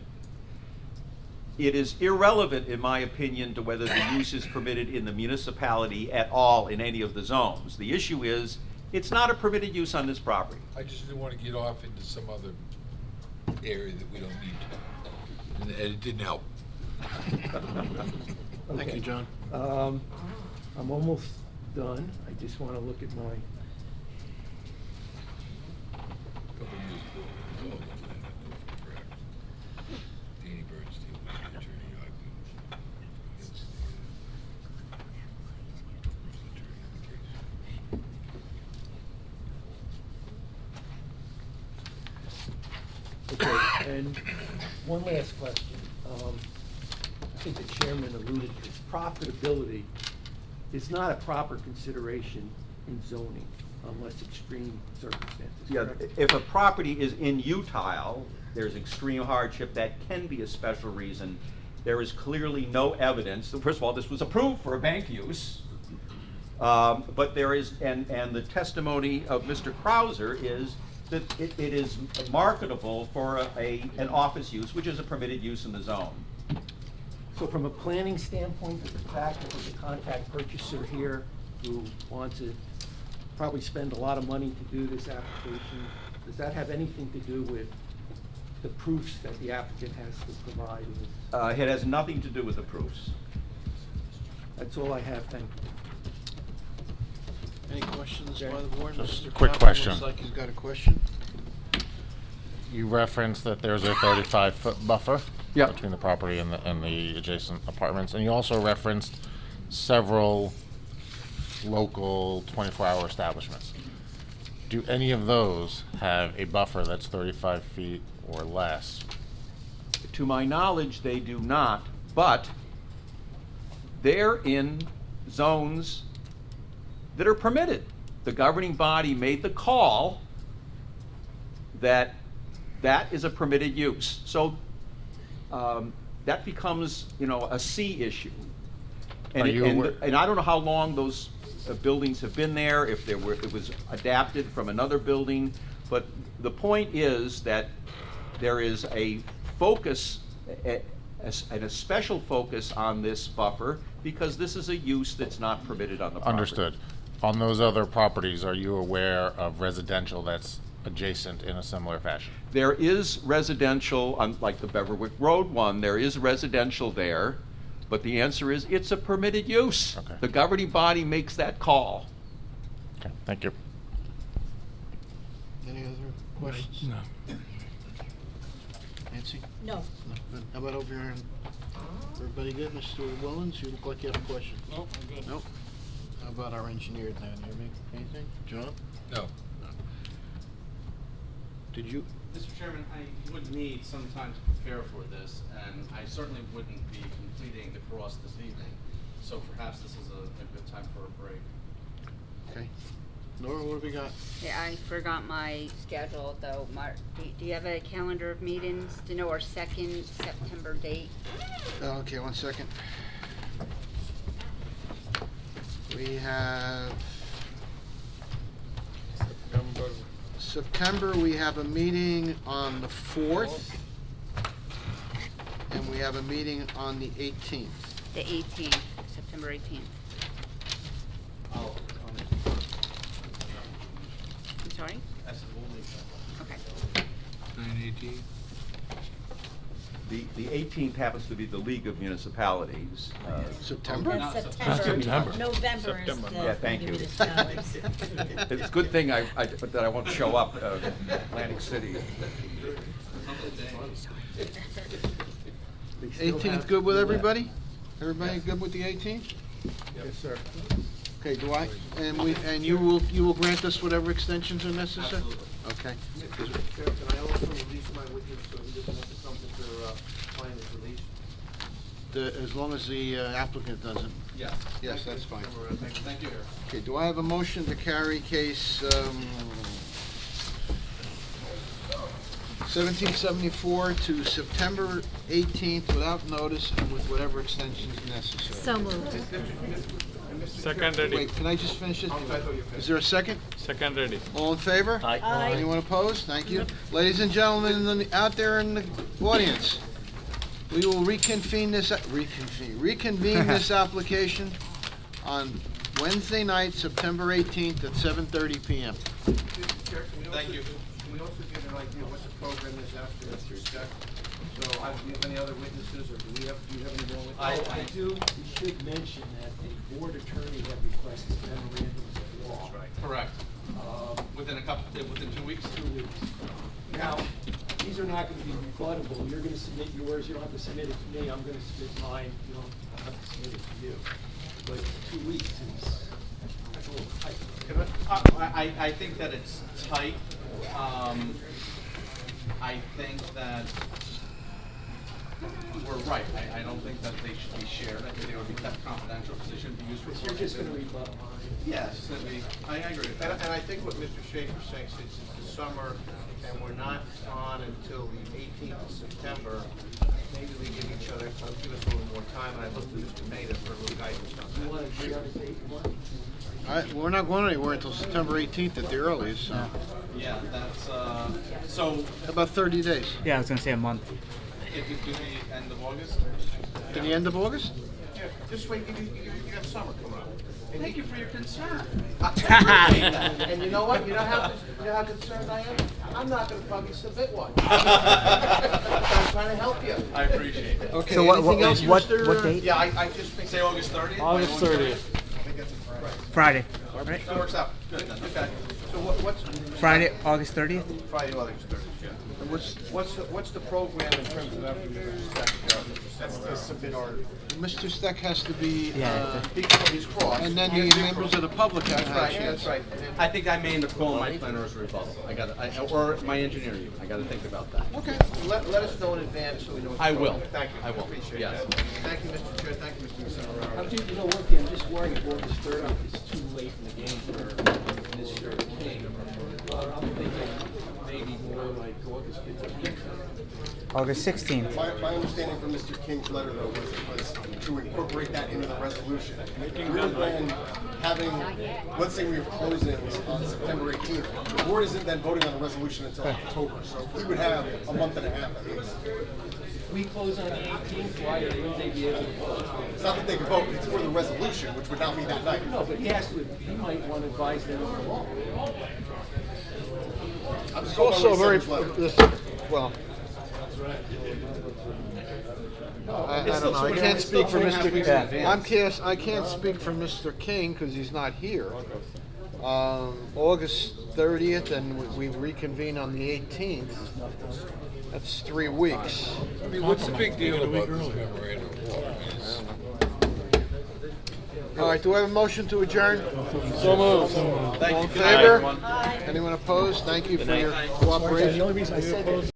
It is irrelevant, in my opinion, to whether the use is permitted in the municipality at all in any of the zones. The issue is, it's not a permitted use on this property. I just didn't want to get off into some other area that we don't need to. And it didn't help. Thank you, John. I'm almost done. I just want to look at my, Couple years ago, we were all looking at that for forever. Danny Bernstein was the attorney. I against the okay, and one last question. I think the chairman alluded to profitability is not a proper consideration in zoning unless extreme circumstances. Yeah, correct? if a property is in utile, there's extreme hardship, that can be a special reason. There is clearly no evidence. First of all, this was approved for a bank use. But there is, and the testimony of Mr. Krauser is that it is marketable for an office use, which is a permitted use in the zone. So from a planning standpoint, the fact that there's a contact purchaser here who wants to probably spend a lot of money to do this application, does that have anything to do with the proofs that the applicant has to provide. It has nothing to do with the proofs. That's all I have, thank you. Any questions by the board? Just Mr. a quick Kaplan question. Looks like he's got a question. You referenced that there's a 35-foot buffer Yep. between the property and the adjacent apartments, and you also referenced several local 24-hour establishments. Do any of those have a buffer that's 35 feet or less? To my knowledge, they do not, but they're in zones that are permitted. The governing body made the call that that is a permitted use. So that becomes, a C issue. And, Are you aware- and I don't know how long those buildings have been there, if it was adapted from another building, but the point is that there is a focus, and a special focus on this buffer, because this is a use that's not permitted on the property. Understood. On those other properties, are you aware of residential that's adjacent in a similar fashion? There is residential, unlike the Beverwick Road one, there is residential there, but the answer is it's a permitted use. Okay. The governing body makes that call. Okay, thank you. Any other questions? No. Nancy? No. No, good. How about over here? Everybody good? Mr. Willens, you look like you have a question. Nope, I'm good. Nope. How about our engineer down there? Anything? John? No. Did you? Mr. Chairman, I would need some time to prepare for this, and I certainly wouldn't be completing the cross this evening, so perhaps this is a good time for a break. Okay. Nora, what have we got? Yeah, I forgot my schedule though. Do you have a calendar of meetings to know our second September date? Okay, 1 second. We have September, we have a meeting on the 4th, and we have a meeting on the 18th. The 18th, September 18th. Oh, I'm sorry? that's the only thing. Okay. 9/18? The 18th happens to be the League of Municipalities. September? That's September. September. November is September. the. Yeah, thank you. municipalities. It's a good thing that I won't show up Atlantic City. 18th good with everybody? Everybody good with the 18th? Yes, sir. Okay, and you will grant us whatever extensions are necessary? Absolutely. Okay. Can I also release my witness so he doesn't have to come to their client is released? As long as the applicant doesn't. Yes. Yes, that's fine. Thank you. Okay, do I have a motion to carry case 1774 to September 18th without notice and with whatever extensions necessary? So moved. Second ready. Wait, can I just finish it? Is there a second? Second ready. All in favor? Aye. Anyone opposed? Thank you. Ladies and gentlemen out there in the audience, we will reconvene this application on Wednesday night, September 18th at 7:30 p.m. Thank you. Can we also get an idea what the program is after this respect? So, do you have any other witnesses, or do you have any more witnesses? I do, we should mention that the board attorney had requested memorandums of law. Correct. Within 2 weeks? 2 weeks. Now, these are not gonna be rebuttable, you're gonna submit yours, you don't have to submit it to me, I'm gonna submit mine, you don't have to submit it to you. But 2 weeks is, that's a little tight. I think that it's tight. I think that we're right. I don't think that they should be shared. I think they would be kept confidential because they shouldn't be used for. You're just gonna rebut mine. Yes, I agree with that. And I think what Mr. Schaefer's saying, since it's the summer and we're not on until the 18th of September, maybe we give each other, give us a little more time, and I'd look to Mr. Maida for a little guidance on You that. wanna agree on a date you want? All right, we're not going anywhere until September 18th at the earliest, so Yeah, that's, so about 30 days. Yeah, I was gonna say a month. if you do the end of August? To the end of August? This way, you got summer coming up. Thank you for your concern. And you know what? You know how concerned I am? I'm not gonna probably submit one. I'm trying to help you. I appreciate it. Okay, So what- anything else, what Mr.? date? Yeah, I just think. Say August 30th? August 30th. Friday, right? That works out. Good, okay. So what's? Friday, August 30th? Friday, August 30th, yeah. And what's the program in terms of after Mr. Steck? That's to submit our. Mr. Steck has to be, Yeah, He's crossed. and then the members of the public have to have a chance. That's right. I think I may end up calling my planner as a rebuttal. Or my engineer even. I gotta think about that. Okay, let us know in advance so we know. what's I going will. on. Thank you. I will. Appreciate Yes. that. Thank you, Mr. Chair, thank you, Mr. Mussolaro. You know, one thing, I'm just worried if August 30th is too late in the game for Mr. King. I'm thinking maybe more like August 15th. August 16th. My understanding from Mr. King's letter, though, was to incorporate that into the resolution. Rather than having, let's say we have closings on September 18th, the board isn't then voting on the resolution until October, so we would have a month and a half at least. We close on the 18th, why wouldn't they be able to vote? It's not that they could vote, it's for the resolution, which would not be that night. No, but he has to, he might want to advise them on the law. It's also very, well, I don't know, I can't speak for Mr. I can't speak for Mr. King because he's not here. August 30th, and we reconvene on the 18th. That's 3 weeks. I mean, what's the big deal about this memorandum of law? All right, do I have a motion to adjourn? So moved. All in favor? Anyone opposed? Thank you for your cooperation. The only reason I said that